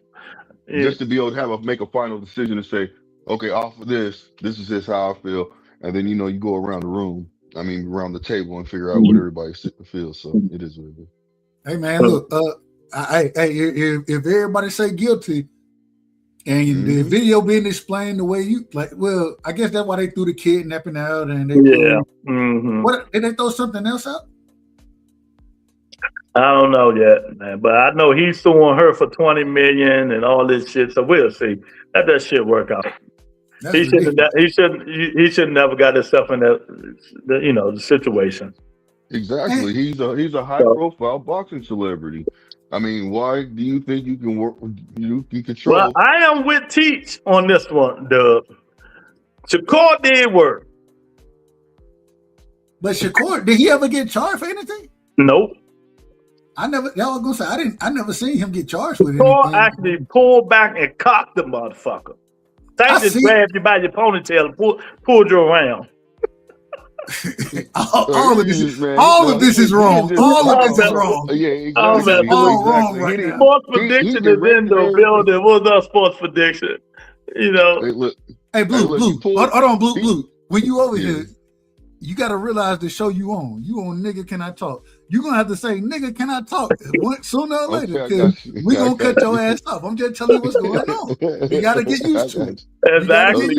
Just to be able to make a final decision and say, okay, off of this is just how I feel, and then you go around the room. I mean, around the table and figure out what everybody feels. So it is what it is. Hey man, look. If everybody say guilty. And the video being explained the way you like, well, I guess that's why they threw the kidnapping out, and what did they throw something else out? I don't know yet, man, but I know he's suing her for $20 million and all this shit. So we'll see. Let that shit work out. He should never got himself in the situation. Exactly. He's a high profile boxing celebrity. I mean, why do you think you can work? You can control? Well, I am with Teach on this one, Dub. Shakur did work, but Shakur, did he ever get charged for anything? Nope. I never seen him get charged with anything. Shakur actually pulled back and cocked the motherfucker. They just grabbed you by your ponytail and pulled you around. all of this is wrong. All of this is wrong. Yeah, exactly. All wrong right now. Sports prediction is in the building. What's our sports prediction? You know. Hey, Blue. Hold on, Blue. When you over here, you got to realize the show you on. You on Nigga Can I Talk? You're going to have to say, Nigga Can I Talk? Sooner or later. Because we're going to cut your ass off. I'm just telling you what's going on. You got to get used to it. Exactly.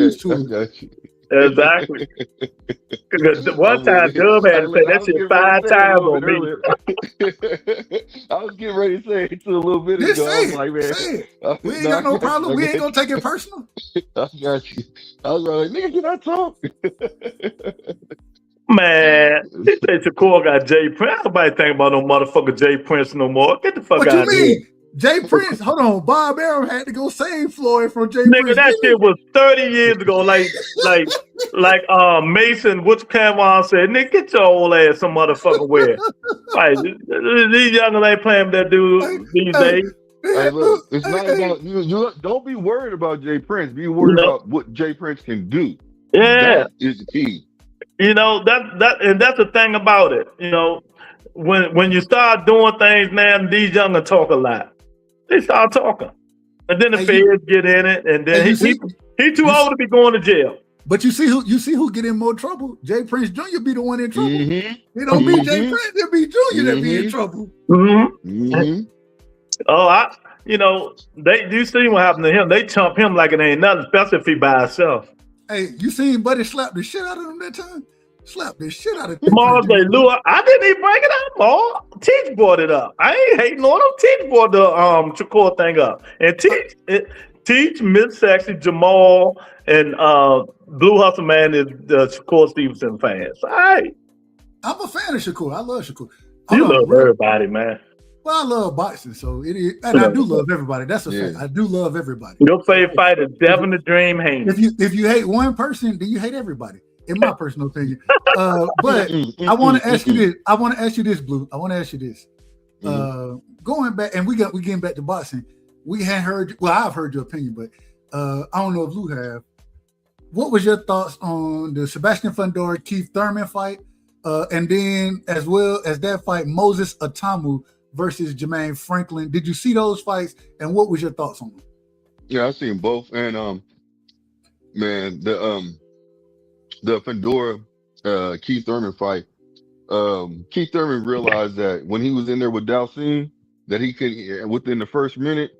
Exactly. One time, Dub had to say that shit 5 times on me. I was getting ready to say it a little bit ago. I was like, man, we ain't got no problem. We ain't gonna take it personal. I got you. I was like, nigga, can I talk? Man, they say Shakur got Jay Prince. Nobody think about no motherfucker Jay Prince no more. Get the fuck out of here. Jay Prince, hold on. Bob Arum had to go save Floyd from Jay Prince. Nigga, that shit was 30 years ago. Like Mason, which Cameron said, nigga, get your old ass some motherfucker where. Right, these youngers ain't playing with that dude these days. Hey, look, it's not about you. Don't be worried about Jay Prince. Be worried about what Jay Prince can do. Yeah, that is the key. You know and that's the thing about it. You know, when you start doing things now, these youngers talk a lot. They start talking, and then the feds get in it, and then he too old to be going to jail. But you see who get in more trouble? Jay Prince Jr. be the one in trouble. It don't be Jay Prince, it be Jr. that be in trouble. Oh, you see what happened to him? They chump him like it ain't nothing, especially if he by himself. Hey, you seen Buddy slap the shit out of him that time? Slap the shit out of him. Maul say, Lua, I didn't even bring it up, Maul. Teach brought it up. I ain't hating on him. Teach brought the Shakur thing up. And Teach, Miss Sexy, Jamal, and Blue Hustle Man is the Shakur Stevenson fans. All right. I'm a fan of Shakur. I love Shakur. You love everybody, man. Well, I love boxing, so it is, and I do love everybody. That's a fact. I do love everybody. Your favorite fighter, Devin the Dream Haney. If you hate one person, then you hate everybody. In my personal opinion. But I want to ask you this. I want to ask you this, Blue. I want to ask you this. Going back, and we getting back to boxing. We hadn't heard. Well, I've heard your opinion, but I don't know if Lou have. What was your thoughts on the Sebastian Fundora Keith Thurman fight, and then as well as that fight, Moses Atamu versus Jermaine Franklin? Did you see those fights, and what was your thoughts on them? Yeah, I seen both, and man, the Fundora Keith Thurman fight. Keith Thurman realized that when he was in there with Dalcin, that he could within the first minute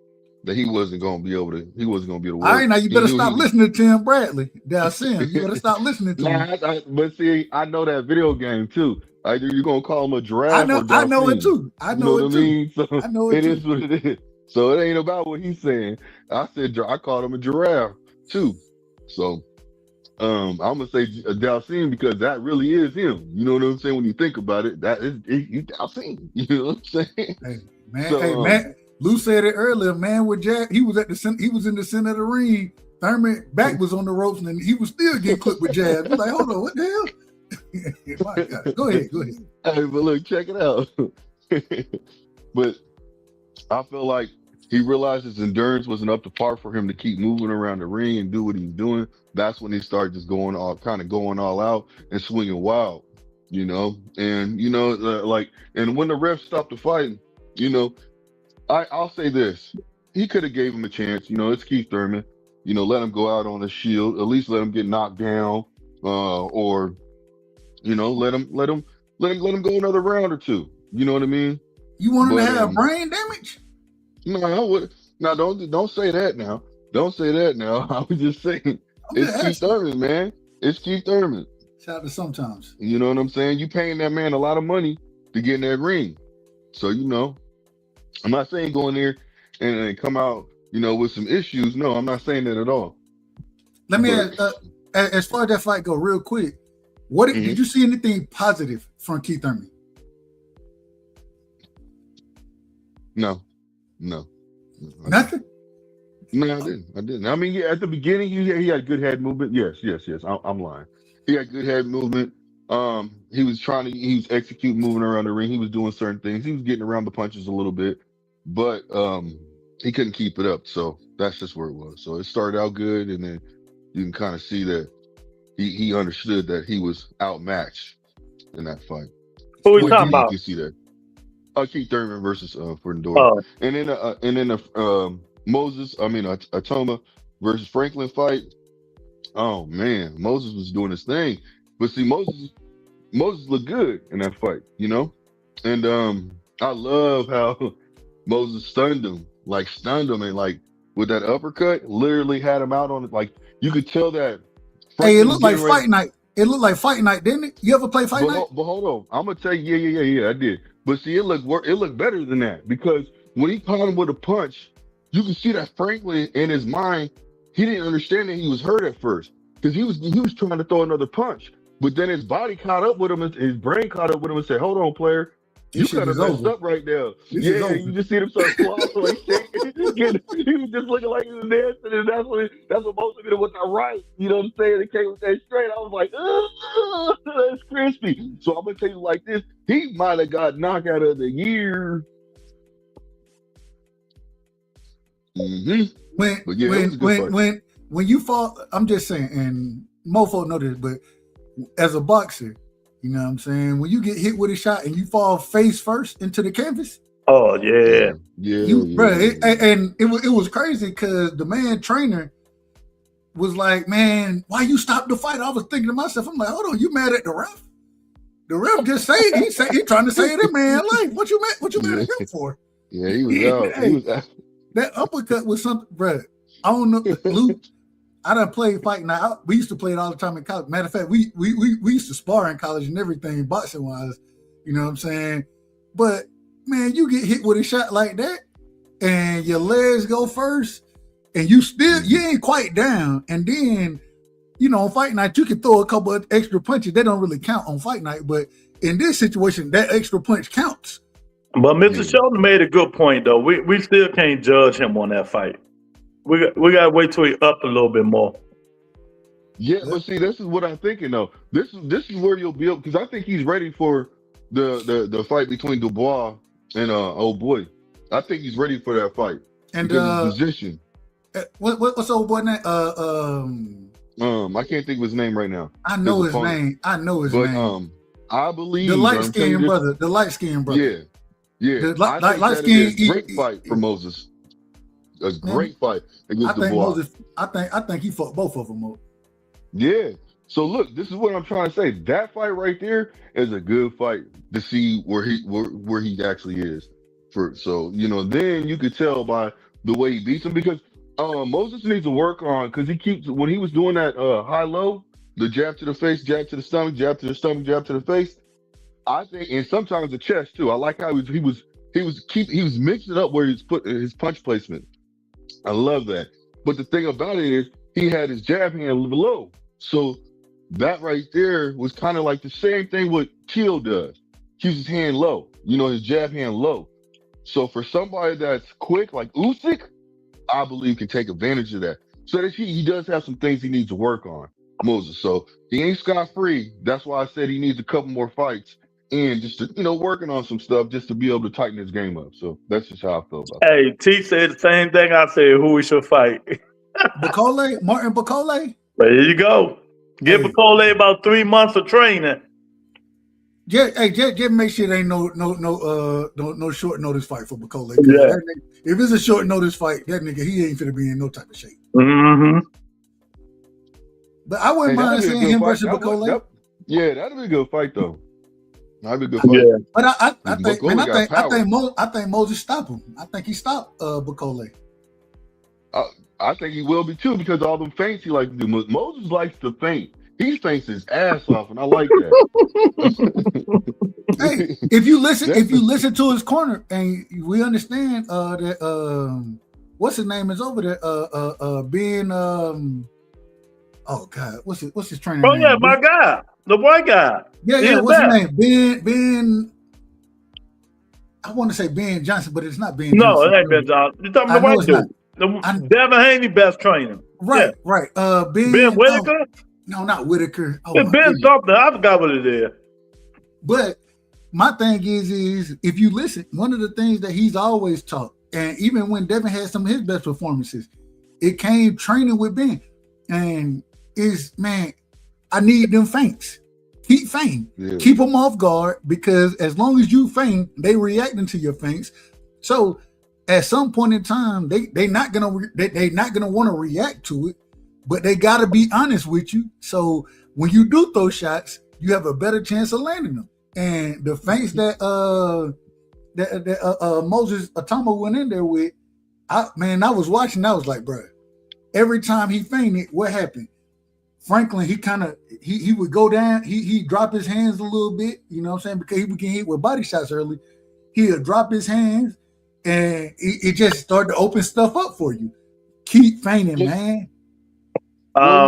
that he wasn't going to be able to. He wasn't going to be able to work. All right, now you better stop listening to Tim Bradley. Dalcin, you better stop listening to him. But see, I know that video game too. Either you're gonna call him a giraffe. I know it too. I know it too. I mean? So I know it is what it is. So it ain't about what he's saying. I called him a giraffe too. So I'm gonna say Dalcin because that really is him. You know what I'm saying? When you think about it, that is you Dalcin. You know what I'm saying? Hey man, Lou said it earlier. Man with jab, he was in the center of the ring. Thurman back was on the ropes and he was still getting clipped with jabs. He's like, hold on, what the hell? My God. Go ahead. Hey, but look, check it out. But I feel like he realized his endurance wasn't up to par for him to keep moving around the ring and do what he's doing. That's when he started just going all out and swinging wild, you know. And you know, and when the ref stopped the fight, you know, I'll say this: he could have gave him a chance. You know, it's Keith Thurman. You know, let him go out on a shield. At least let him get knocked down, or you know, let him go another round or two. You know what I mean? You want him to have brain damage? No, I would. No, don't say that now. Don't say that now. I was just saying it's Keith Thurman, man. It's Keith Thurman. Shout out to sometimes. You know what I'm saying? You paying that man a lot of money to get in that ring. So you know, I'm not saying go in there and come out, you know, with some issues. No, I'm not saying that at all. Let me ask, as far as that fight go, real quick. Did you see anything positive from Keith Thurman? No. Nothing? No, I didn't. I mean, yeah, at the beginning, he had good head movement. Yes. I'm lying. He had good head movement. He was executing, moving around the ring. He was doing certain things. He was getting around the punches a little bit, but he couldn't keep it up. So that's just where it was. So it started out good, and then you can kind of see that he understood that he was outmatched in that fight. Who are we talking about? You can see that. Keith Thurman versus Fundora. And then Moses, Atoma versus Franklin fight. Oh man, Moses was doing his thing. But see, Moses looked good in that fight, you know? And I love how Moses stunned him and like with that uppercut, literally had him out on it. Like you could tell that. Hey, it looked like fight night. It looked like fight night, didn't it? You ever play fight night? But hold on. I'm gonna tell you, yeah, I did. But see, it looked better than that because when he caught him with a punch, you can see that Franklin in his mind, he didn't understand that he was hurt at first because he was trying to throw another punch, but then his body caught up with him, his brain caught up with him and said, "Hold on, player, you kind of messed up right now." Yeah, you just see him start swallowing, like shaking. He was just looking like he was dancing, and that's what most of it was not right. You know what I'm saying? It came with that straight. I was like, that's crispy. So I'm gonna tell you like this: he might have got knockout of the year. When you fall, I'm just saying, and mofo know this, but as a boxer, you know what I'm saying, when you get hit with a shot and you fall face first into the canvas. Oh yeah. Bro, it was crazy because the man trainer was like, "Man, why you stop the fight?" I was thinking to myself, I'm like, "Hold on, you mad at the ref? The ref just said he trying to save that man life. What you mad at him for?" Yeah, he was out. Hey, he was out. That uppercut was something, bro. I don't know, Luke. I done played fight now. We used to play it all the time in college. Matter of fact, we used to spar in college and everything, boxing wise. You know what I'm saying? But man, you get hit with a shot like that, and your legs go first, and you ain't quite down. And then, you know, on fight night, you can throw a couple of extra punches. They don't really count on fight night, but in this situation, that extra punch counts. But Mr. Sheldon made a good point, though. We still can't judge him on that fight. We got to wait till he up a little bit more. Yeah, but see, this is what I'm thinking, though. This is where you'll be up, because I think he's ready for the fight between Dubois and old boy. I think he's ready for that fight. And his position. What's old boy name? I can't think of his name right now. I know his name. I believe the light skinned brother. The light skinned brother. Yeah. The light skinned. Great fight for Moses. A great fight against the boy. Moses. I think he fucked both of them up. Yeah. So look, this is what I'm trying to say. That fight right there is a good fight to see where he actually is. So then you could tell by the way he beats him, because Moses needs to work on, because when he was doing that high low, the jab to the face, jab to the stomach, jab to the stomach, jab to the face. I think, and sometimes the chest too. I like how he was mixing it up where he's put his punch placement. I love that. But the thing about it is he had his jab hand low. So that right there was kind of like the same thing what Keel does. Keeps his hand low, his jab hand low. So for somebody that's quick like Usyk, I believe can take advantage of that. So that he does have some things he needs to work on, Moses. So he ain't scot-free. That's why I said he needs a couple more fights and just to, working on some stuff just to be able to tighten his game up. So that's just how I feel about it. Hey, T said the same thing I said, who we should fight. Martin Bacole. There you go. Give Bacole about 3 months of training. Just make sure there ain't no short notice fight for Bacole. Yeah. If it's a short notice fight, that nigga, he ain't finna be in no type of shape. Mm-hmm. But I wouldn't mind seeing him versus Bacole. Yeah, that'd be a good fight though. That'd be a good fight. Yeah. But I think Moses stopped him. I think he stopped Bacole. I think he will be too, because all them feints he likes to do. Moses likes to feint. He feints his ass off, and I like that. Hey, if you listen to his corner, and we understand that what's his name is over there, Ben. Oh God, what's his trainer name? Oh yeah, my guy, the white guy. Yeah. What's his name? Ben. I want to say Ben Johnson, but it's not Ben. No, Johnson. it ain't Ben Johnson. You're talking about the white dude. Devin Haney, best trainer. Right. Ben Whitaker. No, not Whitaker. Oh, it's Ben something. I forgot what it is. But my thing is if you listen, one of the things that he's always taught, and even when Devin had some of his best performances, it came training with Ben. And I need them feints. Keep feign. Yeah. Keep them off guard, because as long as you feign, they reacting to your feints. So at some point in time, they not gonna want to react to it, but they gotta be honest with you. So when you do throw shots, you have a better chance of landing them. And the feints that Moses Atama went in there with, I was watching. I was like, bro, every time he feinted, what happened? Franklin, he would go down, he drop his hands a little bit, you know what I'm saying? Because he would get hit with body shots early. He'll drop his hands, and it just started to open stuff up for you. Keep feigning, man.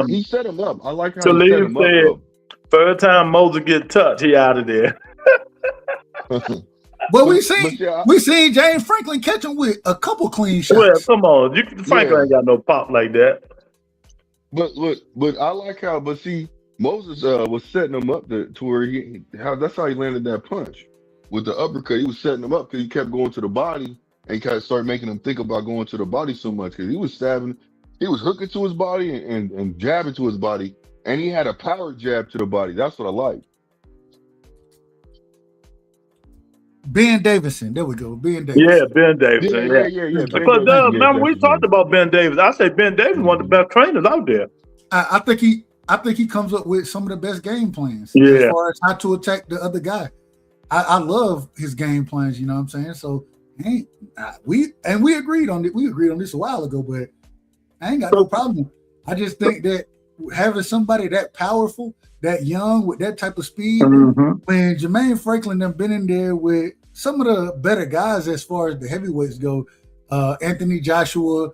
He set him up. I like how he set him up. First time Moses get touched, he out of there. But we seen James Franklin catch him with a couple clean shots. Well, come on, Franklin ain't got no pop like that. But I like how. But see, Moses was setting him up to where that's how he landed that punch with the uppercut. He was setting him up because he kept going to the body and kind of started making him think about going to the body so much, because he was stabbing, he was hooking to his body and jabbing to his body, and he had a power jab to the body. That's what I like. Ben Davison, there we go. Ben Davison. Yeah, Ben Davison. Yeah. Because remember we talked about Ben Davis. I say Ben Davis one of the best trainers out there. I think he comes up with some of the best game plans as far as how to attack the other guy. I love his game plans. You know what I'm saying? So we agreed on it. We agreed on this a while ago, but I ain't got no problem. I just think that having somebody that powerful, that young, with that type of speed, when Jermaine Franklin have been in there with some of the better guys as far as the heavyweights go, Anthony Joshua,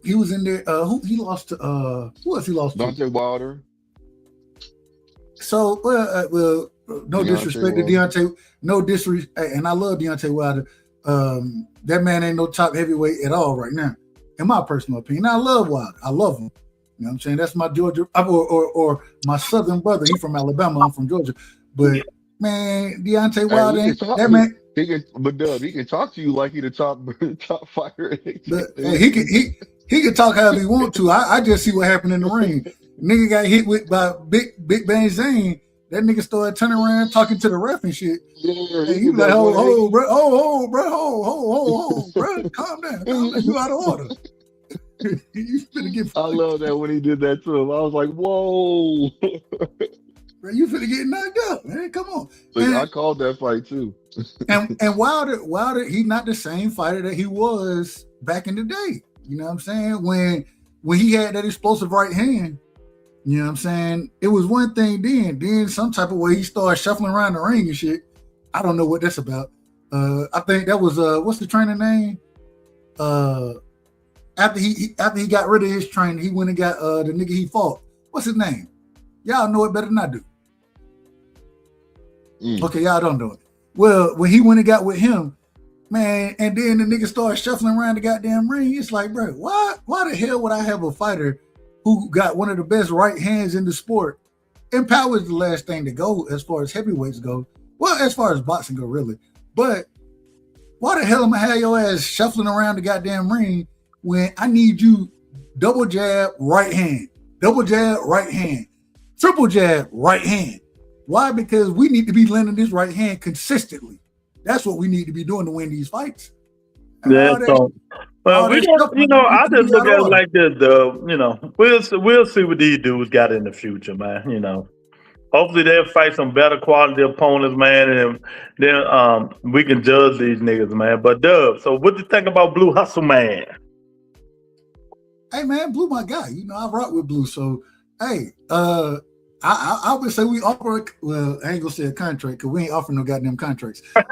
he was in there. Who lost to? Who else he lost to? Deontay Wilder. So, no Deontay disrespect Wilder. To Deontay. No disrespect, and I love Deontay Wilder. That man ain't no top heavyweight at all right now, in my personal opinion. I love Wilder. I love him. You know what I'm saying? That's my Georgia, or my southern brother. He's from Alabama. I'm from Georgia. But man, Deontay Wilder, But Dub, he can talk to you like he the top fighter. But hey, he can talk however he want to. I just see what happened in the ring. Nigga got hit with by Big Bang Zane. That nigga started turning around talking to the ref and shit. Yeah, and he was like, oh, bro, calm down. You out of order. You finna get. I love that when he did that to him. I was like, whoa. Bro, you finna get knocked out, man. Come on. So I called that fight too. and Wilder, he's not the same fighter that he was back in the day. You know what I'm saying? When he had that explosive right hand, you know what I'm saying? It was one thing then some type of way he started shuffling around the ring and shit. I don't know what that's about. I think that was what's the trainer name? After he got rid of his trainer, he went and got the nigga he fought. What's his name? Y'all know it better than I do. Okay, y'all don't know it. Well, when he went and got with him, man, and then the nigga started shuffling around the goddamn ring, it's like, bro, why the hell would I have a fighter who got one of the best right hands in the sport? And power is the last thing to go as far as heavyweights go. Well, as far as boxing go, really. But why the hell am I have your ass shuffling around the goddamn ring when I need you double jab, right hand, double jab, right hand, triple jab, right hand? Why? Because we need to be landing this right hand consistently. That's what we need to be doing to win these fights. Yeah, well, we don't, I just look at it like this, we'll see what these dudes got in the future, man. Hopefully they'll fight some better quality opponents, man, and then we can judge these niggas, man. But Dub, so what do you think about Blue Hustle, man? Hey, man, Blue my guy. I rock with Blue, so hey, I would say we offer, I ain't gonna say a contract because we ain't offering no goddamn contracts. First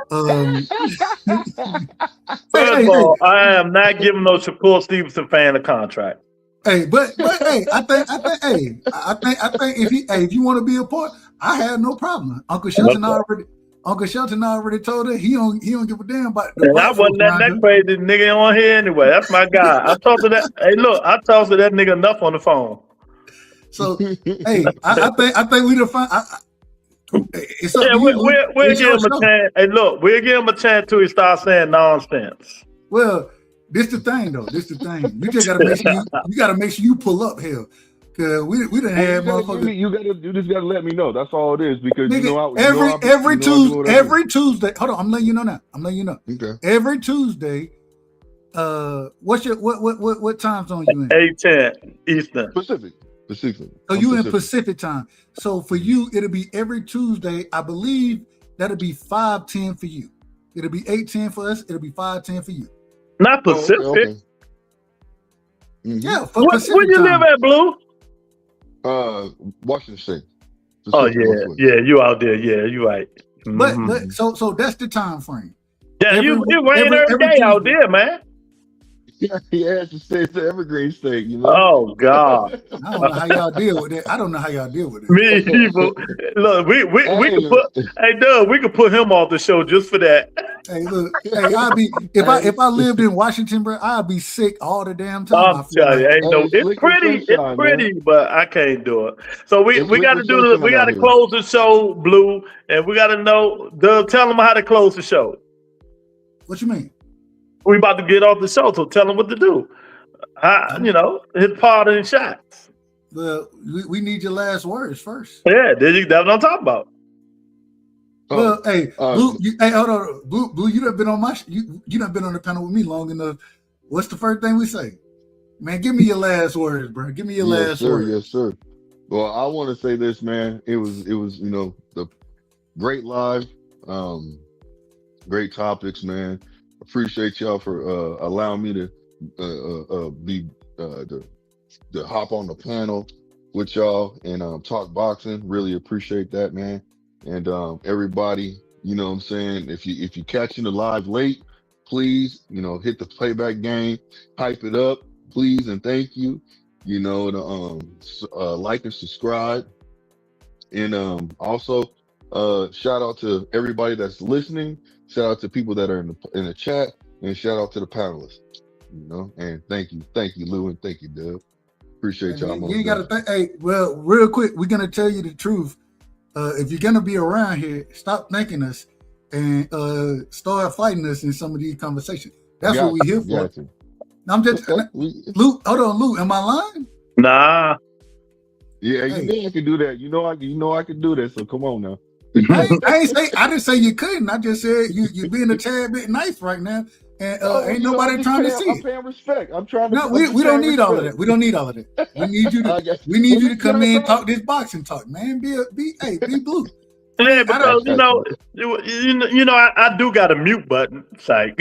of all, I am not giving no Shakur Stevenson fan a contract. Hey, but hey, I think if you want to be a part, I have no problem. Uncle Shelton already told her he don't give a damn about. And I wasn't that crazy nigga on here anyway. That's my guy. I talked to that. Hey, look, I talked to that nigga enough on the phone. So, hey, I think we define. We'll give him a chance. Hey, look, we'll give him a chance till he starts saying nonsense. Well, this the thing though. You just gotta make sure you pull up here, cause we done had motherfuckers. You just gotta let me know. That's all it is. Because every Tuesday. Hold on, I'm letting you know now. Okay. Every Tuesday. What time zone you in? 8:10 Eastern. Pacific. So you in Pacific time. So for you, it'll be every Tuesday. I believe that'll be 5:10 for you. It'll be 8:10 for us. It'll be 5:10 for you. Not Pacific. Okay. Mm-hmm. Yeah, for Pacific where you time. live at, Blue? Washington State. Pacific, yeah, you out there. Yeah, you right. Mm-hmm. But so that's the time frame. Yeah, you rain every day out there, man. Yeah, he has to stay to Evergreen State, Oh God! I don't know how y'all deal with that. Me either. Look, we can put. Hey, Doug, we could put him off the show just for that. Hey, look. Hey, I'd be if I lived in Washington, bro, I'd be sick all the damn time. I'm telling you, it's pretty, but I can't do it. So we got to do we got to close the show, Blue, and we got to know. Doug, tell them how to close the show. What you mean? We about to get off the show, so tell them what to do. Hit part and shots. Well, we need your last words first. Yeah, that's what I'm talking about. Well, hey, Blue, hold on, Blue, you done been on you done been on the panel with me long enough. What's the first thing we say? Man, give me your last words, bro. Give me your last words. Yes, sir. Well, I want to say this, man. It was the great live, great topics, man. Appreciate y'all for allowing me to to hop on the panel with y'all and talk boxing. Really appreciate that, man. And everybody, you know what I'm saying, if you catching the live late, please, hit the playback game, hype it up, please, and thank you. Like and subscribe. And also shout out to everybody that's listening. Shout out to people that are in the chat, and shout out to the panelists. And thank you, Lou, and thank you, Dub. Appreciate y'all. You ain't got to think. Hey, well, real quick, we're gonna tell you the truth. If you're gonna be around here, stop thanking us and start fighting us in some of these conversations. That's what we here for. I'm just Luke. Hold on, Luke. Am I lying? Nah. Yeah, you know I can do that. You know I can do that. So come on now. I didn't say you couldn't. I just said you being a tad bit nice right now, and ain't nobody trying to see it. I'm paying respect. I'm trying to. No, we don't need all of that. We don't need all of that. We need you to. We need you to come in and talk this boxing talk, man. Be Blue. Yeah, because you know, I do got a mute button. Psych.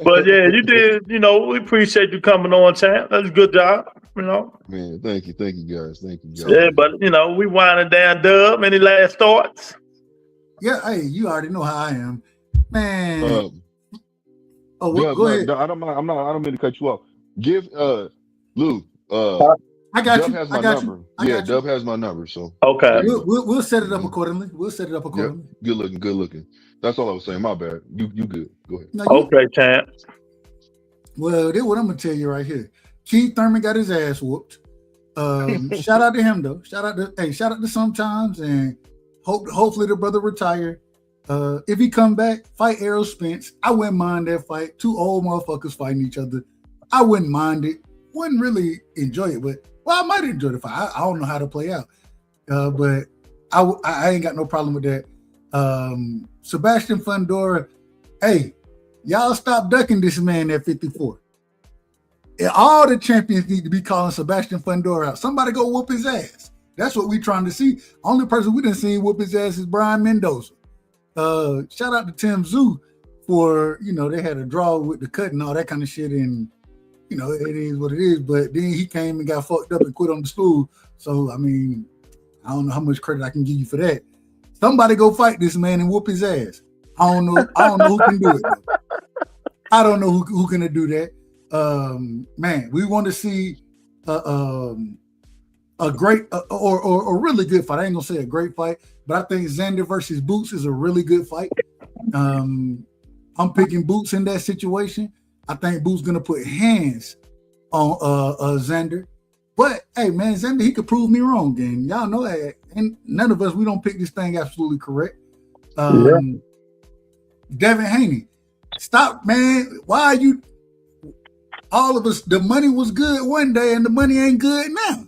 But yeah, you did. You know, we appreciate you coming on, champ. That's a good job. You know, man. Thank you guys. Yeah, but you know, we winding down. Dub, any last thoughts? Yeah, hey, you already know how I am, man. Go ahead. I don't mind. I don't mean to cut you off. Give Lou. I got Dub you. has my number. Yeah, Dub has my number. So okay, we'll set it up accordingly. Yeah, good looking. That's all I was saying. My bad. You good? Go ahead. No, okay, champ. Well, this what I'm gonna tell you right here. Keith Thurman got his ass whooped. Shout out to him though. Shout out to Sometimes, and hopefully the brother retire. If he come back, fight Errol Spence. I wouldn't mind that fight. Two old motherfuckers fighting each other. I wouldn't mind it. Wouldn't really enjoy it, but I might enjoy the fight. I don't know how to play out, but I ain't got no problem with that. Sebastian Fundora, hey, y'all stop ducking this man at 54. And all the champions need to be calling Sebastian Fundora out. Somebody go whoop his ass. That's what we trying to see. Only person we didn't see whoop his ass is Brian Mendoza. Shout out to Tim Zoo for, they had a draw with the cut and all that kind of shit, and it is what it is. But then he came and got fucked up and quit on the stool. So, I mean, I don't know how much credit I can give you for that. Somebody go fight this man and whoop his ass. I don't know who can do it, though. I don't know who can do that. Man, we want to see a great or a really good fight. I ain't gonna say a great fight, but I think Xander versus Boots is a really good fight. I'm picking Boots in that situation. I think Boots gonna put hands on Xander. But hey, man, Xander, he could prove me wrong. Then y'all know that, and none of us, we don't pick this thing absolutely correct. Devin Haney, stop, man. Why are you? All of us, the money was good one day, and the money ain't good now.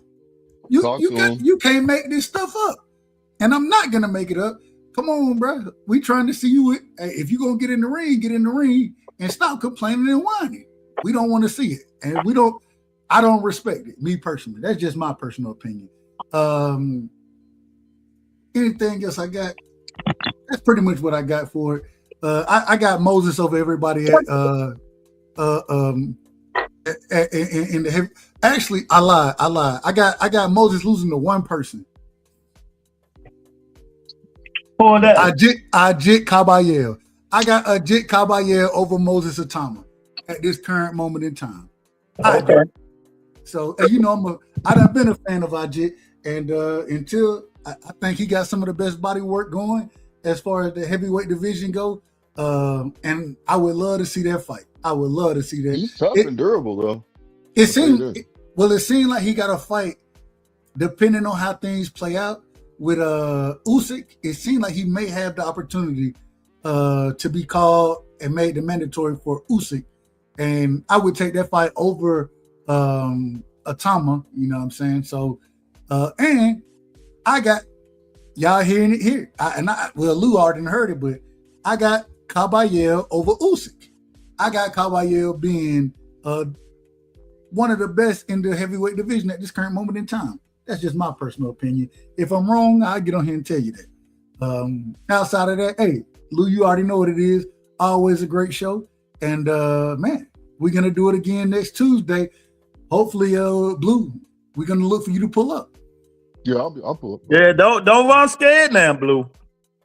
You can't make this stuff up, and I'm not gonna make it up. Come on, bro. We trying to see you. Hey, if you gonna get in the ring, and stop complaining and whining. We don't want to see it, and I don't respect it, me personally. That's just my personal opinion. Anything else I got? That's pretty much what I got for it. I got Moses over everybody in the heavy. Actually, I lied. I got Moses losing to one person. For that, Ajit Caballero. I got Ajit Caballero over Moses Atama at this current moment in time. Okay. So, I done been a fan of Ajit, and until I think he got some of the best body work going as far as the heavyweight division go, and I would love to see that fight. I would love to see that. He's tough and durable, though. It seemed like he got a fight, depending on how things play out with Usyk. It seemed like he may have the opportunity to be called and made the mandatory for Usyk, and I would take that fight over Atama. You know what I'm saying? So, and I got y'all hearing it here. Lou already heard it, but I got Caballero over Usyk. I got Caballero being one of the best in the heavyweight division at this current moment in time. That's just my personal opinion. If I'm wrong, I'll get on here and tell you that. Outside of that, hey, Lou, you already know what it is. Always a great show. And man, we're gonna do it again next Tuesday. Hopefully, Blue, we're gonna look for you to pull up. Yeah, I'll pull up. Yeah, don't run scared now, Blue.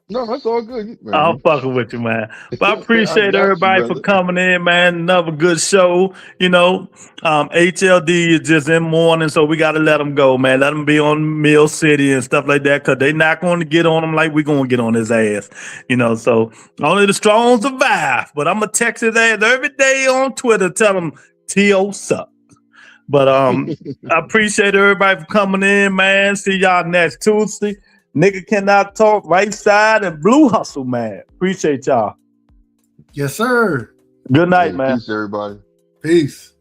No, that's all good, man. I'm fucking with you, man. But I appreciate everybody for coming in, man. Another good show. HLD is just in morning, so we got to let them go, man. Let them be on Mill City and stuff like that, because they not going to get on him like we going to get on his ass. So only the strong survive. But I'm going to text his ass every day on Twitter, tell him T.O. suck. But I appreciate everybody for coming in, man. See y'all next Tuesday. Nigga cannot talk. Right side and Blue Hustle, man. Appreciate y'all. Yes, sir. Good night, man. Peace, everybody. Peace.